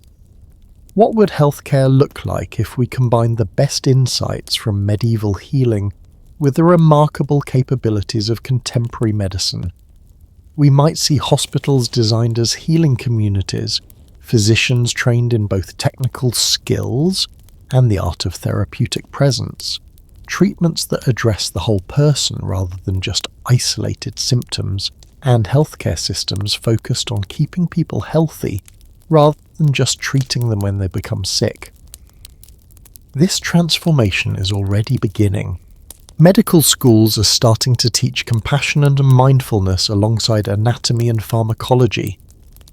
Speaker 1: What would healthcare look like if we combined the best insights from medieval healing with the remarkable capabilities of contemporary medicine. We might see hospitals designed as healing communities, physicians trained in both technical skills and the art of therapeutic presence, treatments that address the whole person rather than just isolated symptoms, and healthcare systems focused on keeping people healthy rather than just treating them when they become sick. This transformation is already beginning. Medical schools are starting to teach compassion and mindfulness alongside anatomy and pharmacology.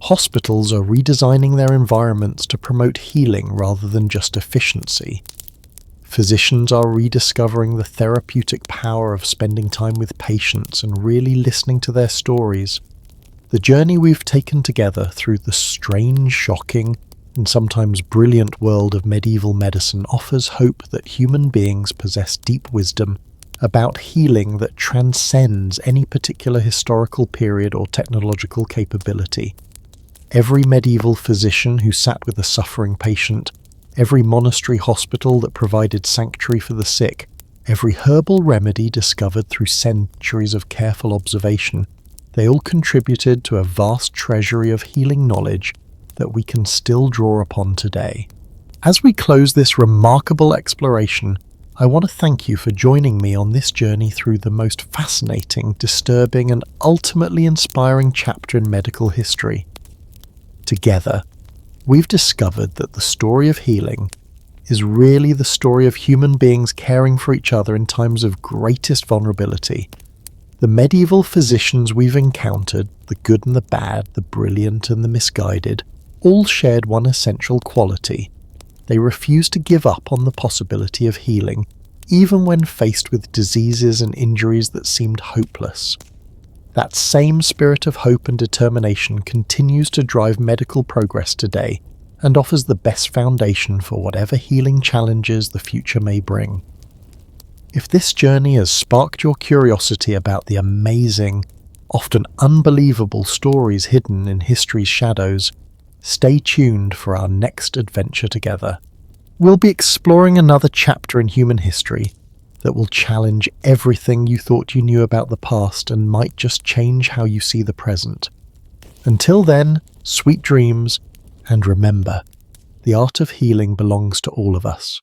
Speaker 1: Hospitals are redesigning their environments to promote healing rather than just efficiency. Physicians are rediscovering the therapeutic power of spending time with patients and really listening to their stories. The journey we've taken together through the strange, shocking, and sometimes brilliant world of medieval medicine offers hope that human beings possess deep wisdom about healing that transcends any particular historical period or technological capability. Every medieval physician who sat with a suffering patient, every monastery hospital that provided sanctuary for the sick, every herbal remedy discovered through centuries of careful observation, they all contributed to a vast treasury of healing knowledge that we can still draw upon today. As we close this remarkable exploration, I want to thank you for joining me on this journey through the most fascinating, disturbing, and ultimately inspiring chapter in medical history. Together, we've discovered that the story of healing is really the story of human beings caring for each other in times of greatest vulnerability. The medieval physicians we've encountered, the good and the bad, the brilliant and the misguided, all shared one essential quality. They refused to give up on the possibility of healing, even when faced with diseases and injuries that seemed hopeless. That same spirit of hope and determination continues to drive medical progress today and offers the best foundation for whatever healing challenges the future may bring. If this journey has sparked your curiosity about the amazing, often unbelievable stories hidden in history's shadows, stay tuned for our next adventure together. We'll be exploring another chapter in human history that will challenge everything you thought you knew about the past and might just change how you see the present. Until then, sweet dreams, and remember, the art of healing belongs to all of us.